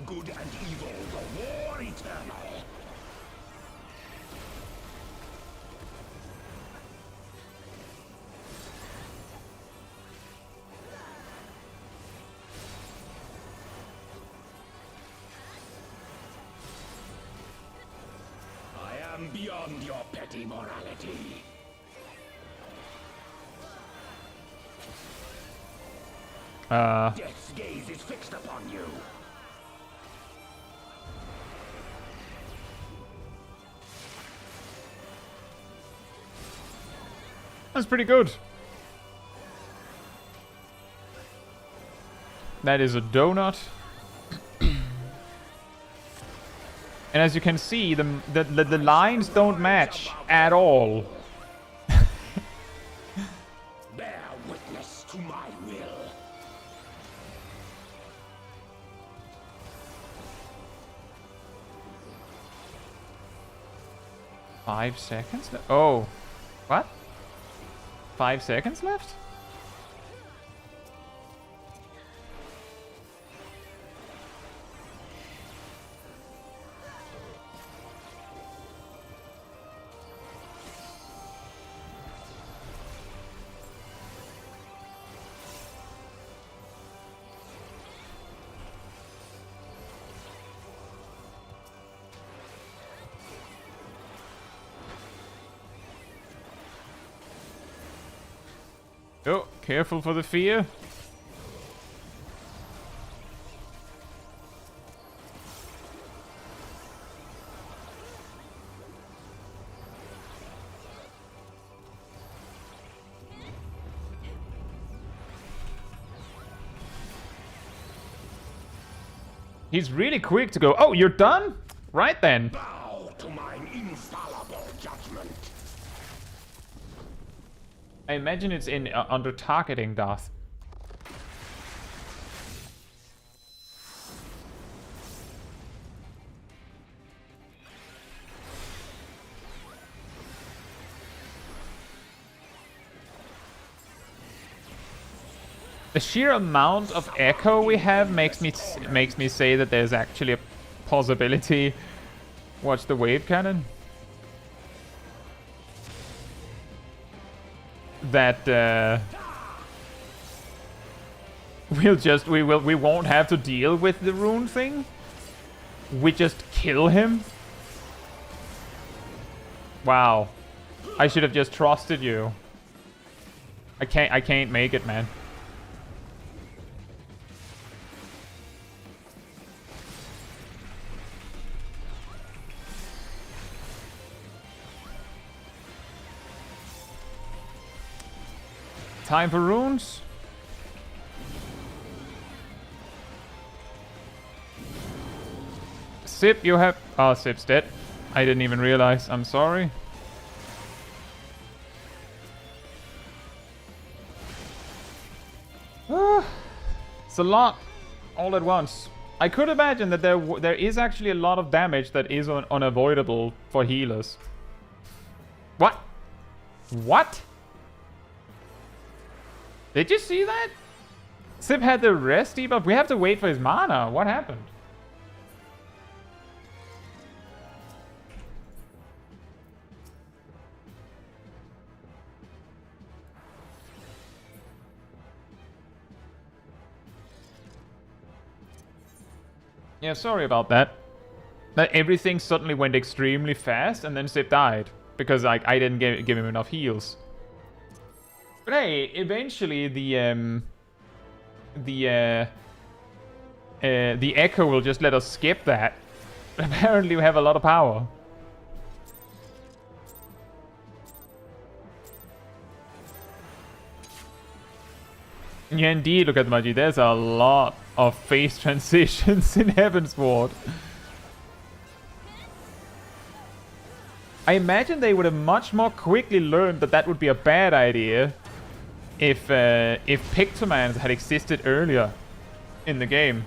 Good and evil, the war eternal. I am beyond your petty morality. Death's gaze is fixed upon you. That's pretty good. That is a donut. And as you can see, the lines don't match at all. Bear witness to my will. 5 seconds? Oh. What? 5 seconds left? Oh, careful for the fear. He's really quick to go, oh, you're done? Right then. Bow to mine infallible judgment. I imagine it's in under targeting, Darth. The sheer amount of echo we have makes me say that there's actually a possibility. Watch the wave cannon. That we won't have to deal with the rune thing. We just kill him. Wow. I should have just trusted you. I can't make it, man. Time for runes. Sip, you have... Oh, Sip's dead. I didn't even realize. I'm sorry. It's a lot all at once. I could imagine that there is actually a lot of damage that is unavoidable for healers. What? What? Did you see that? Sip had the rest debuff. We have to wait for his mana. What happened? Yeah, sorry about that. That everything suddenly went extremely fast and then Sip died. Because I didn't give him enough heals. But hey, eventually the echo will just let us skip that. Apparently we have a lot of power. Yeah, indeed, look at the Magi. There's a lot of phase transitions in Heavensward. I imagine they would have much more quickly learned that that would be a bad idea if Pictomans had existed earlier in the game.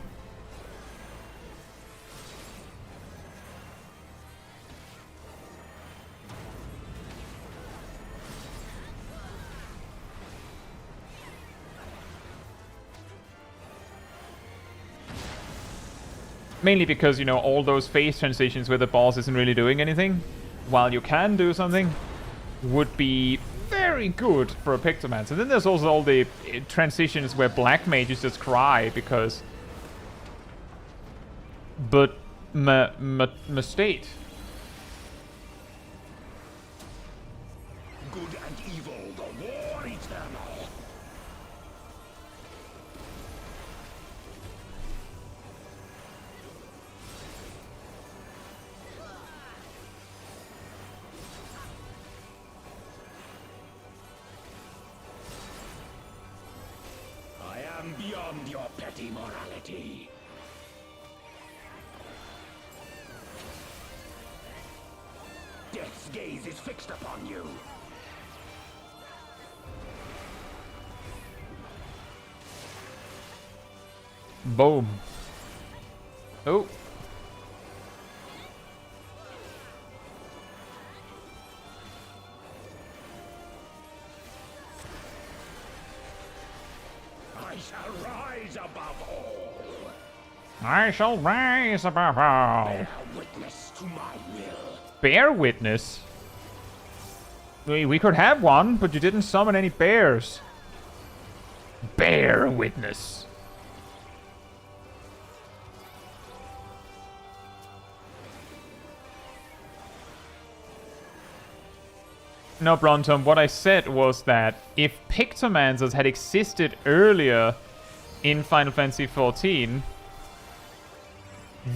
Mainly because, you know, all those phase transitions where the boss isn't really doing anything, while you can do something, would be very good for a Pictoman. And then there's also all the transitions where black mages just cry because... But... state. Good and evil, the war eternal. I am beyond your petty morality. Death's gaze is fixed upon you. Boom. Oh. I shall rise above all. I shall rise above all. Bear witness to my will. Bear witness? We could have one, but you didn't summon any bears. Bear witness. No, Brontom, what I said was that if Pictomancers had existed earlier in Final Fantasy XIV,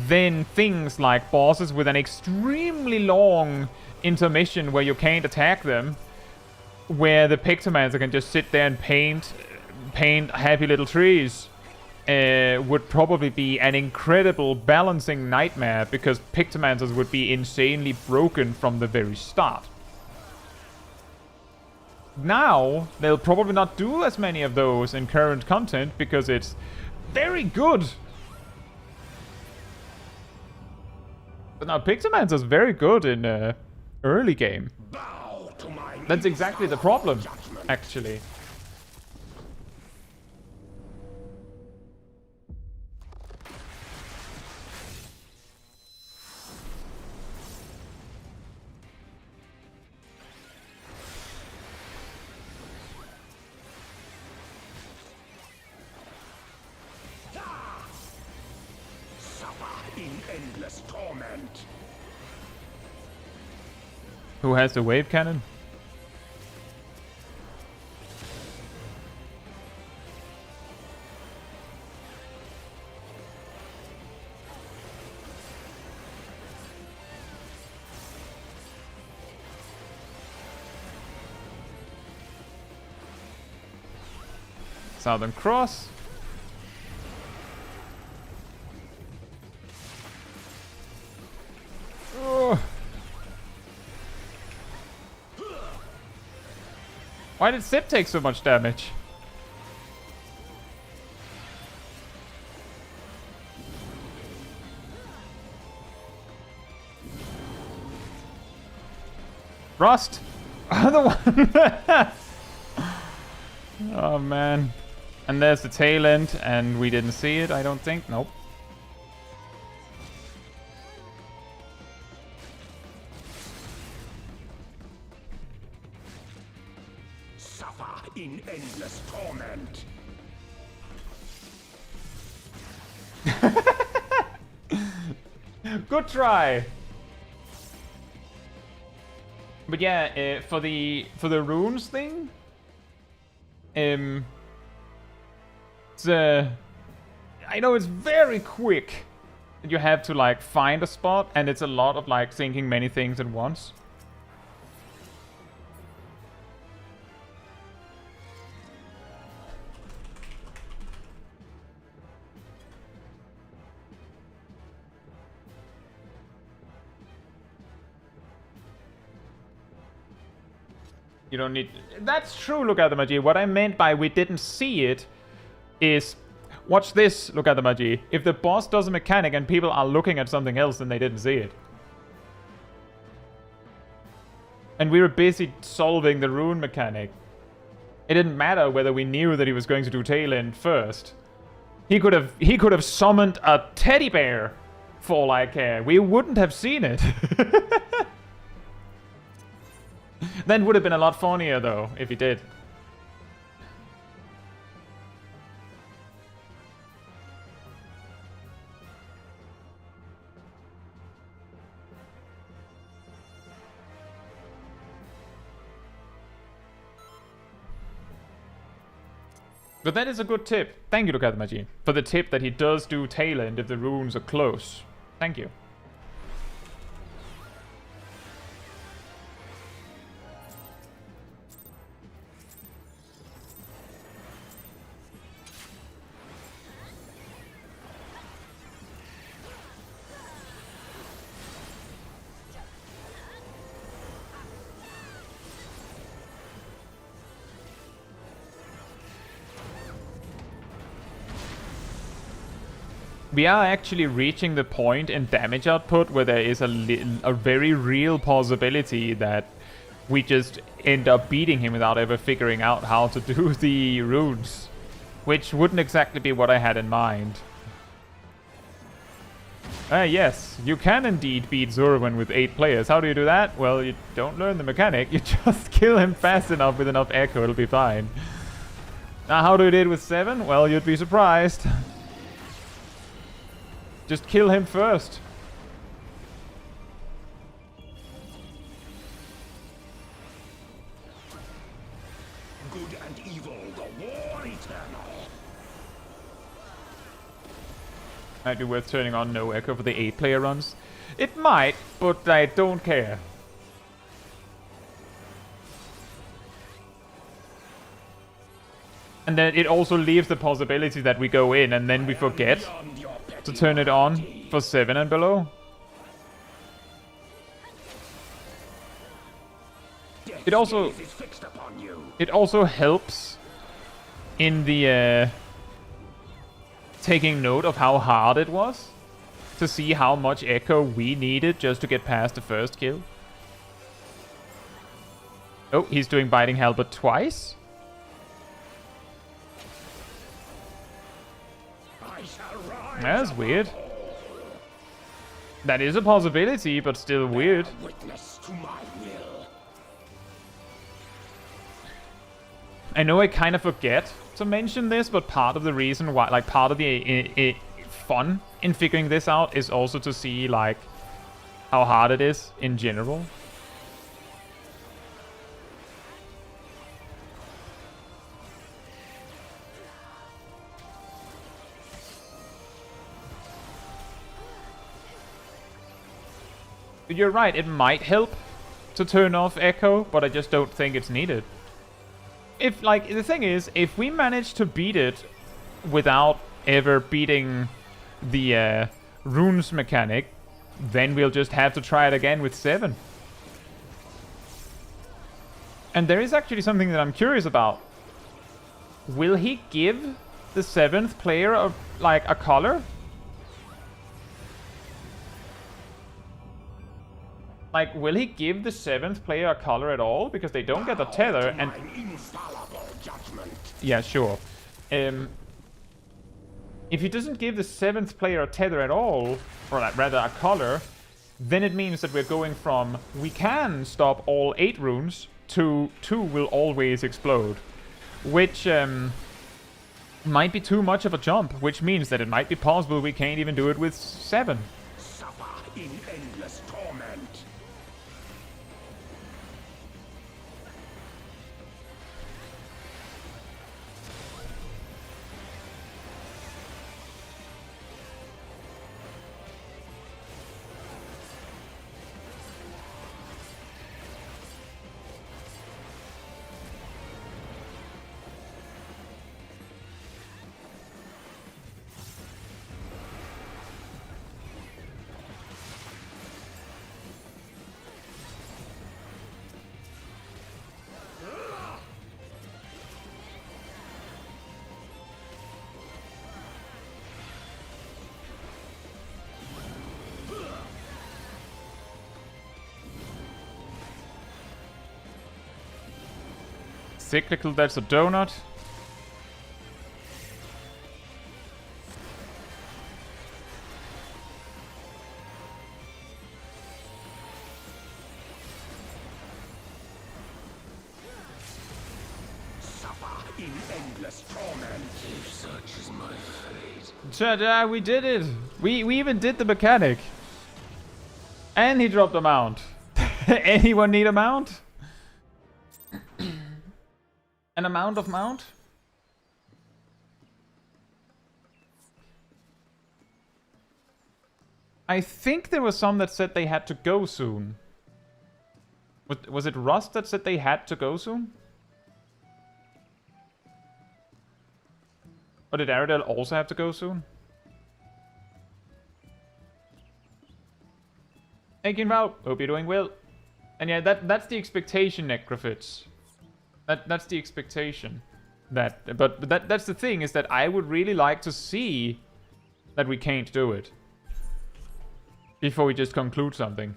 then things like bosses with an extremely long intermission where you can't attack them, where the Pictomancer can just sit there and paint happy little trees, would probably be an incredible balancing nightmare, because Pictomancers would be insanely broken from the very start. Now, they'll probably not do as many of those in current content because it's very good. But now Pictomancer's very good in early game. That's exactly the problem, actually. Endless torment. Who has the wave cannon? Southern Cross. Why did Sip take so much damage? Rust! Other one! Oh man. And there's the tail end, and we didn't see it, I don't think. Nope. In endless torment. Good try. But yeah, for the runes thing, it's I know it's very quick. You have to like find a spot, and it's a lot of like thinking many things at once. You don't need... That's true, look at the Magi. What I meant by we didn't see it is... Watch this, look at the Magi. If the boss does a mechanic and people are looking at something else, then they didn't see it. And we were busy solving the rune mechanic. It didn't matter whether we knew that he was going to do tail end first. He could have summoned a teddy bear, for all I care. We wouldn't have seen it. Then would have been a lot funnier, though, if he did. But that is a good tip. Thank you, Lukatmaji, for the tip that he does do tail end if the runes are close. Thank you. We are actually reaching the point in damage output where there is a very real possibility that we just end up beating him without ever figuring out how to do the runes. Which wouldn't exactly be what I had in mind. Yes, you can indeed beat Zurvan with 8 players. How do you do that? Well, you don't learn the mechanic. You just kill him fast enough with enough echo, it'll be fine. Now, how do you do it with 7? Well, you'd be surprised. Just kill him first. good and evil, the war eternal. Might be worth turning on no echo for the 8-player runs. It might, but I don't care. And then it also leaves the possibility that we go in and then we forget to turn it on for 7 and below. It also helps in the taking note of how hard it was to see how much echo we needed just to get past the first kill. Oh, he's doing Biting Halberd twice. That's weird. That is a possibility, but still weird. Witness to my will. I know I kind of forget to mention this, but part of the reason why, like, part of the fun in figuring this out is also to see, like, how hard it is in general. You're right, it might help to turn off echo, but I just don't think it's needed. If, like, the thing is, if we manage to beat it without ever beating the runes mechanic, then we'll just have to try it again with 7. And there is actually something that I'm curious about. Will he give the 7th player a color? Like, will he give the 7th player a color at all? Because they don't get the tether, and... Yeah, sure. If he doesn't give the 7th player a tether at all, or rather a color, then it means that we're going from we can stop all 8 runes to 2 will always explode. Which might be too much of a jump, which means that it might be possible we can't even do it with 7. Suffer in endless torment. Cyclical, that's a donut. Suffer in endless torment. If such is my fate. Ta-da, we did it! We even did the mechanic. And he dropped a mount. Anyone need a mount? An amount of mount? I think there was some that said they had to go soon. Was it Rust that said they had to go soon? Or did Aradel also have to go soon? Hey Kinval, hope you're doing well. And yeah, that's the expectation, Necrophits. That's the expectation. But that's the thing, is that I would really like to see that we can't do it before we just conclude something.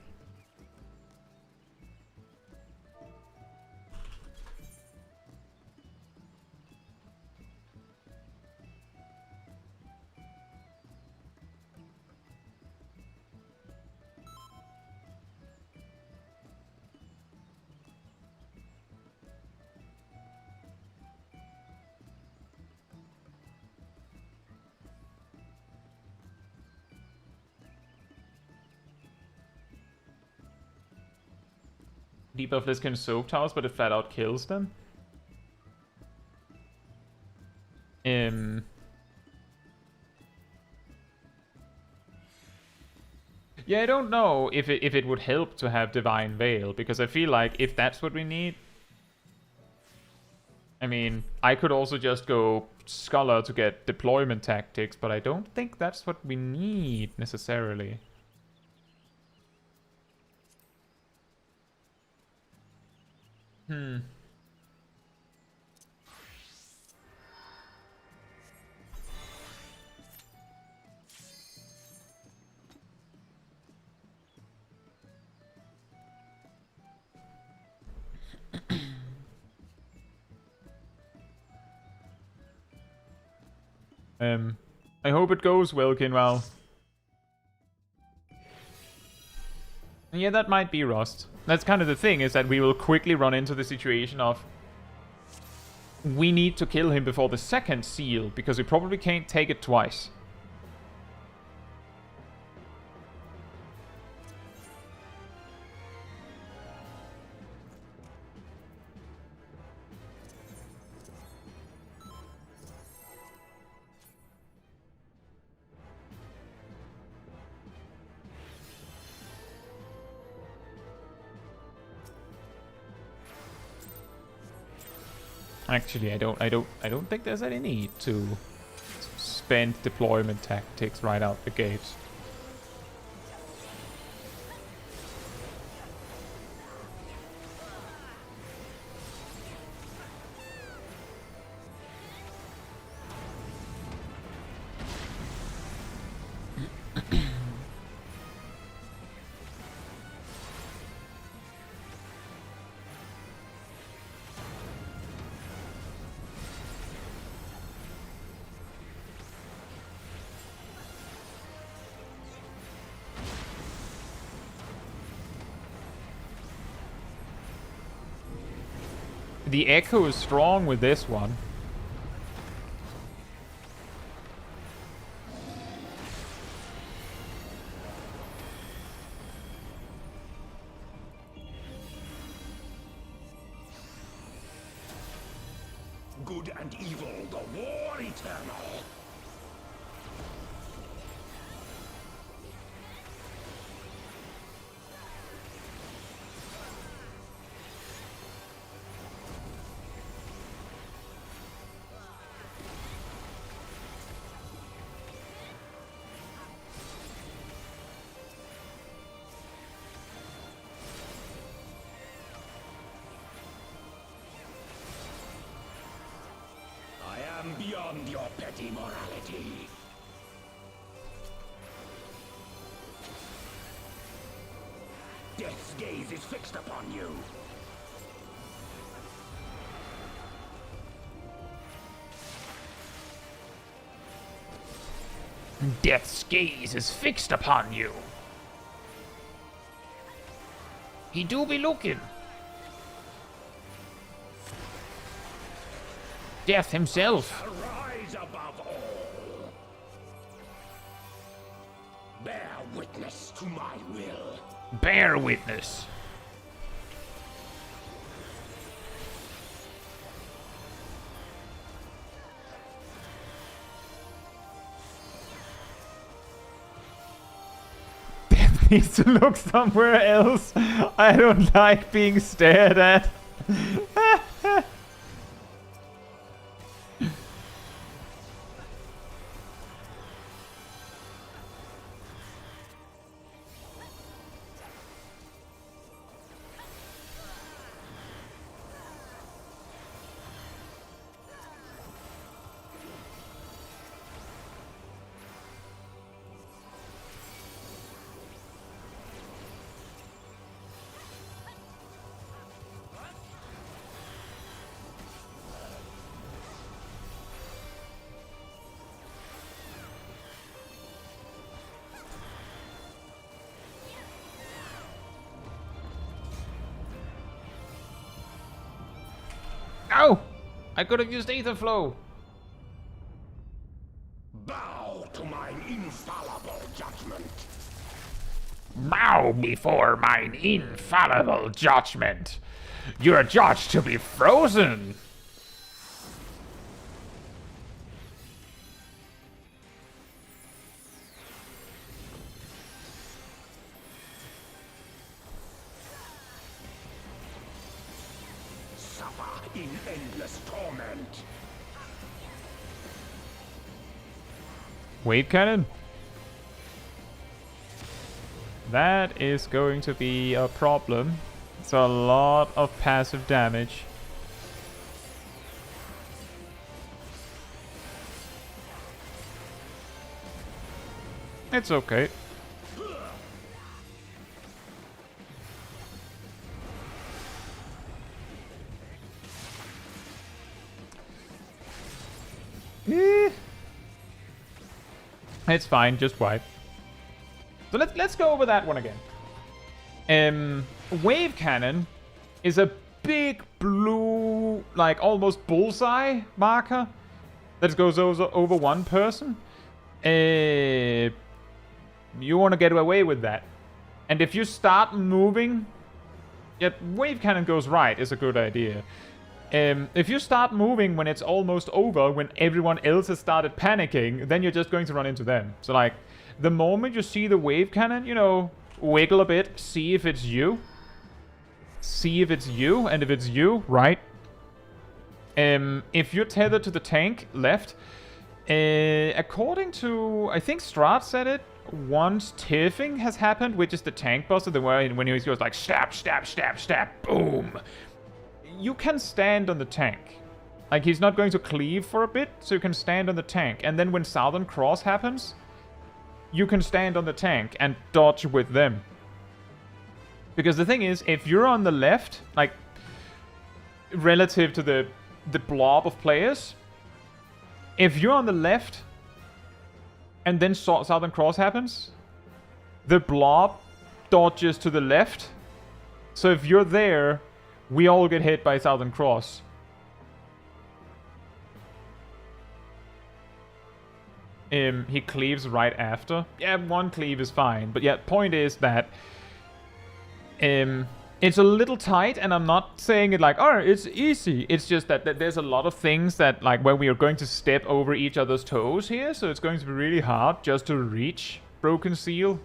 Debuff this can soak towers, but it flat out kills them. Yeah, I don't know if it would help to have Divine Veil, because I feel like if that's what we need... I mean, I could also just go Scholar to get deployment tactics, but I don't think that's what we need, necessarily. I hope it goes well, Kinval. Yeah, that might be Rust. That's kind of the thing, is that we will quickly run into the situation of... we need to kill him before the second seal, because we probably can't take it twice. Actually, I don't think there's any need to spend deployment tactics right out the gate. The echo is strong with this one. Good and evil, the war eternal. Beyond your petty morality. Death's gaze is fixed upon you. Death's gaze is fixed upon you. He do be looking. Death himself. Arise above all. Bear witness to my will. Bear witness. Death needs to look somewhere else. I don't like being stared at. No! I could have used Aether Flow. Bow to mine infallible judgment. Bow before mine infallible judgment. You're judged to be frozen. suffer in endless torment. Wave cannon. That is going to be a problem. It's a lot of passive damage. It's okay. It's fine, just wipe. So let's go over that one again. Wave cannon is a big blue, like almost bullseye marker that goes over one person. You want to get away with that, and if you start moving, wave cannon goes right is a good idea. If you start moving when it's almost over, when everyone else has started panicking, then you're just going to run into them. So like, the moment you see the wave cannon, you know, wiggle a bit, see if it's you. See if it's you, and if it's you, right. If you're tethered to the tank, left. According to, I think Strat said it, once tiffing has happened, which is the tank boss, the way when he goes like, stab, stab, stab, stab, boom. You can stand on the tank. Like, he's not going to cleave for a bit, so you can stand on the tank. And then when Southern Cross happens, you can stand on the tank and dodge with them. Because the thing is, if you're on the left, like, relative to the blob of players, if you're on the left, and then Southern Cross happens, the blob dodges to the left. So if you're there, we all get hit by Southern Cross. He cleaves right after. Yeah, one cleave is fine. But yeah, point is that it's a little tight, and I'm not saying it like, oh, it's easy. It's just that there's a lot of things that, like, where we are going to step over each other's toes here, so it's going to be really hard just to reach Broken Seal.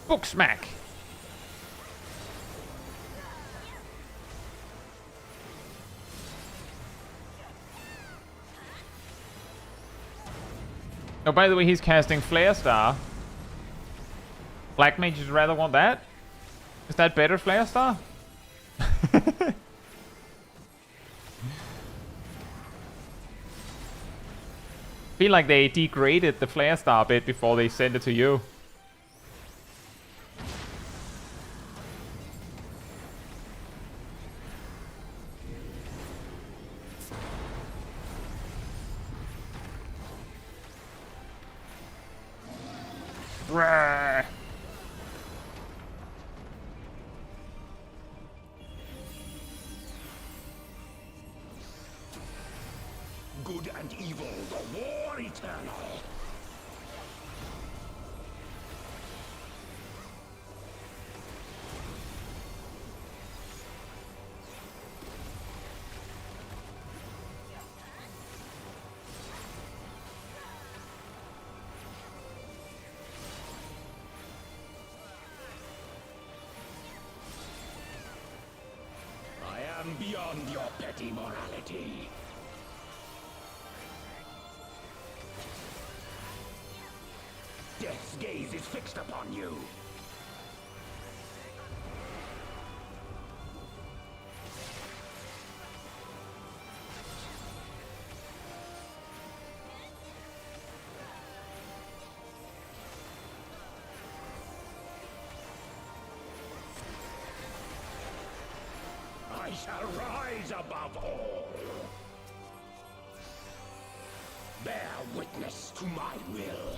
Book smack. Oh, by the way, he's casting Flare Star. Black mages rather want that? Is that better, Flare Star? Feel like they degraded the Flare Star bit before they sent it to you. Good and evil, the war eternal. I am beyond your petty morality. Death's gaze is fixed upon you. I shall rise above all. Bear witness to my will.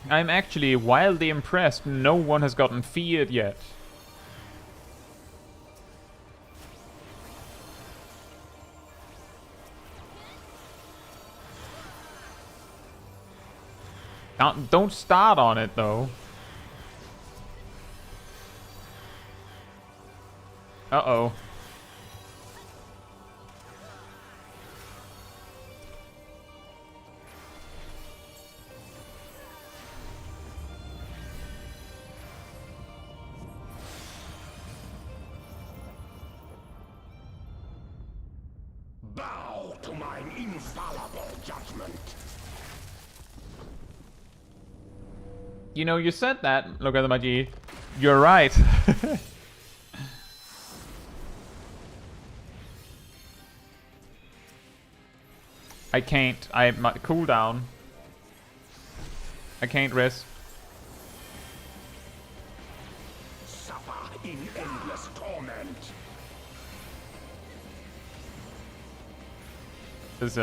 I'm actually wildly impressed no one has gotten feared yet. Don't start on it though. Uh-oh. Bow to mine infallible judgment. You know, you said that, look at the Maji. You're right. I can't. My cooldown. I can't risk. Suffer in endless torment. Does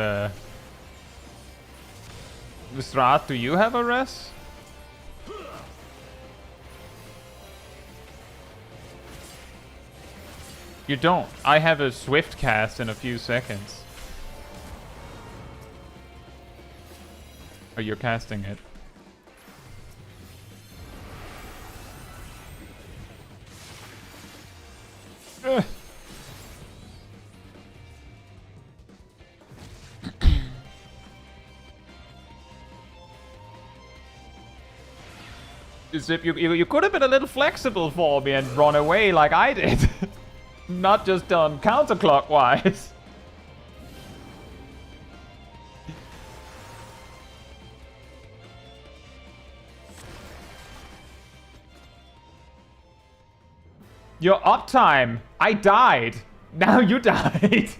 Strat, do you have a res? You don't. I have a swift cast in a few seconds. Oh, you're casting it. Ugh. Zip, you could have been a little flexible for me and run away like I did. Not just done counterclockwise. Your uptime. I died. Now you died.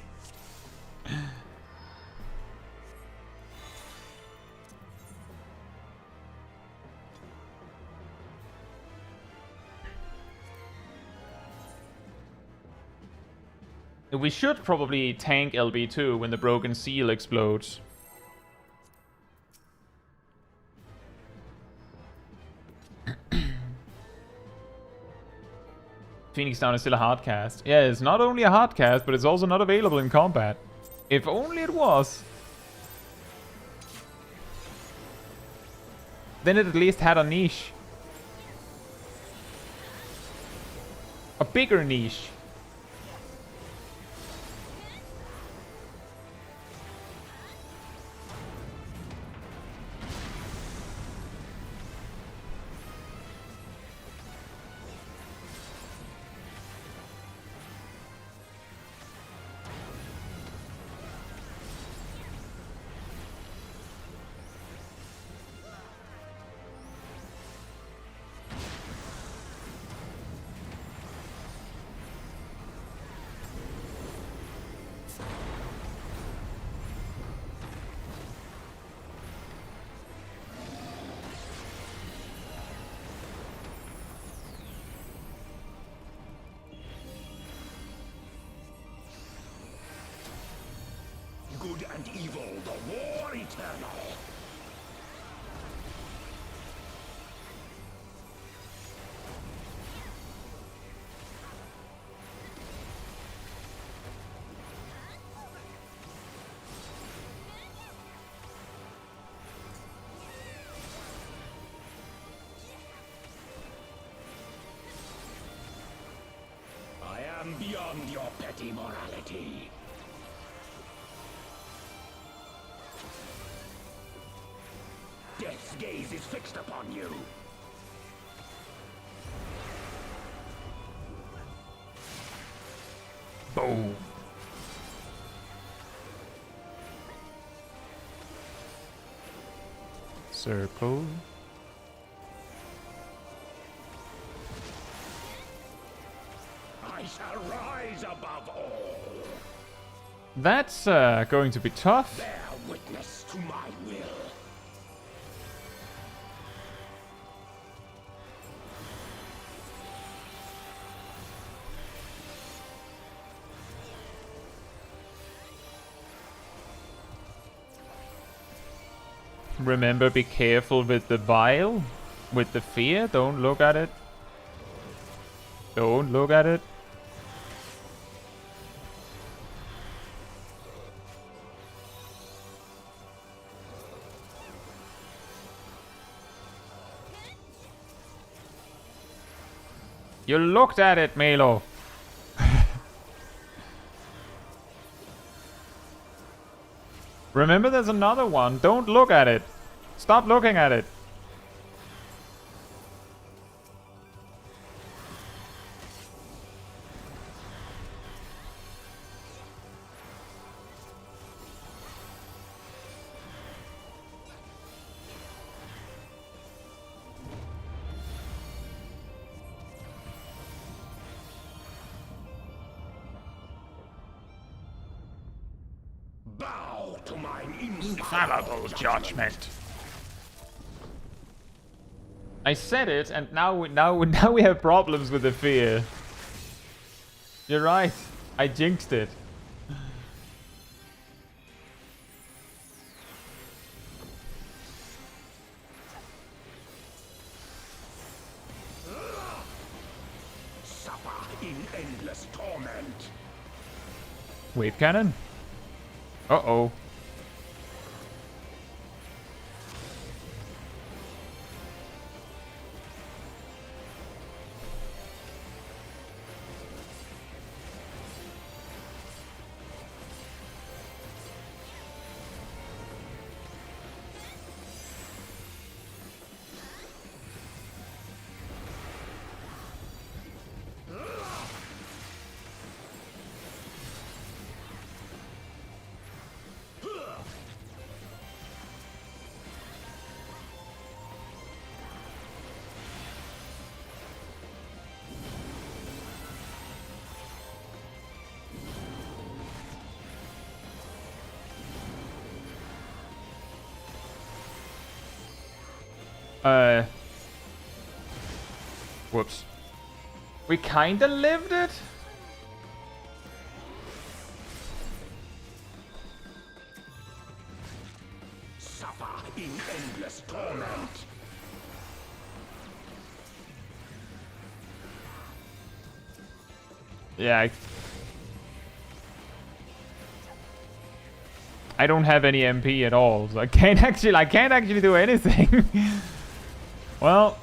We should probably tank LB2 when the broken seal explodes. Phoenix Down is still a hard cast. Yeah, it's not only a hard cast, but it's also not available in combat. If only it was. Then it at least had a niche. A bigger niche. Good and evil, the war eternal. I am beyond your petty morality. Death's gaze is fixed upon you. Boom. Circle. I shall rise above all. That's going to be tough. Bear witness to my will. Remember, be careful with the vial, with the fear. Don't look at it. Don't look at it. You looked at it, Melo. Remember, there's another one. Don't look at it. Stop looking at it. Bow to mine Infallible judgment. I said it, and now we have problems with the fear. You're right. I jinxed it. Suffer in endless torment. Wave cannon. Uh-oh. Whoops. We kinda lived it? Suffer in endless torment. Yeah, I don't have any MP at all, so I can't actually do anything. Well,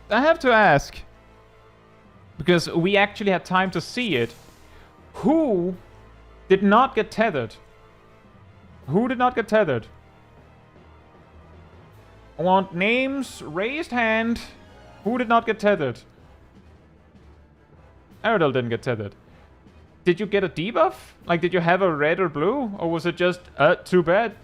I have to ask, because we actually had time to see it, who did not get tethered? Who did not get tethered? I want names, raised hand. Who did not get tethered? Aerodel didn't get tethered. Did you get a debuff? Like, did you have a red or blue? Or was it just, too bad?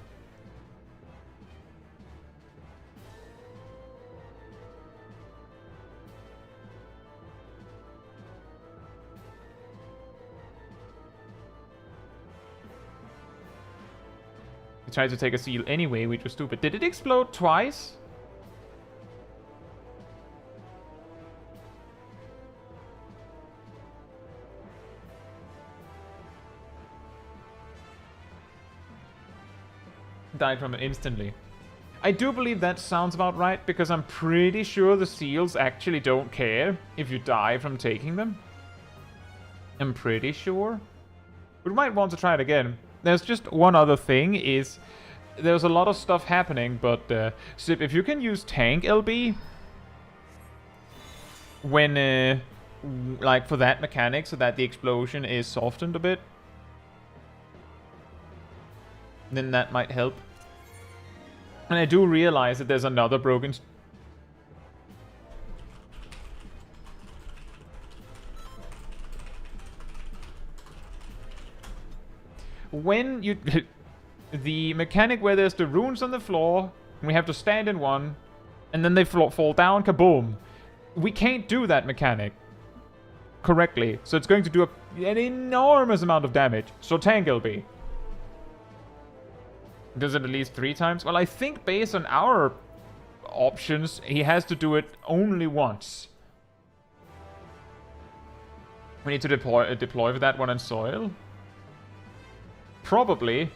We tried to take a seal anyway, which was stupid. Did it explode twice? Died from it instantly. I do believe that sounds about right, because I'm pretty sure the seals actually don't care if you die from taking them. I'm pretty sure. We might want to try it again. There's just one other thing, is there's a lot of stuff happening, but Sip, if you can use tank LB when like for that mechanic, so that the explosion is softened a bit, then that might help. And I do realize that there's another broken when you... the mechanic where there's the runes on the floor, and we have to stand in one, and then they fall down, kaboom. We can't do that mechanic correctly, so it's going to do an enormous amount of damage. So Tangleby. Does it at least 3 times? Well, I think based on our options, he has to do it only once. We need to deploy for that one in soil. Probably.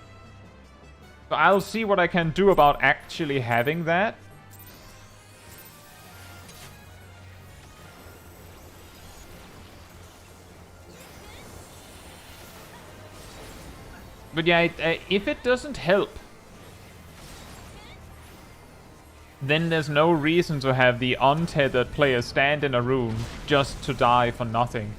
But I'll see what I can do about actually having that. But yeah, if it doesn't help, then there's no reason to have the untethered player stand in a room just to die for nothing.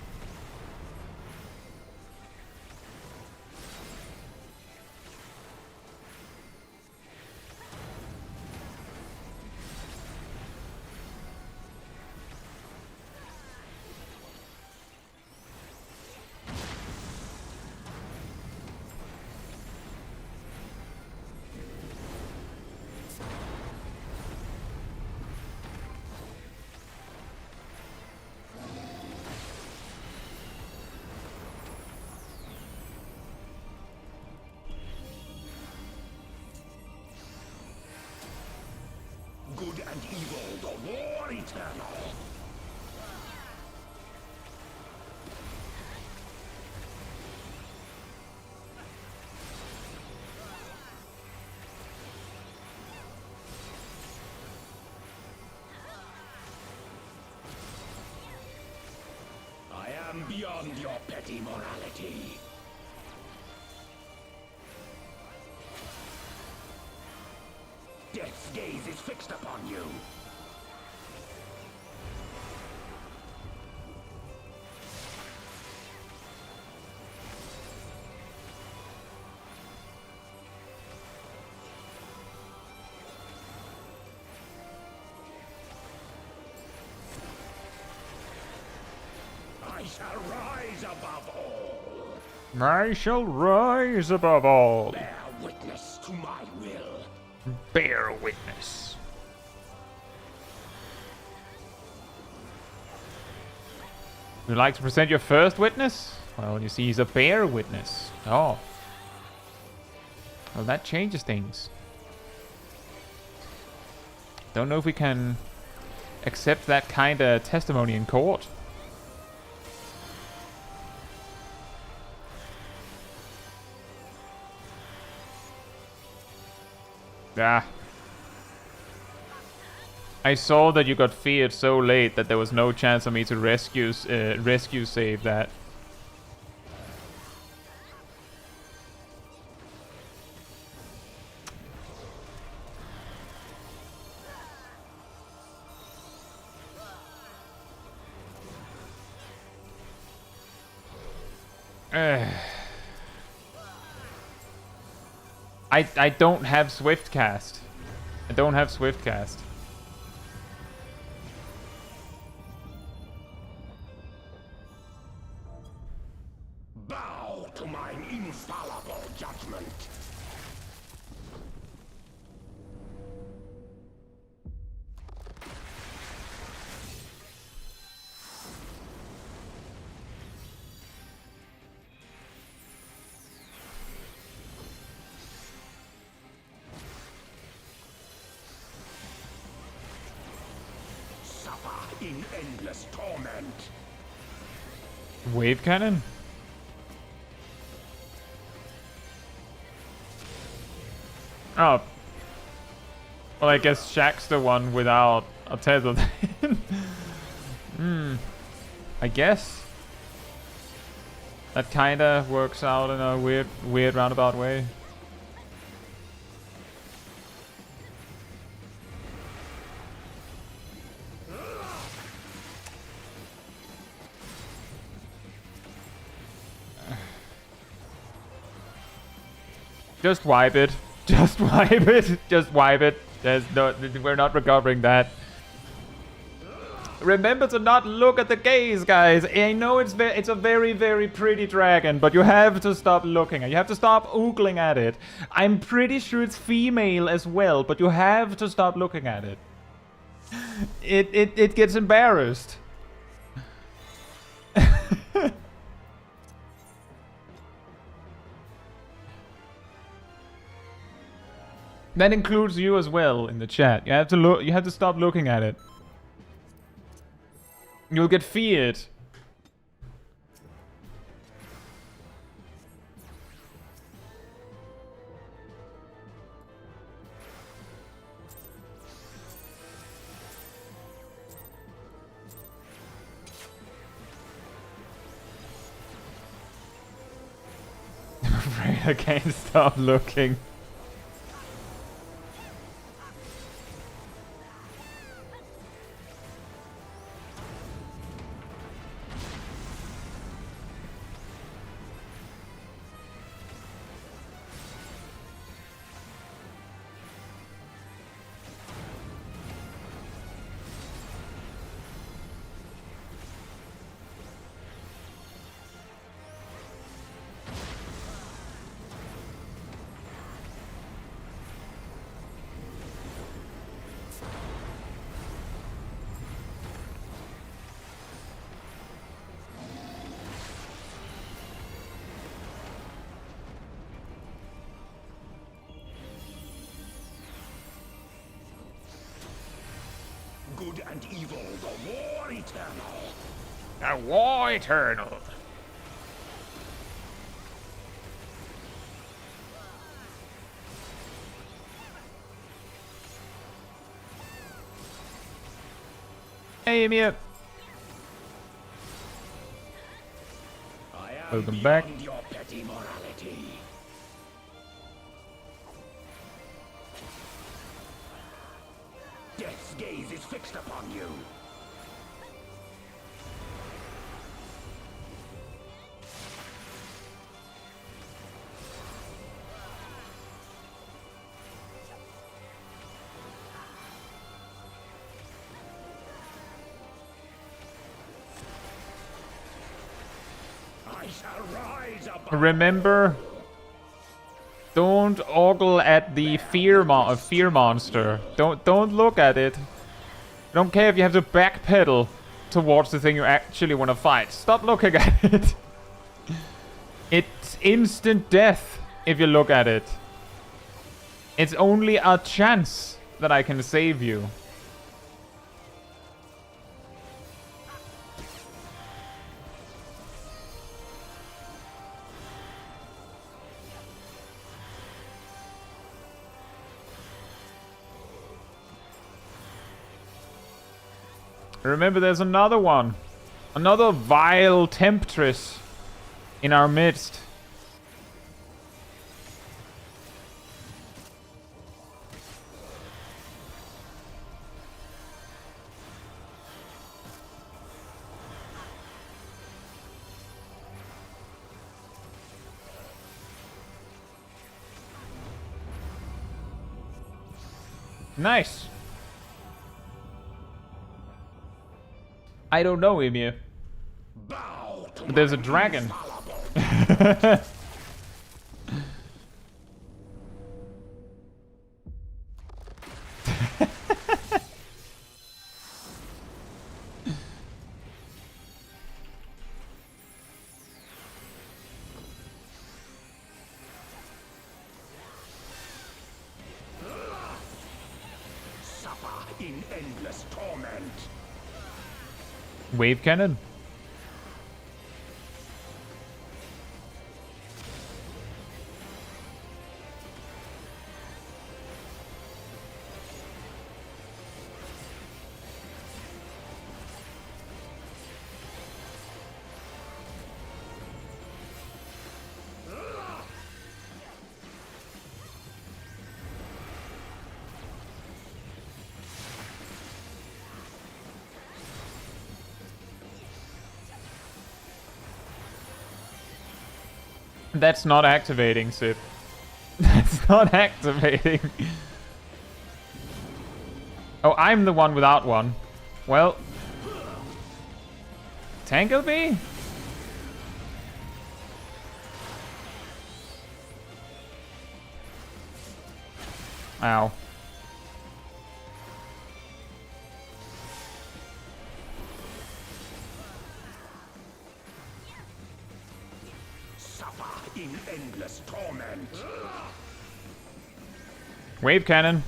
Good and evil, the war eternal. I am beyond your petty morality. Death's gaze is fixed upon you. I shall rise above all. I shall rise above all. Bear witness to my will. Bear witness. Would you like to present your first witness? Well, you see, he's a bear witness. Oh. Well, that changes things. Don't know if we can accept that kind of testimony in court. Ah. I saw that you got feared so late that there was no chance for me to rescue save that. I don't have Swift Cast. I don't have Swift Cast. Bow to mine infallible judgment. Suffer in endless torment. Wave cannon? Oh. Well, I guess Shaq's the one without a tether then. I guess. That kinda works out in a weird roundabout way. Just wipe it. Just wipe it. Just wipe it. There's no. We're not recovering that. Remember to not look at the gaze, guys. I know it's a very, very pretty dragon, but you have to stop looking. You have to stop oogling at it. I'm pretty sure it's female as well, but you have to stop looking at it. It gets embarrassed. That includes you as well in the chat. You have to look. You have to stop looking at it. You'll get feared. I'm afraid I can't stop looking. Good and evil, the war eternal. A war eternal. Hey, Mia. Welcome back. Your petty morality. Death's gaze is fixed upon you. I shall rise above. Remember, don't ogle at the fear monster. Don't look at it. Don't care if you have to backpedal towards the thing you actually want to fight. Stop looking at it. It's instant death if you look at it. It's only a chance that I can save you. Remember, there's another one. Another vile temptress in our midst. Nice. I don't know, Emir. But there's a dragon. Suffer in endless torment. Wave cannon? That's not activating, Sip. That's not activating. Oh, I'm the one without one. Well, Tank LB? Ow. Suffer in endless torment. Wave cannon.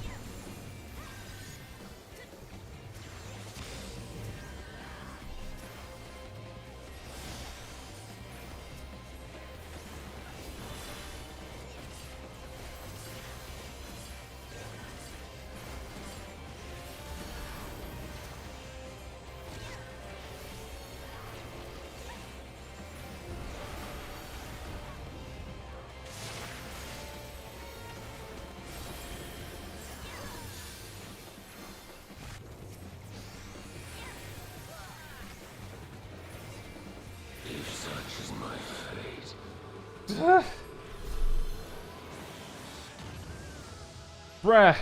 Bruh.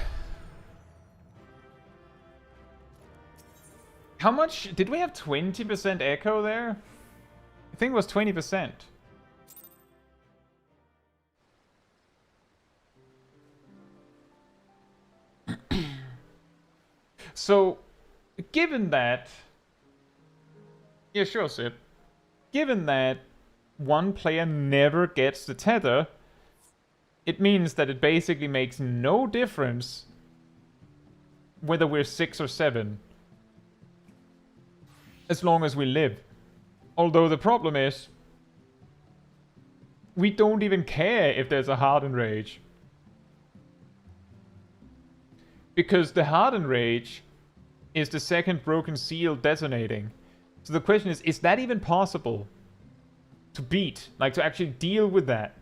How much? Did we have 20% echo there? I think it was 20%. So, given that... Yeah, sure, Sid. Given that one player never gets the tether, it means that it basically makes no difference whether we're 6 or 7, as long as we live. Although the problem is, we don't even care if there's a Hardened Rage. Because the Hardened Rage is the second Broken Seal detonating. So the question is that even possible to beat? Like, to actually deal with that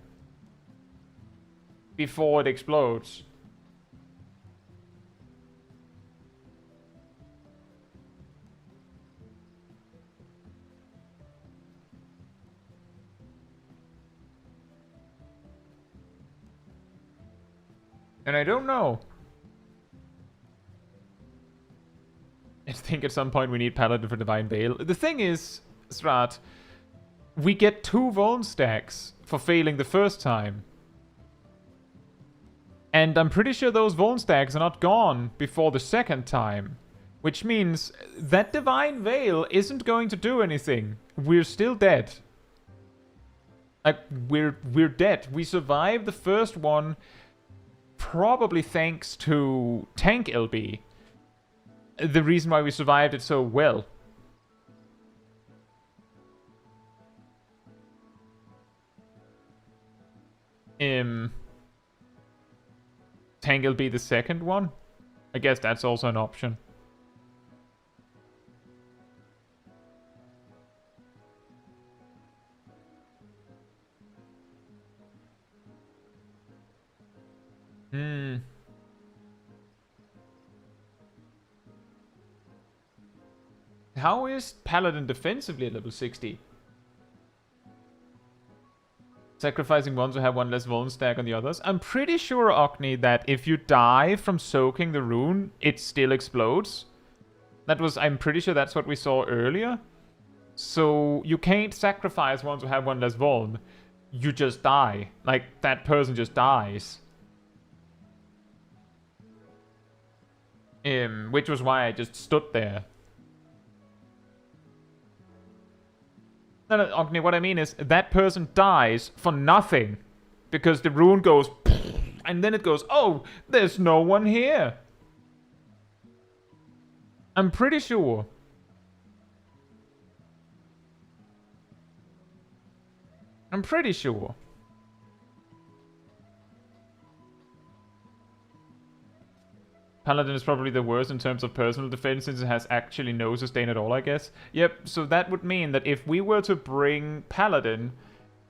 before it explodes? And I don't know. I think at some point we need Paladin for Divine Veil. The thing is, Strat, we get 2 Vuln stacks for failing the first time. And I'm pretty sure those Vuln stacks are not gone before the second time. Which means that Divine Veil isn't going to do anything. We're still dead. Like, we're dead. We survived the first one probably thanks to Tank LB. The reason why we survived it so well. Tank LB the second one? I guess that's also an option. How is Paladin defensively at level 60? Sacrificing ones who have one less Vuln stack on the others. I'm pretty sure, Ogni, that if you die from soaking the rune, it still explodes. I'm pretty sure that's what we saw earlier. So you can't sacrifice ones who have one less Vuln. You just die. Like, that person just dies. Which was why I just stood there. No, Ogni, what I mean is, that person dies for nothing. Because the rune goes... And then it goes, oh, there's no one here. I'm pretty sure. I'm pretty sure. Paladin is probably the worst in terms of personal defense since it has actually no sustain at all, I guess. Yep, so that would mean that if we were to bring Paladin,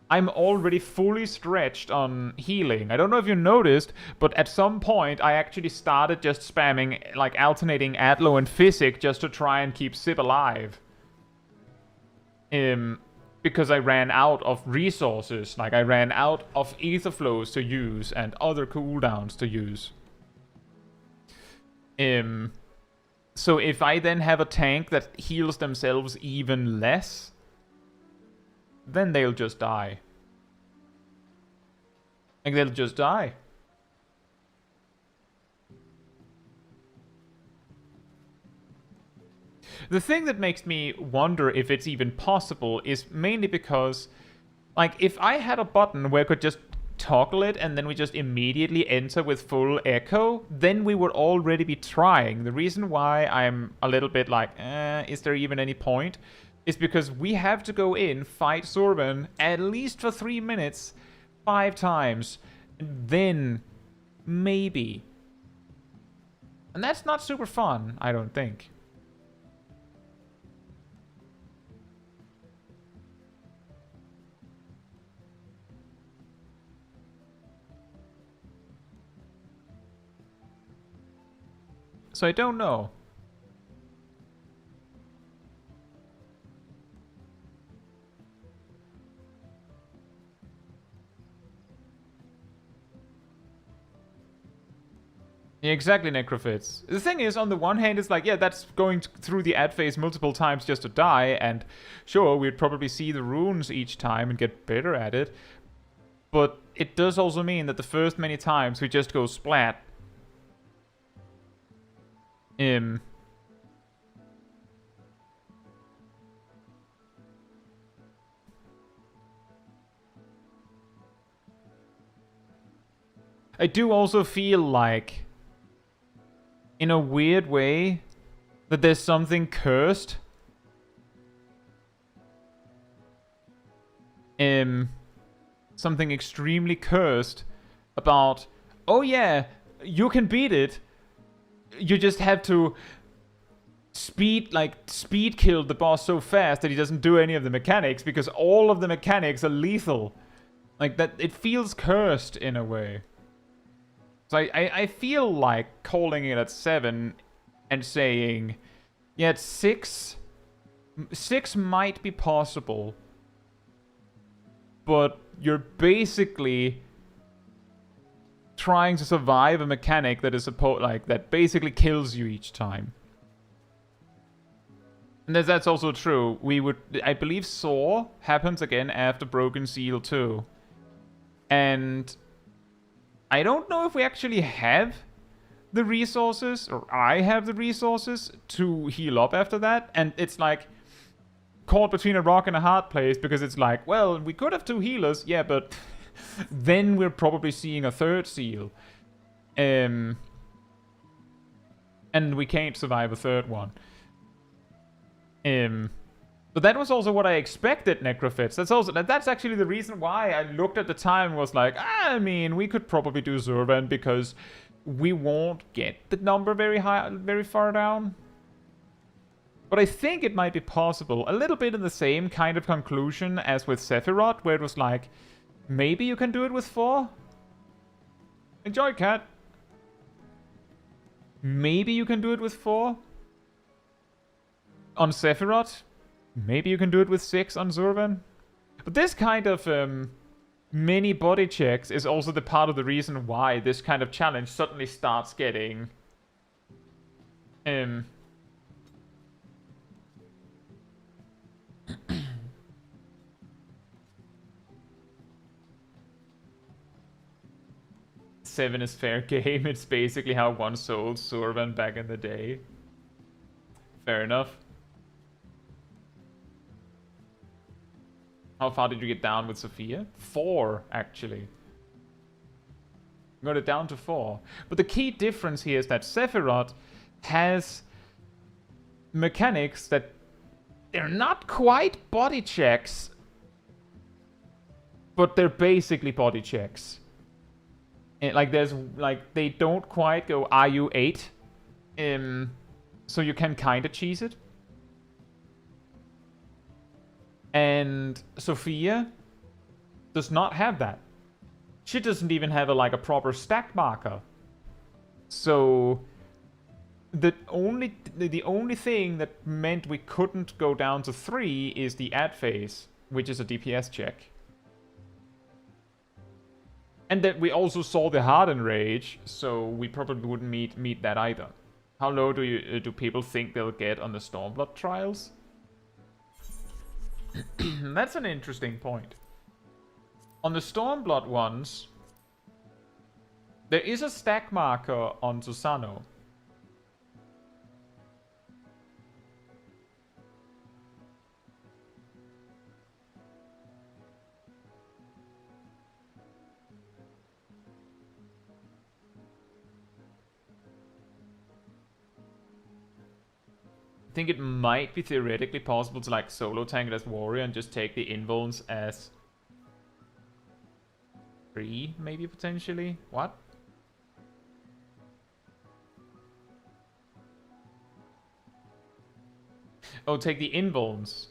I'm already fully stretched on healing. I don't know if you noticed, but at some point I actually started just spamming, like, alternating Adlo and Physic just to try and keep Sib alive. Because I ran out of resources. Like, I ran out of ether flows to use and other cooldowns to use. So if I then have a tank that heals themselves even less, then they'll just die. Like, they'll just die. The thing that makes me wonder if it's even possible is mainly because, like, if I had a button where I could just toggle it and then we just immediately enter with full echo, then we would already be trying. The reason why I'm a little bit like, is there even any point? Is because we have to go in, fight Zurvan, at least for 3 minutes, 5 times, and then maybe. And that's not super fun, I don't think. So I don't know. Yeah, exactly, Necrophits. The thing is, on the one hand, it's like, yeah, that's going through the ad phase multiple times just to die, and sure, we'd probably see the runes each time and get better at it. But it does also mean that the first many times we just go splat. I do also feel like, in a weird way, that there's something cursed. Something extremely cursed about, oh yeah, you can beat it. You just have to speed kill the boss so fast that he doesn't do any of the mechanics, because all of the mechanics are lethal. Like, that, it feels cursed in a way. So I feel like calling it at 7 and saying, yeah, it's 6. 6 might be possible, but you're basically trying to survive a mechanic that is that basically kills you each time. And that's also true. I believe Saw happens again after Broken Seal too. And I don't know if we actually have the resources, or I have the resources to heal up after that. And it's like caught between a rock and a hard place, because it's like, well, we could have 2 healers, yeah, but then we're probably seeing a 3rd seal. And we can't survive a 3rd one. But that was also what I expected, Necrophits. That's actually the reason why I looked at the time and was like, I mean, we could probably do Zurvan, because we won't get the number very far down. But I think it might be possible. A little bit in the same kind of conclusion as with Sephiroth, where it was like, maybe you can do it with 4? Enjoy, cat. Maybe you can do it with 4? On Sephiroth? Maybe you can do it with 6 on Zurvan? But this kind of mini body checks is also the part of the reason why this kind of challenge suddenly starts getting... Seven is fair game. It's basically how one sold Zurvan back in the day. Fair enough. How far did you get down with Sophia? 4, actually. Got it down to 4. But the key difference here is that Sephiroth has mechanics that they're not quite body checks, but they're basically body checks. Like, they don't quite go, are you 8? So you can kind of cheese it. And Sophia does not have that. She doesn't even have a proper stack marker. So the only thing that meant we couldn't go down to 3 is the ad phase, which is a DPS check. And that we also saw the Harden Rage, so we probably wouldn't meet that either. How low do people think they'll get on the Stormblood trials? That's an interesting point. On the Stormblood ones, there is a stack marker on Susano. I think it might be theoretically possible to like solo tank it as warrior and just take the invulns as free, maybe potentially. What? Oh, take the invulns.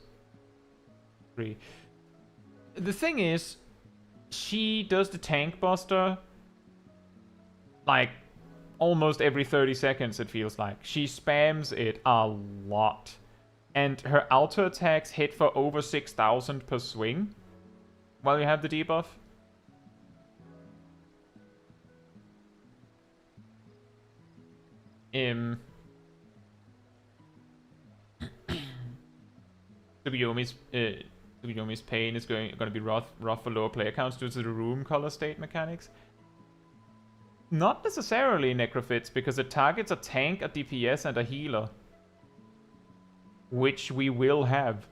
Free. The thing is, she does the tank buster like almost every 30 seconds, it feels like. She spams it a lot. And her auto attacks hit for over 6,000 per swing while you have the debuff. Tsukuyomi's pain is going to be rough for lower player counts due to the room color state mechanics. Not necessarily Necrofits, because it targets a tank, a DPS, and a healer. Which we will have.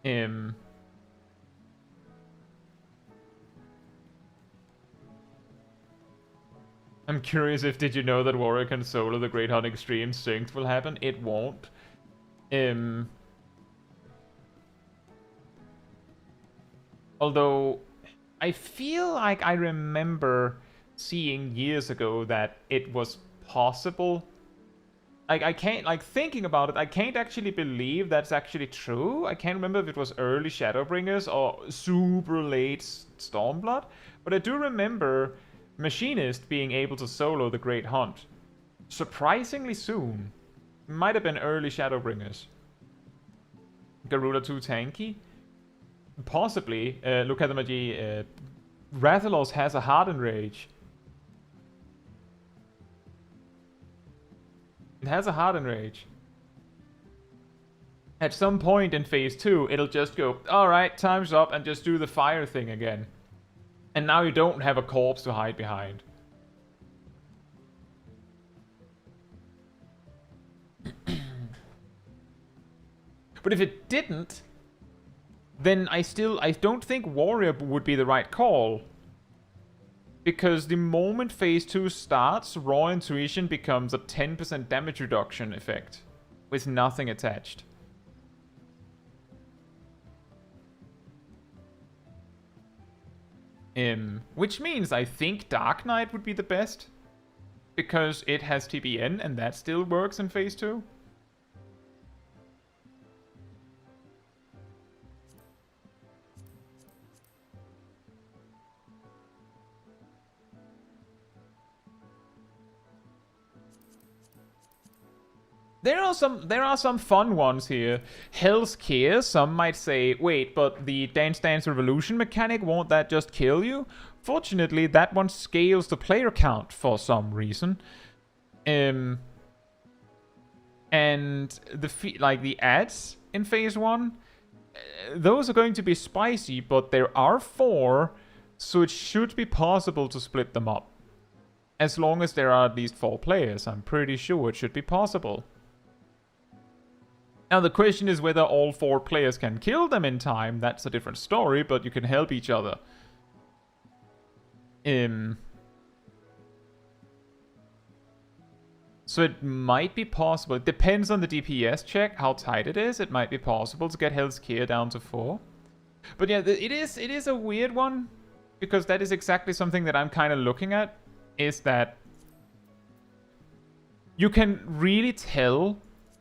I'm curious if did you know that Warrior can solo the Great Hunt Extreme Synced will happen? It won't. Although I feel like I remember seeing years ago that it was possible. Like I can't, like thinking about it, I can't actually believe that's actually true. I can't remember if it was early Shadowbringers or super late Stormblood, but I do remember Machinist being able to solo the Great Hunt surprisingly soon. Might have been early Shadowbringers. Garuda 2 tanky? Possibly. Look at the Magi. Rathalos has a Hardened Rage. It has a Hardened Rage. At some point in phase 2, it'll just go, alright, time's up, and just do the fire thing again. And now you don't have a corpse to hide behind. But if it didn't, then I don't think Warrior would be the right call. Because the moment phase 2 starts, Raw Intuition becomes a 10% damage reduction effect. With nothing attached. Which means I think Dark Knight would be the best. Because it has TBN and that still works in phase 2. There are some fun ones here. Hell's Care, some might say, wait, but the Dance Dance Revolution mechanic, won't that just kill you? Fortunately, that one scales the player count for some reason. And the ads in phase 1, those are going to be spicy, but there are 4, so it should be possible to split them up. As long as there are at least 4 players, I'm pretty sure it should be possible. Now the question is whether all 4 players can kill them in time. That's a different story, but you can help each other. So it might be possible. It depends on the DPS check, how tight it is. It might be possible to get Hell's Care down to 4. But yeah, it is a weird one. Because that is exactly something that I'm kind of looking at. Is that you can really tell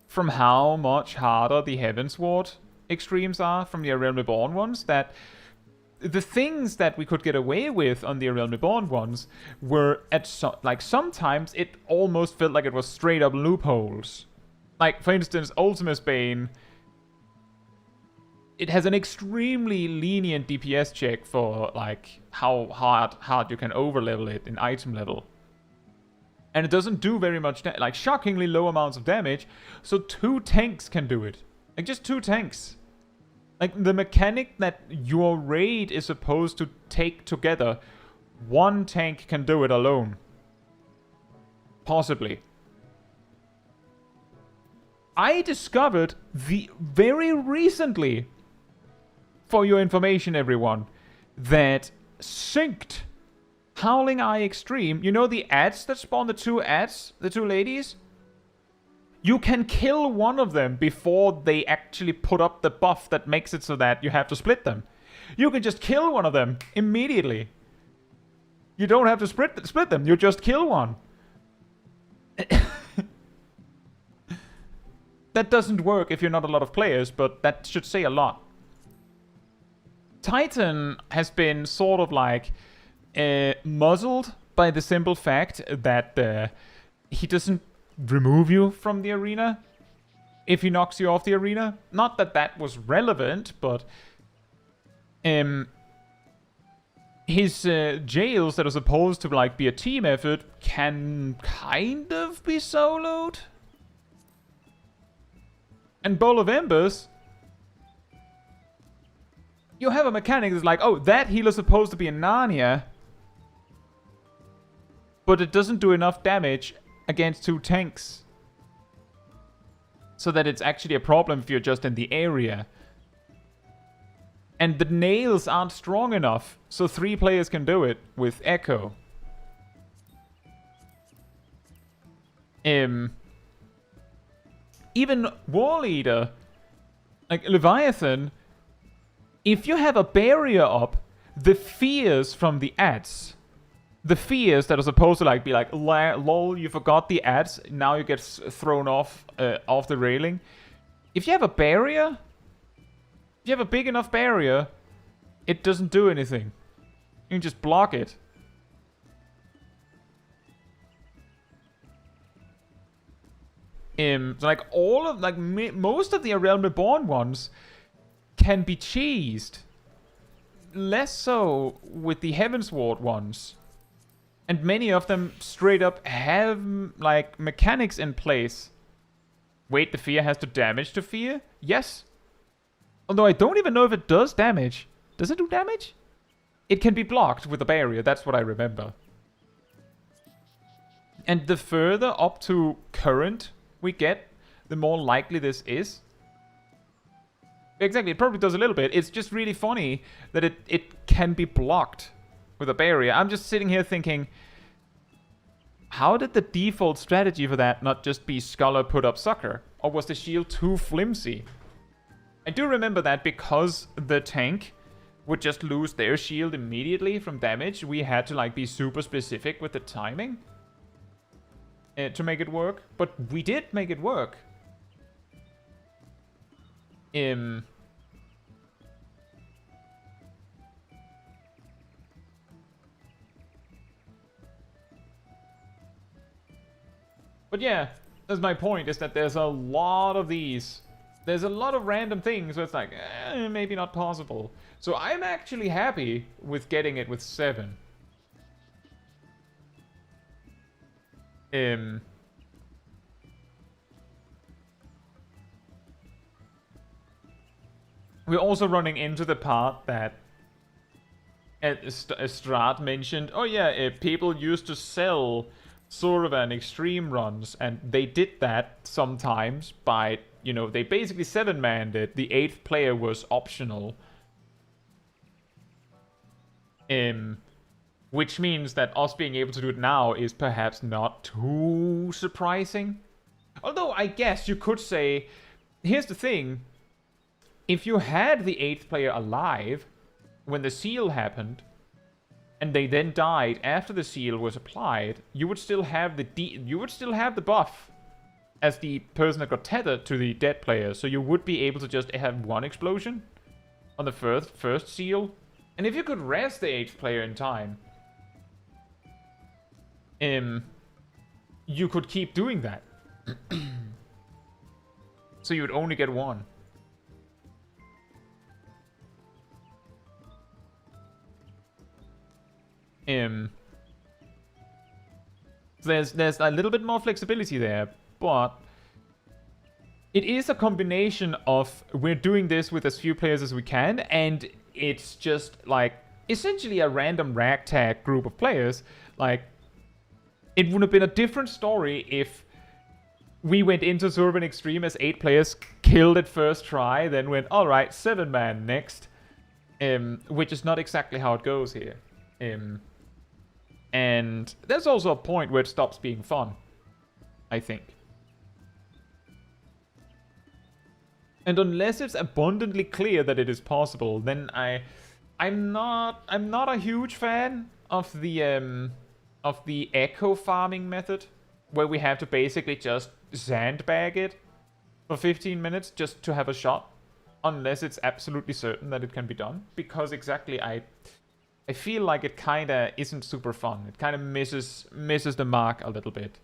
from how much harder the Heavensward extremes are from the A Realm Reborn ones, that the things that we could get away with on the A Realm Reborn ones were sometimes it almost felt like it was straight up loopholes. Like, for instance, Ultimus Bane, it has an extremely lenient DPS check for like how hard you can overlevel it in item level. And it doesn't do very much, like shockingly low amounts of damage. So 2 tanks can do it. Like just 2 tanks. Like the mechanic that your raid is supposed to take together, 1 tank can do it alone. Possibly. I discovered very recently, for your information everyone, that Synced Howling Eye Extreme, you know the ads that spawn the 2 ads, the 2 ladies? You can kill one of them before they actually put up the buff that makes it so that you have to split them. You can just kill one of them immediately. You don't have to split them, you just kill one. That doesn't work if you're not a lot of players, but that should say a lot. Titan has been sort of like muzzled by the simple fact that he doesn't remove you from the arena if he knocks you off the arena. Not that that was relevant, but his jails that are supposed to like be a team effort can kind of be soloed. And Bowl of Embers, you have a mechanic that's like, oh, that healer's supposed to be in Narnia, but it doesn't do enough damage against 2 tanks. So that it's actually a problem if you're just in the area. And the nails aren't strong enough, so 3 players can do it with Echo. Even War Leader, like Leviathan, if you have a barrier up, the fears from the ads, the fears that are supposed to like be like, lol, you forgot the ads, now you get thrown off the railing. If you have a barrier, if you have a big enough barrier, it doesn't do anything. You can just block it. So like all of like most of the Realm Reborn ones can be cheesed. Less so with the Heavensward ones. And many of them straight up have like mechanics in place. Wait, the fear has to damage to fear? Yes. Although I don't even know if it does damage. Does it do damage? It can be blocked with a barrier, that's what I remember. And the further up to current we get, the more likely this is. Exactly, it probably does a little bit. It's just really funny that it can be blocked with a barrier. I'm just sitting here thinking, how did the default strategy for that not just be Scholar put up sucker? Or was the shield too flimsy? I do remember that because the tank would just lose their shield immediately from damage, we had to like be super specific with the timing to make it work. But we did make it work. But yeah, that's my point, is that there's a lot of these. There's a lot of random things where it's like, maybe not possible. So I'm actually happy with getting it with 7. We're also running into the part that Strat mentioned, oh yeah, people used to sell Zurvan Extreme runs, and they did that sometimes by, you know, they basically 7-manned it. The 8th player was optional. Which means that us being able to do it now is perhaps not too surprising. Although, I guess you could say, here's the thing. If you had the 8th player alive when the seal happened, and they then died after the seal was applied, you would still have the buff as the person that got tethered to the dead player. So you would be able to just have 1 explosion on the first seal. And if you could rest the 8th player in time, you could keep doing that. So you would only get 1. There's a little bit more flexibility there, but it is a combination of we're doing this with as few players as we can, and it's just like essentially a random ragtag group of players. Like, it would have been a different story if we went into Zurvan Extreme as 8 players, killed it first try, then went, alright, 7-man next. Which is not exactly how it goes here. And there's also a point where it stops being fun, I think. And unless it's abundantly clear that it is possible, then I'm not a huge fan of the echo farming method, where we have to basically just sandbag it for 15 minutes just to have a shot, unless it's absolutely certain that it can be done. Because exactly, I feel like it kind of isn't super fun. It kind of misses the mark a little bit.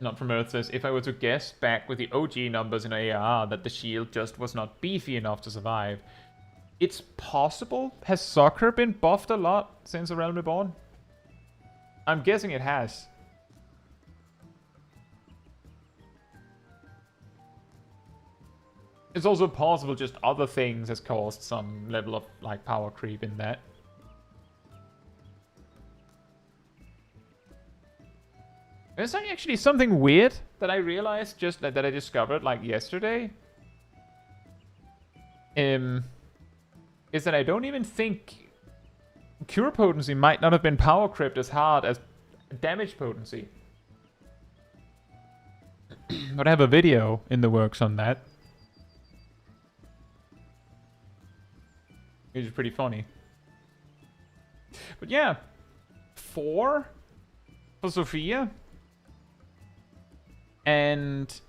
Not from Earth says, if I were to guess back with the OG numbers in AR that the shield just was not beefy enough to survive. It's possible. Has soccer been buffed a lot since The Realm Reborn? I'm guessing it has. It's also possible just other things has caused some level of like power creep in that. There's actually something weird that I realized just that I discovered like yesterday. Is that I don't even think cure potency might not have been power crept as hard as damage potency. But I have a video in the works on that. Which is pretty funny. But yeah, 4 for Sophia. And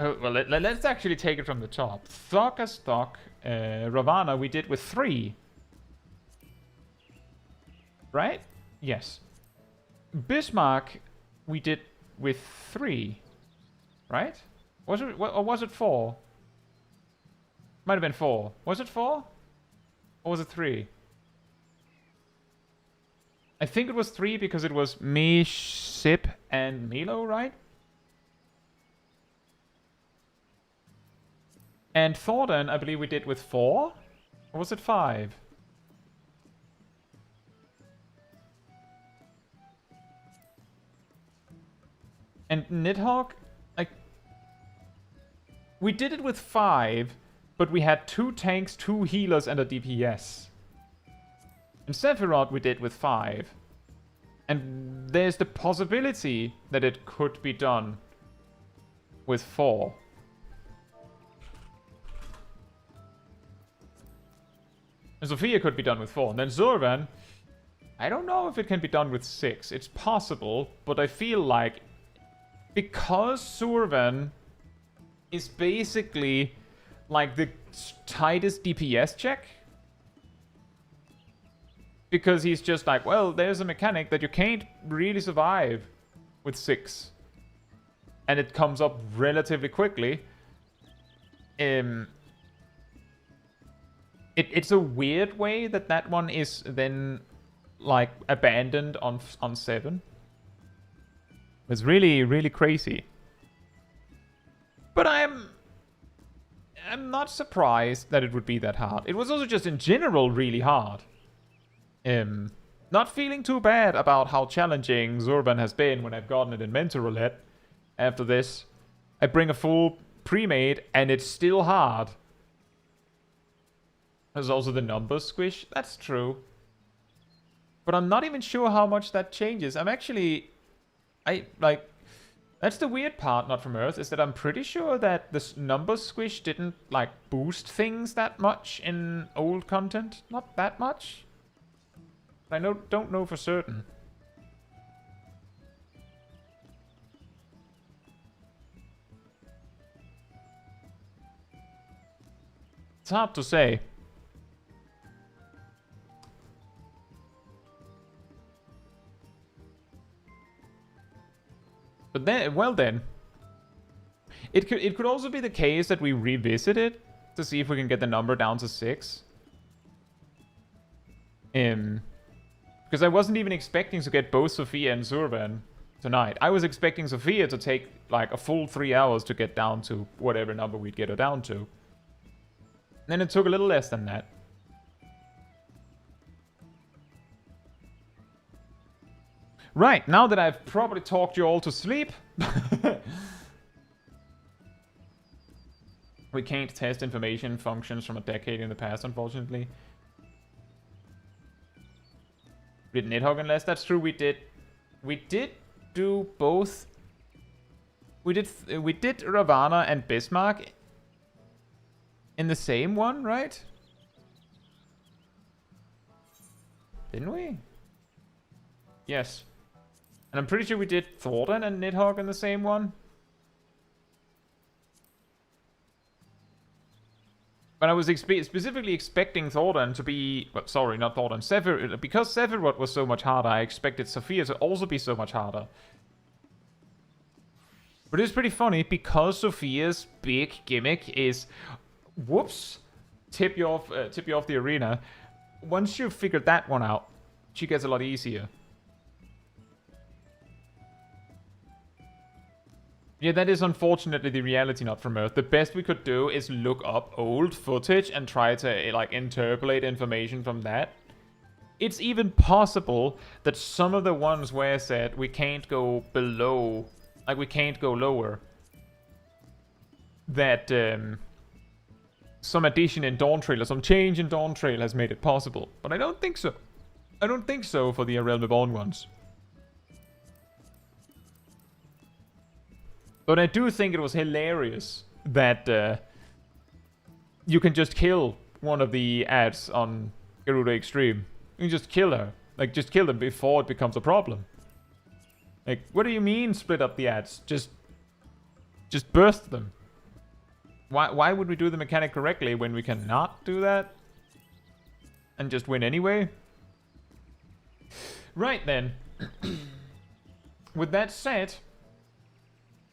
well, let's actually take it from the top. Thok as Thok. Ravana we did with 3. Right? Yes. Bismarck we did with 3. Right? Was it, or was it 4? Might have been 4. Was it 4? Or was it 3? I think it was 3 because it was me, Sip, and Milo, right? And Thordan, I believe we did with 4? Or was it 5? And Nidhogg, we did it with 5, but we had 2 tanks, 2 healers, and a DPS. And Sephiroth we did with 5. And there's the possibility that it could be done with 4. And Sophia could be done with 4. And then Zurvan, I don't know if it can be done with 6. It's possible, but I feel like because Zurvan is basically like the tightest DPS check, because he's just like, well, there's a mechanic that you can't really survive with 6. And it comes up relatively quickly. It's a weird way that one is then like abandoned on 7. It's really, really crazy. But I'm not surprised that it would be that hard. It was also just in general really hard. Not feeling too bad about how challenging Zurvan has been when I've gotten it in Mentor Roulette. After this, I bring a full pre-made and it's still hard. There's also the numbers squish. That's true. But I'm not even sure how much that changes. I'm actually... That's the weird part, Not From Earth, is that I'm pretty sure that this numbers squish didn't, like, boost things that much in old content. Not that much. I don't know for certain. It's hard to say. But then, well then. It could also be the case that we revisit it to see if we can get the number down to 6. Because I wasn't even expecting to get both Sophia and Zurvan tonight. I was expecting Sophia to take like a full 3 hours to get down to whatever number we'd get her down to. And then it took a little less than that. Right, now that I've probably talked you all to sleep. We can't test information functions from a decade in the past, unfortunately. We did Nidhogg unless that's true. We did do both. We did Ravana and Bismarck in the same one, right? Didn't we? Yes. And I'm pretty sure we did Thordan and Nidhogg in the same one. But I was specifically expecting Thordan to be... Well, sorry, not Thordan. Sephiroth. Because Sephiroth was so much harder, I expected Sophia to also be so much harder. But it's pretty funny, because Sophia's big gimmick is... Whoops! Tip you off the arena. Once you've figured that one out, she gets a lot easier. Yeah, that is unfortunately the reality not from Earth. The best we could do is look up old footage and try to, like, interpolate information from that. It's even possible that some of the ones where I said we can't go below, like we can't go lower, that some addition in Dawntrail or some change in Dawntrail has made it possible. But I don't think so. I don't think so for the Realm Reborn ones. But I do think it was hilarious that you can just kill one of the ads on Garuda Extreme. You can just kill her. Like, just kill them before it becomes a problem. Like, what do you mean split up the ads? Just burst them. Why would we do the mechanic correctly when we cannot do that? And just win anyway? Right then. With that said...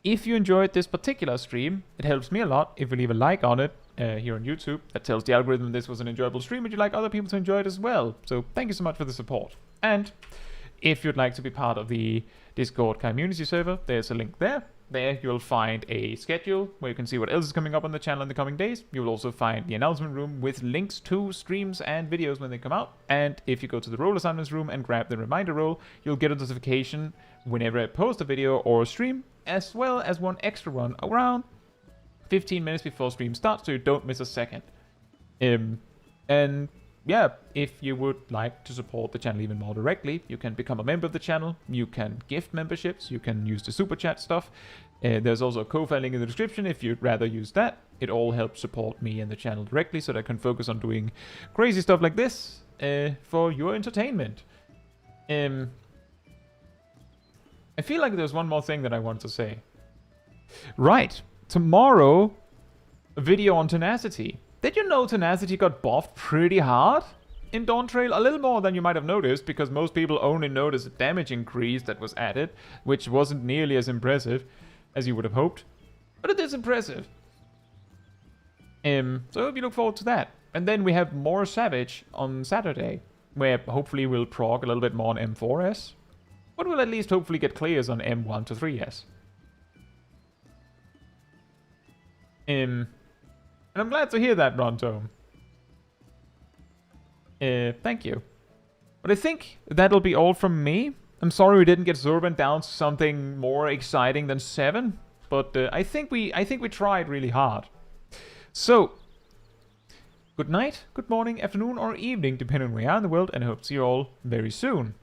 If you enjoyed this particular stream, it helps me a lot if you leave a like on it here on YouTube. That tells the algorithm this was an enjoyable stream and you'd like other people to enjoy it as well. So thank you so much for the support. And if you'd like to be part of the Discord community server, there's a link there. There you'll find a schedule where you can see what else is coming up on the channel in the coming days. You will also find the announcement room with links to streams and videos when they come out. And if you go to the role assignments room and grab the reminder role, you'll get a notification whenever I post a video or a stream, as well as one extra one around 15 minutes before stream starts, so you don't miss a second. And yeah, if you would like to support the channel even more directly, you can become a member of the channel, you can gift memberships, you can use the super chat stuff. There's also a Ko-Fi link in the description if you'd rather use that. It all helps support me and the channel directly so that I can focus on doing crazy stuff like this for your entertainment. I feel like there's one more thing that I want to say. Right, tomorrow, a video on Tenacity. Did you know Tenacity got buffed pretty hard in Dawntrail? A little more than you might have noticed, because most people only notice the damage increase that was added, which wasn't nearly as impressive as you would have hoped. But it is impressive. So I hope you look forward to that. And then we have more Savage on Saturday, where hopefully we'll prog a little bit more on M4S. But we'll at least hopefully get clears on M1 to 3S. And I'm glad to hear that, Ronto. Thank you. But I think that'll be all from me. I'm sorry we didn't get Zurvan down to something more exciting than 7. But I think we tried really hard. So, good night, good morning, afternoon, or evening, depending on where you are in the world, and I hope to see you all very soon.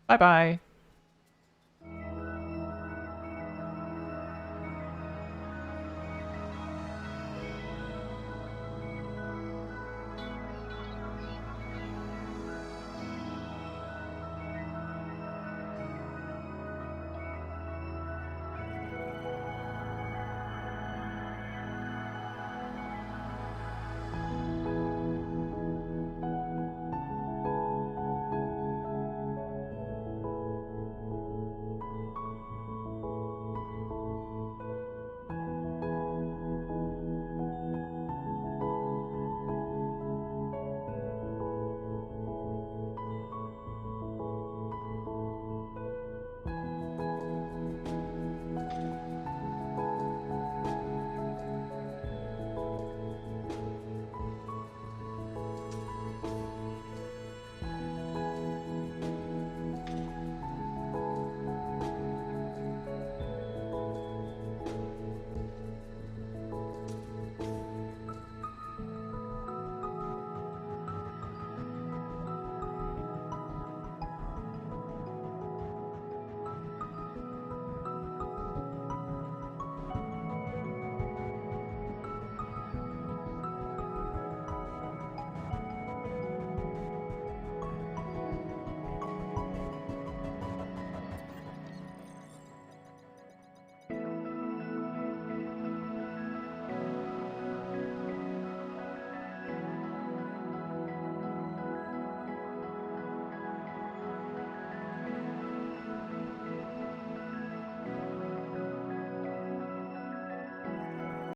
Bye-bye.